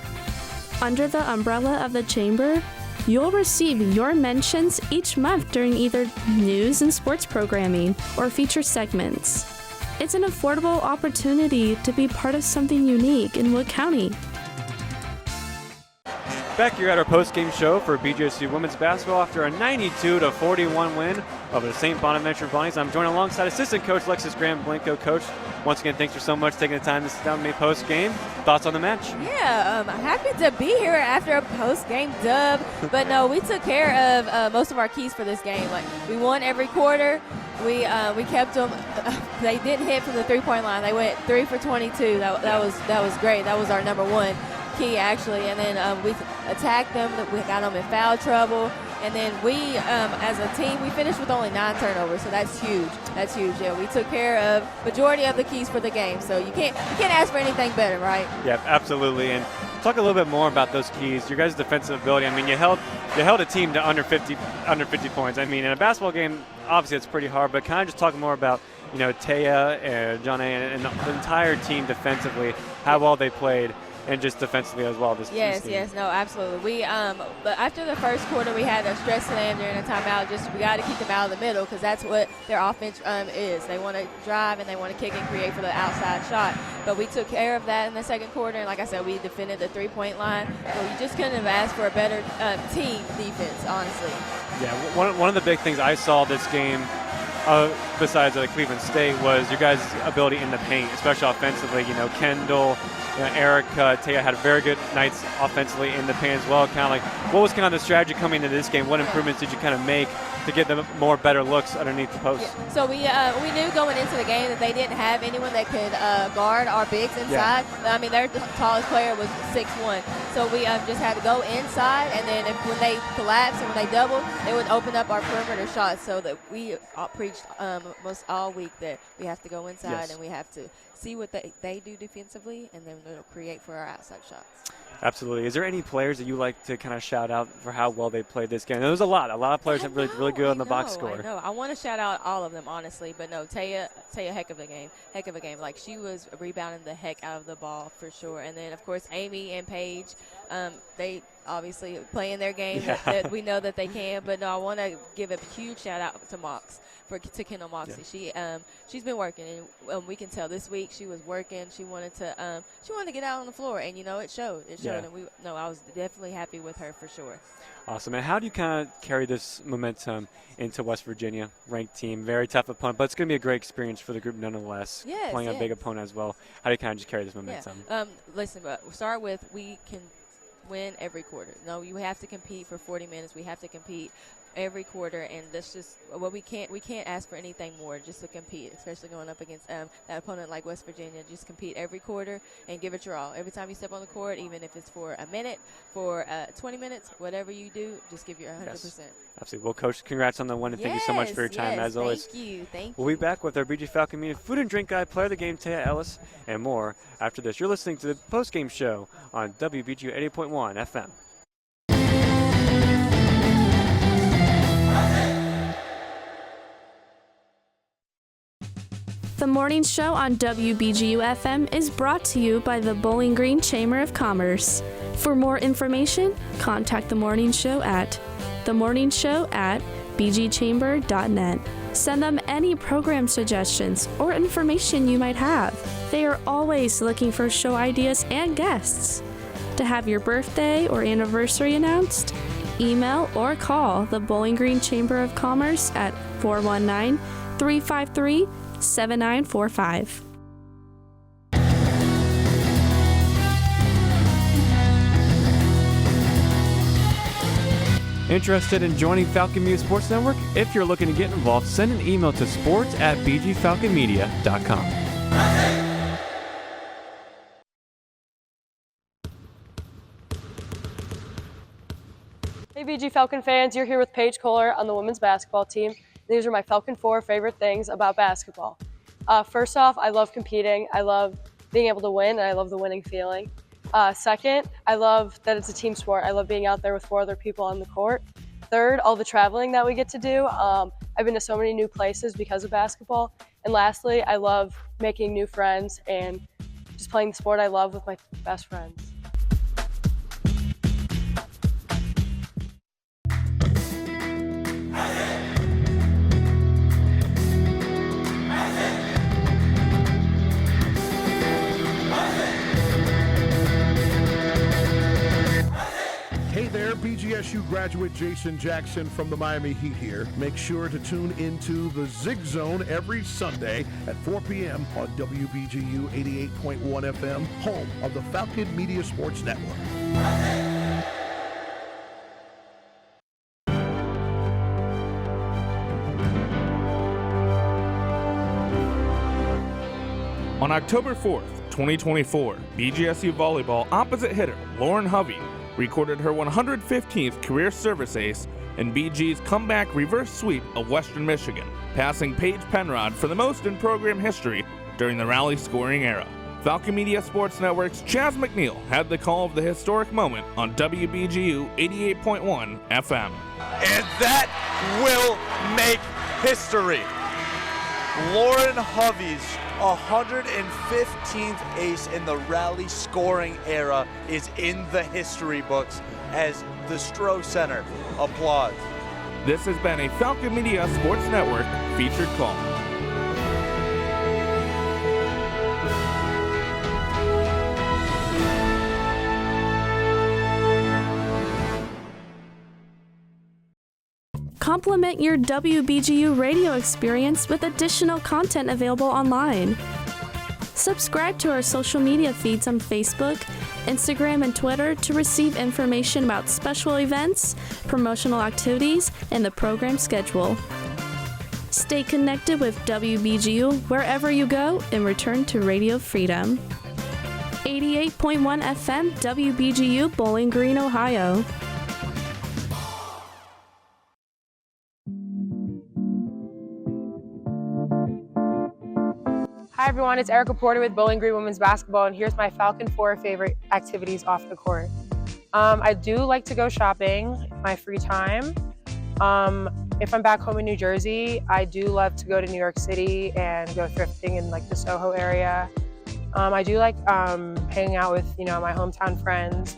Under the umbrella of the Chamber, you'll receive your mentions each month during either news and sports programming or feature segments. It's an affordable opportunity to be part of something unique in Wood County. Back here at our post-game show for BGSU women's basketball after a 92-41 win over the St. Bonaventure Bunnies. I'm joined alongside assistant coach Lexus Graham-Blanco. Coach, once again, thanks for so much taking the time to sit down with me post-game. Thoughts on the match? Yeah, happy to be here after a post-game dub. But no, we took care of most of our keys for this game. Like, we won every quarter. We kept them. They didn't hit from the three-point line. They went 3 for 22. That was great. That was our number one key, actually. And then we attacked them. We got them in foul trouble. And then we, as a team, we finished with only 9 turnovers, so that's huge. That's huge. Yeah, we took care of majority of the keys for the game, so you can't ask for anything better, right? Yeah, absolutely. And talk a little bit more about those keys. Your guys' defensive ability. I mean, you held a team to under 50 points. I mean, in a basketball game, obviously it's pretty hard, but kind of just talk more about, Taya and John A. and the entire team defensively, how well they played. And just defensively as well. Yes, no, absolutely. We but after the first quarter, we had to stress to them during a timeout. We got to keep them out of the middle because that's what their offense is. They want to drive and they want to kick and create for the outside shot. But we took care of that in the second quarter, and like I said, we defended the three-point line. So you just couldn't have asked for a better team defense, honestly. Yeah, one of the big things I saw this game, besides Cleveland State, was your guys' ability in the paint, especially offensively. Kendall. Erica, Taya had very good nights offensively in the paint as well. Kind of like, what was kind of the strategy coming into this game? What improvements did you kind of make to get them more better looks underneath the post? Yeah. So we knew going into the game that they didn't have anyone that could guard our bigs inside. Yeah. I mean, their tallest player was 6'1", so we just had to go inside, and then when they collapse and when they double, they would open up our perimeter shots. So that we preached most all week that we have to go inside and we have to see what they do defensively, and then it'll create for our outside shots. Absolutely. Is there any players that you like to kind of shout out for how well they played this game? There was a lot. A lot of players have really good on the box score. I know. I want to shout out all of them, honestly, but no, Taya, heck of a game. Like, she was rebounding the heck out of the ball for sure. And then, of course, Amy and Paige, they obviously playing their game that we know that they can. But no, I want to give a huge shout out to Mox. To Kendall Moxley. Yeah. She's been working, and we can tell this week she was working. She wanted to get out on the floor, and it showed. Yeah. And I was definitely happy with her for sure. Awesome. And how do you kind of carry this momentum into West Virginia, ranked team, very tough opponent, but it's going to be a great experience for the group nonetheless. Yes, playing a big opponent as well. How do you kind of just carry this momentum? Yeah. Listen, but start with we can win every quarter. No, you have to compete for 40 minutes. We have to compete every quarter, and that's just we can't ask for anything more, just to compete, especially going up against that opponent like West Virginia. Just compete every quarter and give it your all. Every time you step on the court, even if it's for a minute, for 20 minutes, whatever you do, just give your 100%. Yes. Absolutely. Well, Coach, congrats on the win, and thank you so much for your time, as always. Thank you. We'll be back with our BG Falcon Media food and drink guy, player of the game, Taya Ellis, and more after this. You're listening to the post-game show on WBGU 88.1 FM. The morning show on WBGU FM is brought to you by the Bowling Green Chamber of Commerce. For more information, contact the morning show at themorningshow@bgchamber.net. Send them any program suggestions or information you might have. They are always looking for show ideas and guests. To have your birthday or anniversary announced, email or call the Bowling Green Chamber of Commerce at 419-353-7945. Interested in joining Falcon Media Sports Network? If you're looking to get involved, send an email to sports@bgfalconmedia.com. Hey BG Falcon fans, you're here with Paige Kohler on the women's basketball team. These are my Falcon 4 favorite things about basketball. First off, I love competing. I love being able to win, and I love the winning feeling. Second, I love that it's a team sport. I love being out there with 4 other people on the court. Third, all the traveling that we get to do. I've been to so many new places because of basketball. And lastly, I love making new friends and just playing the sport I love with my best friends. Hey there, BGSU graduate Jason Jackson from the Miami Heat here. Make sure to tune into the Zig Zone every Sunday at 4 p.m. on WBGU 88.1 FM, home of the Falcon Media Sports Network. On October 4th, 2024, BGSU volleyball opposite hitter Lauren Hovey recorded her 115th career service ace in BG's comeback reverse sweep of Western Michigan, passing Paige Penrod for the most in program history during the rally scoring era. Falcon Media Sports Network's Chaz McNeil had the call of the historic moment on WBGU 88.1 FM. And that will make history. Lauren Hovey's 115th ace in the rally scoring era is in the history books as the Stroh Center applauds. This has been a Falcon Media Sports Network featured call. Complement your WBGU radio experience with additional content available online. Subscribe to our social media feeds on Facebook, Instagram, and Twitter to receive information about special events, promotional activities, and the program schedule. Stay connected with WBGU wherever you go and return to Radio Freedom. 88.1 FM WBGU Bowling Green, Ohio. Hi everyone, it's Erica Porter with Bowling Green Women's Basketball, and here's my Falcon 4 favorite activities off the court. I do like to go shopping in my free time. If I'm back home in New Jersey, I do love to go to New York City and go thrifting in like the Soho area. I do like hanging out with, my hometown friends.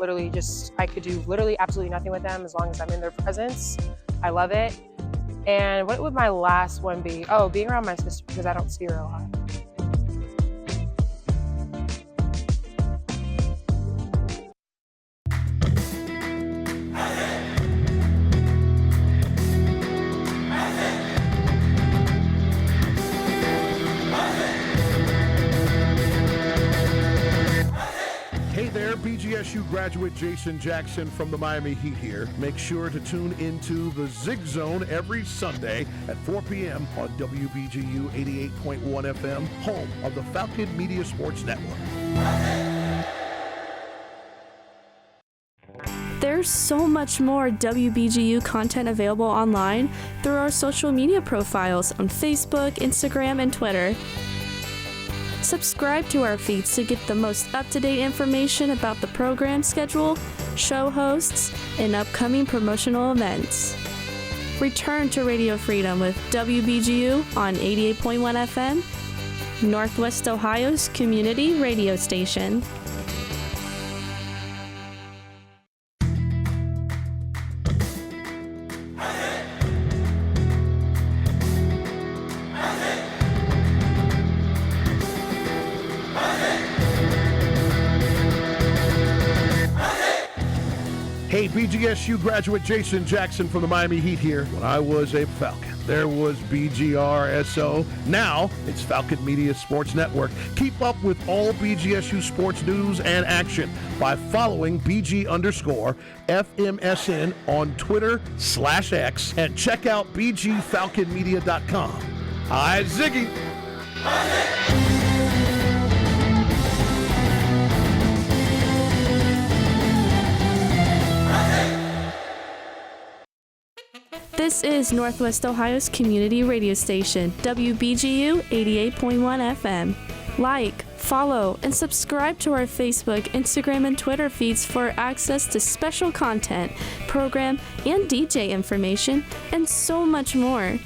I could do literally absolutely nothing with them as long as I'm in their presence. I love it. And what would my last one be? Oh, being around my sister because I don't see her a lot. Hey there, BGSU graduate Jason Jackson from the Miami Heat here. Make sure to tune into the Zig Zone every Sunday at 4 p.m. on WBGU 88.1 FM, home of the Falcon Media Sports Network. There's so much more WBGU content available online through our social media profiles on Facebook, Instagram, and Twitter. Subscribe to our feeds to get the most up-to-date information about the program schedule, show hosts, and upcoming promotional events. Return to Radio Freedom with WBGU on 88.1 FM, Northwest Ohio's community radio station. Hey, BGSU graduate Jason Jackson from the Miami Heat here. When I was a Falcon, there was BGRSO. Now it's Falcon Media Sports Network. Keep up with all BGSU sports news and action by following BG_FMSN on Twitter/X and check out BGFalconMedia.com. Hi, Ziggy. This is Northwest Ohio's community radio station, WBGU 88.1 FM. Like, follow, and subscribe to our Facebook, Instagram, and Twitter feeds for access to special content, program, and DJ information, and so much more.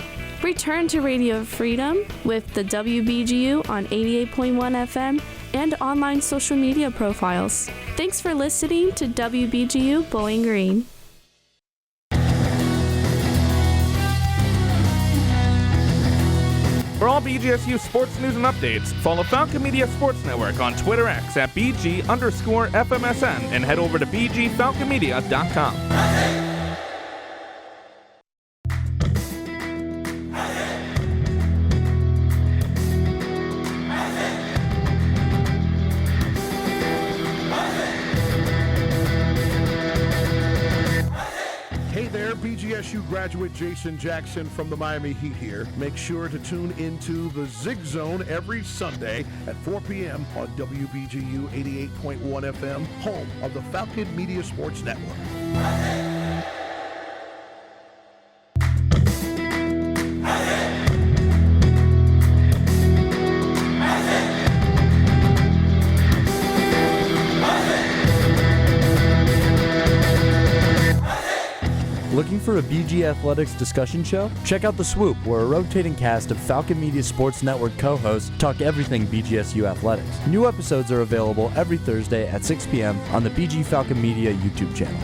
Return to Radio Freedom with the WBGU on 88.1 FM and online social media profiles. Thanks for listening to WBGU Bowling Green. For all BGSU sports news and updates, follow Falcon Media Sports Network on Twitter X at BG_FMSN and head over to BGFalconMedia.com. BGSU graduate Jason Jackson from the Miami Heat here. Make sure to tune into the Zig Zone every Sunday at 4 p.m. on WBGU 88.1 FM, home of the Falcon Media Sports Network. Looking for a BG Athletics discussion show? Check out The Swoop, where a rotating cast of Falcon Media Sports Network co-hosts talk everything BGSU athletics. New episodes are available every Thursday at 6 p.m. on the BG Falcon Media YouTube channel.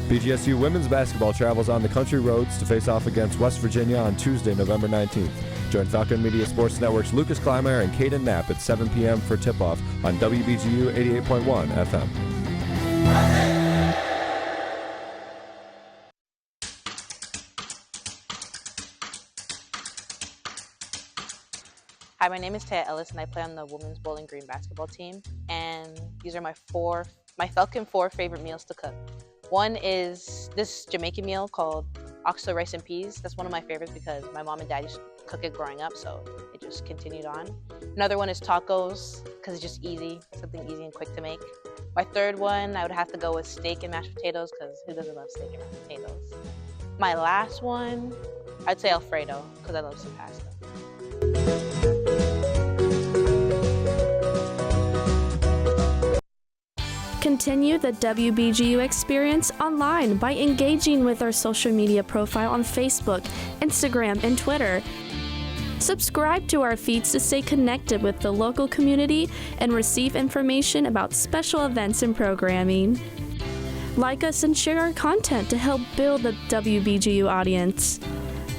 BGSU women's basketball travels on the country roads to face off against West Virginia on Tuesday, November 19th. Join Falcon Media Sports Network's Lucas Kleinmeyer and Caden Knapp at 7 p.m. for tip-off on WBGU 88.1 FM. Hi, my name is Taya Ellis, and I play on the Women's Bowling Green basketball team. And these are my Falcon 4 favorite meals to cook. One is this Jamaican meal called oxtail rice and peas. That's one of my favorites because my mom and dad used to cook it growing up, so it just continued on. Another one is tacos because it's just easy, something easy and quick to make. My third one, I would have to go with steak and mashed potatoes because who doesn't love steak and mashed potatoes? My last one, I'd say Alfredo because I love some pasta. Continue the WBGU experience online by engaging with our social media profile on Facebook, Instagram, and Twitter. Subscribe to our feeds to stay connected with the local community and receive information about special events and programming. Like us and share our content to help build the WBGU audience.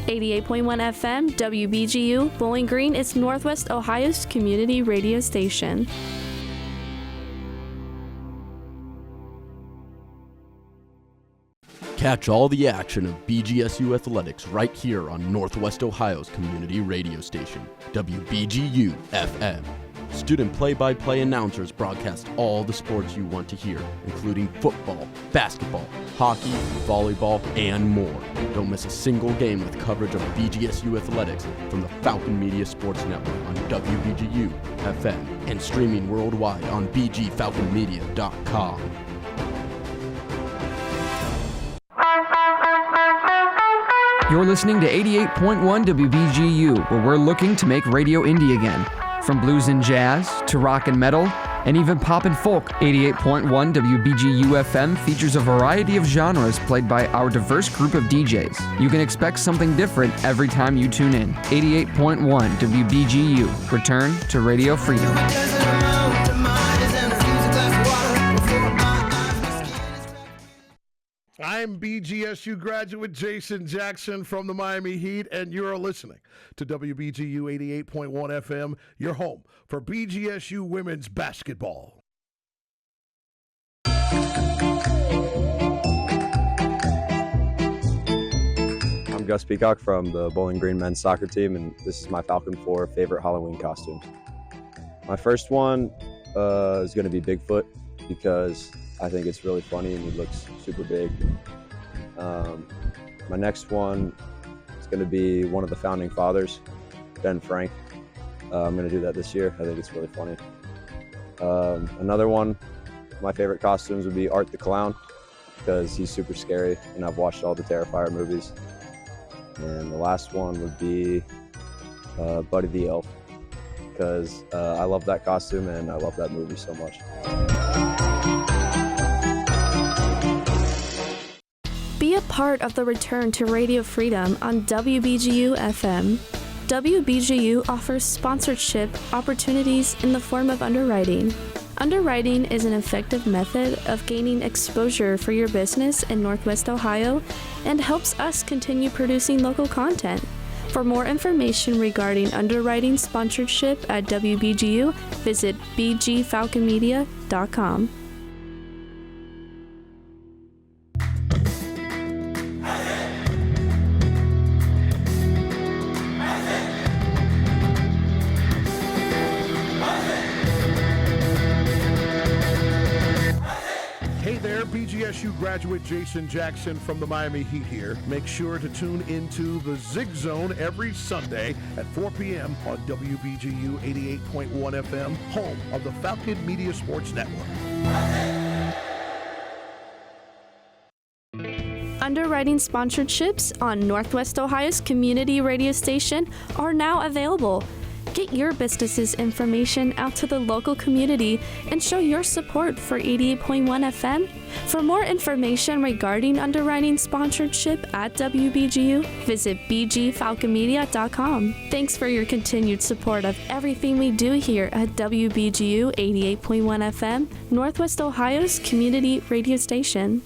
88.1 FM, WBGU, Bowling Green is Northwest Ohio's community radio station. Catch all the action of BGSU athletics right here on Northwest Ohio's community radio station, WBGU FM. Student play-by-play announcers broadcast all the sports you want to hear, including football, basketball, hockey, volleyball, and more. Don't miss a single game with coverage of BGSU athletics from the Falcon Media Sports Network on WBGU FM and streaming worldwide on bgfalconmedia.com. You're listening to 88.1 WBGU, where we're looking to make radio indie again. From blues and jazz to rock and metal, and even pop and folk, 88.1 WBGU FM features a variety of genres played by our diverse group of DJs. You can expect something different every time you tune in. 88.1 WBGU. Return to Radio Freedom. I'm BGSU graduate Jason Jackson from the Miami Heat, and you're listening to WBGU 88.1 FM, your home for BGSU women's basketball. I'm Gus Peacock from the Bowling Green men's soccer team, and this is my Falcon 4 favorite Halloween costumes. My first one is going to be Bigfoot because I think it's really funny and he looks super big. My next one is going to be one of the founding fathers, Ben Frank. I'm going to do that this year. I think it's really funny. Another one, my favorite costumes would be Art the Clown because he's super scary and I've watched all the Terrifier movies. And the last one would be Buddy the Elf because I love that costume and I love that movie so much. Be a part of the return to Radio Freedom on WBGU FM. WBGU offers sponsorship opportunities in the form of underwriting. Underwriting is an effective method of gaining exposure for your business in Northwest Ohio and helps us continue producing local content. For more information regarding underwriting sponsorship at WBGU, visit bgfalconmedia.com. BGSU graduate Jason Jackson from the Miami Heat here. Make sure to tune into the Zig Zone every Sunday at 4 p.m. on WBGU 88.1 FM, home of the Falcon Media Sports Network. Underwriting sponsorships on Northwest Ohio's community radio station are now available. Get your business's information out to the local community and show your support for 88.1 FM. For more information regarding underwriting sponsorship at WBGU, visit bgfalconmedia.com. Thanks for your continued support of everything we do here at WBGU 88.1 FM, Northwest Ohio's community radio station.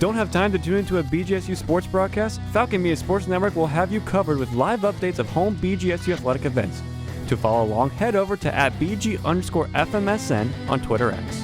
Don't have time to tune into a BGSU sports broadcast? Falcon Media Sports Network will have you covered with live updates of home BGSU athletic events. To follow along, head over to @BG_FMSN on Twitter X.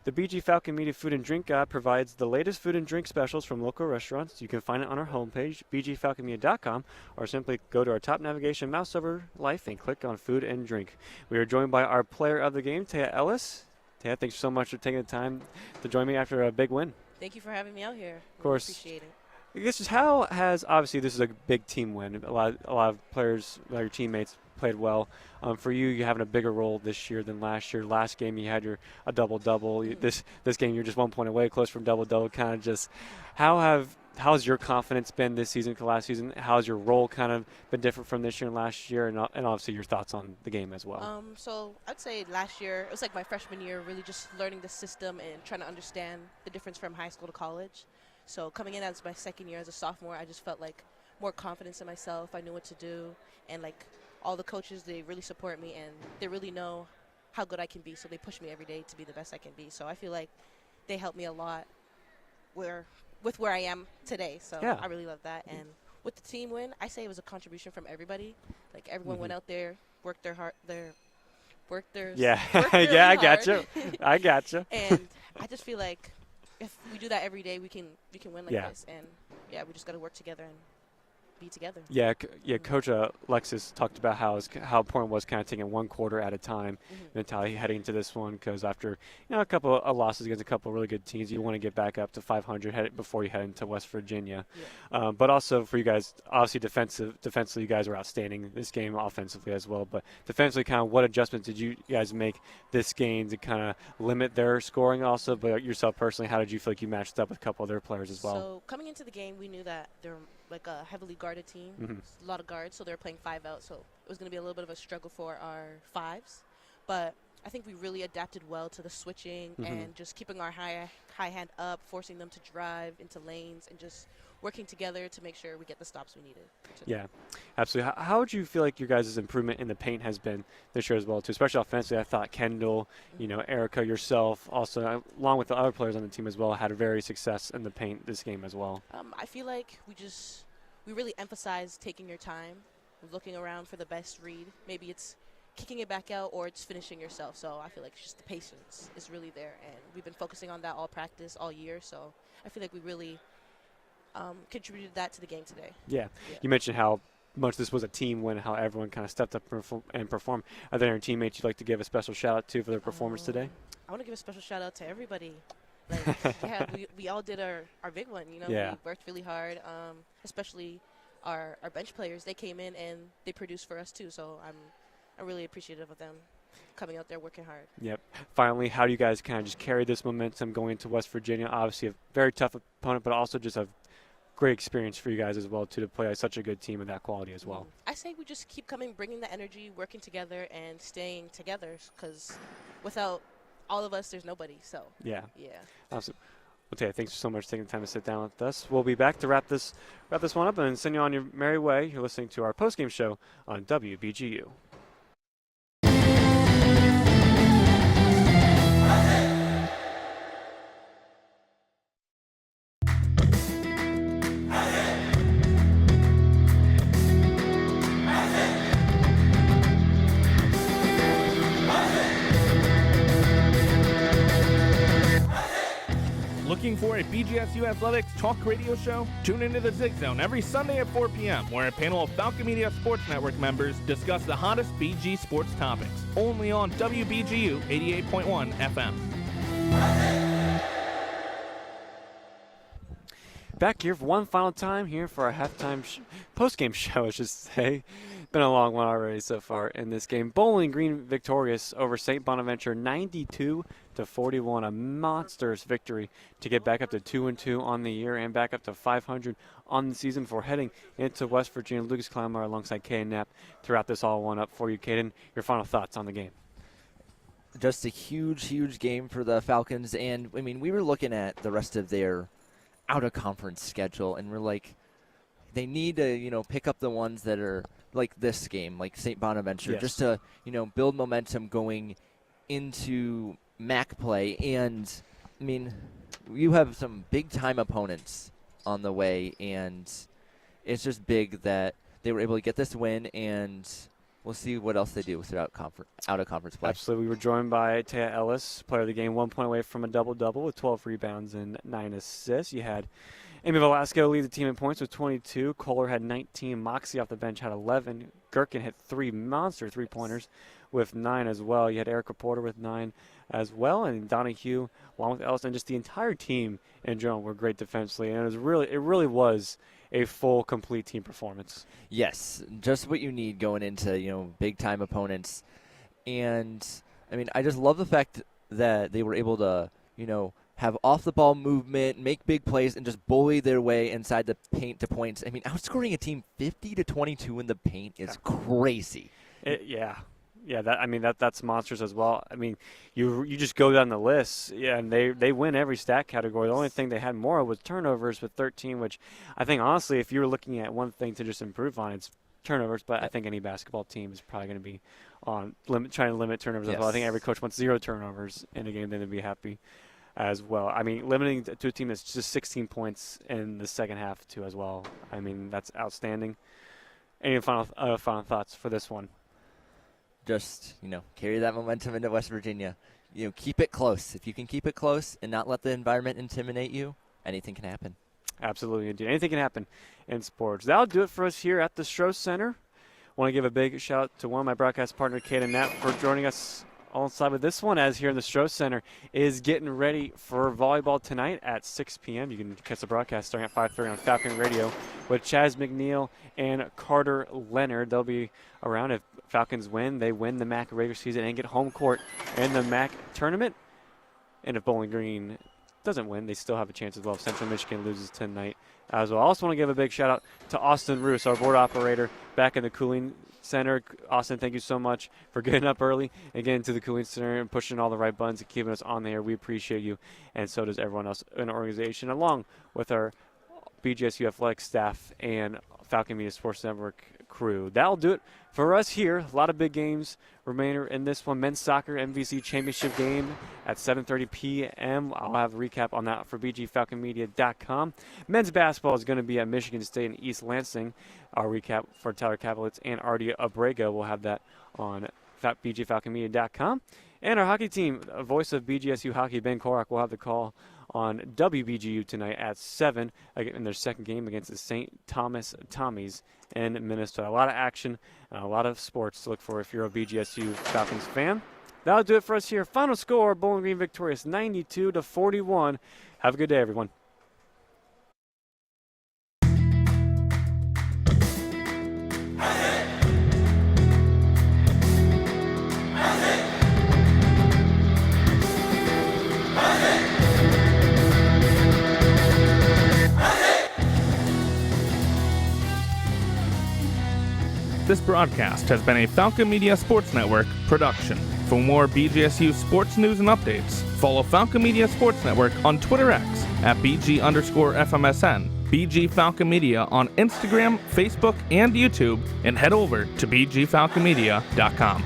The BG Falcon Media Food and Drink Guide provides the latest food and drink specials from local restaurants. You can find it on our homepage, bgfalconmedia.com, or simply go to our top navigation mouse over life and click on food and drink. We are joined by our player of the game, Taya Ellis. Taya, thanks so much for taking the time to join me after a big win. Thank you for having me out here. Of course. Appreciate it. I guess just how has, obviously this is a big team win. A lot of players, your teammates played well. For you having a bigger role this year than last year. Last game you had a double-double. This game you're just 1 point away, close from double-double. Kind of just how's your confidence been this season to last season? How's your role kind of been different from this year and last year? And obviously your thoughts on the game as well. So I'd say last year, it was like my freshman year, really just learning the system and trying to understand the difference from high school to college. So coming in as my second year as a sophomore, I just felt like more confidence in myself. I knew what to do, and like all the coaches, they really support me and they really know how good I can be. So they push me every day to be the best I can be. So I feel like they helped me a lot where I am today. So yeah. I really love that. And with the team win, I say it was a contribution from everybody. Like everyone went out there, worked their yeah, really yeah, I hard. got you. I got you. And I just feel like if we do that every day, we can win like Yeah. this. And yeah, we just got to work together and be together. Yeah, Coach Alexis talked about how important it was kind of taking one quarter at a time mentality heading into this one, because after a couple of losses against a couple of really good teams, you want to get back up to 500 before you head into West Virginia. Yeah. But also for you guys, obviously defensively, you guys were outstanding this game, offensively as well. But defensively, kind of what adjustments did you guys make this game to kind of limit their scoring also? But yourself personally, how did you feel like you matched up with a couple of their players as well? So coming into the game, we knew that they're like a heavily guarded team, a lot of guards, so they're playing 5 out, so it was going to be a little bit of a struggle for our 5s, but I think we really adapted well to the switching and just keeping our high hand up, forcing them to drive into lanes and just working together to make sure we get the stops we needed. Yeah, absolutely. How would you feel like your guys' improvement in the paint has been this year as well, too? Especially offensively, I thought Kendall, Erica, yourself, also along with the other players on the team as well, had a very success in the paint this game as well. I feel like we really emphasize taking your time, looking around for the best read. Maybe it's kicking it back out or it's finishing yourself. So I feel like just the patience is really there, and we've been focusing on that all practice, all year. So I feel like we really contributed that to the game today. Yeah. You mentioned how much this was a team win, how everyone kind of stepped up and performed. Are there any teammates you'd like to give a special shout out to for their performance today? I want to give a special shout out to everybody. Like, we all did our big one. We worked really hard, especially our bench players. They came in and they produced for us too. So I'm really appreciative of them coming out there working hard. Yep. Finally, how do you guys kind of just carry this momentum going into West Virginia? Obviously a very tough opponent, but also just a great experience for you guys as well, too, to play such a good team of that quality as well. I say we just keep bringing the energy, working together, and staying together, because without all of us, there's nobody. So yeah. Awesome. Well, Taya, thanks so much for taking the time to sit down with us. We'll be back to wrap this one up and send you on your merry way. You're listening to our postgame show on WBGU. Looking for a BGSU Athletics talk radio show? Tune into the Zig Zone every Sunday at 4 p.m., where a panel of Falcon Media Sports Network members discuss the hottest BG sports topics. Only on WBGU 88.1 FM. Back here for one final time here for our halftime post-game show, I should say. Been a long one already so far in this game. Bowling Green victorious over St. Bonaventure 92-41. A monstrous victory to get back up to 2-2 on the year and back up to 500 on the season before heading into West Virginia. Lucas Kleinmeyer alongside Caden Knapp throughout this all one up for you. Caden, your final thoughts on the game? Just a huge game for the Falcons. And, I mean, we were looking at the rest of their out-of-conference schedule, and we're like, they need to, pick up the ones that are like this game, like St. Bonaventure, just to, build momentum going into MAC play. And, I mean, you have some big-time opponents on the way, and it's just big that they were able to get this win and we'll see what else they do throughout out-of-conference play. Absolutely. We were joined by Taya Ellis, player of the game, 1 point away from a double-double with 12 rebounds and 9 assists. You had Amy Velasco lead the team in points with 22. Kohler had 19. Moxie off the bench had 11. Gherkin hit 3 monster three-pointers with 9 as well. You had Erica Porter with 9 as well, and Donahue along with Ellis, and just the entire team in general were great defensively. And it really was a full, complete team performance. Yes, just what you need going into big-time opponents. And I mean, I just love the fact that they were able to have off-the-ball movement, make big plays, and just bully their way inside the paint to points. I mean, outscoring a team 50-22 in the paint is crazy. That's monsters as well. I mean, you just go down the list, and they win every stat category. The only thing they had more was turnovers with 13, which I think, honestly, if you were looking at one thing to just improve on, it's turnovers. But I think any basketball team is probably going to be on trying to limit turnovers as well. I think every coach wants 0 turnovers in a game, then they'd be happy as well. I mean, limiting to a team that's just 16 points in the second half, too, as well. I mean, that's outstanding. Any final thoughts for this one? Just, carry that momentum into West Virginia. Keep it close. If you can keep it close and not let the environment intimidate you, anything can happen. Absolutely, indeed. Anything can happen in sports. That'll do it for us here at the Stroh Center. I want to give a big shout out to one of my broadcast partner, Kate and Nat, for joining us alongside with this one, as here in the Stroh Center is getting ready for volleyball tonight at 6 p.m. You can catch the broadcast starting at 5:30 on Falcon Radio with Chaz McNeil and Carter Leonard. They'll be around. If Falcons win, they win the MAC regular season and get home court in the MAC tournament. And if Bowling Green doesn't win, they still have a chance as well if Central Michigan loses tonight as well. I also want to give a big shout out to Austin Roos, our board operator back in the cooling center. Austin, thank you so much for getting up early and getting to the cooling center and pushing all the right buttons and keeping us on the air. We appreciate you, and so does everyone else in the organization, along with our BGSU athletic staff and Falcon Media Sports Network crew. That'll do it for us here. A lot of big games remainder in this one. Men's soccer MVC championship game at 7:30 p.m. I'll have a recap on that for bgfalconmedia.com. Men's basketball is going to be at Michigan State and East Lansing. Our recap for Tyler Kavelitz and Ardia Abrego. We'll have that on bgfalconmedia.com. And our hockey team, voice of BGSU hockey, Ben Korak, will have the call on WBGU tonight at 7 in their second game against the St. Thomas Tommies in Minnesota. A lot of action and a lot of sports to look for if you're a BGSU Falcons fan. That'll do it for us here. Final score, Bowling Green victorious 92-41. Have a good day, everyone. This broadcast has been a Falcon Media Sports Network production. For more BGSU sports news and updates, follow Falcon Media Sports Network on Twitter X at BG_FMSN, BG Falcon Media on Instagram, Facebook, and YouTube, and head over to BGFalconmedia.com.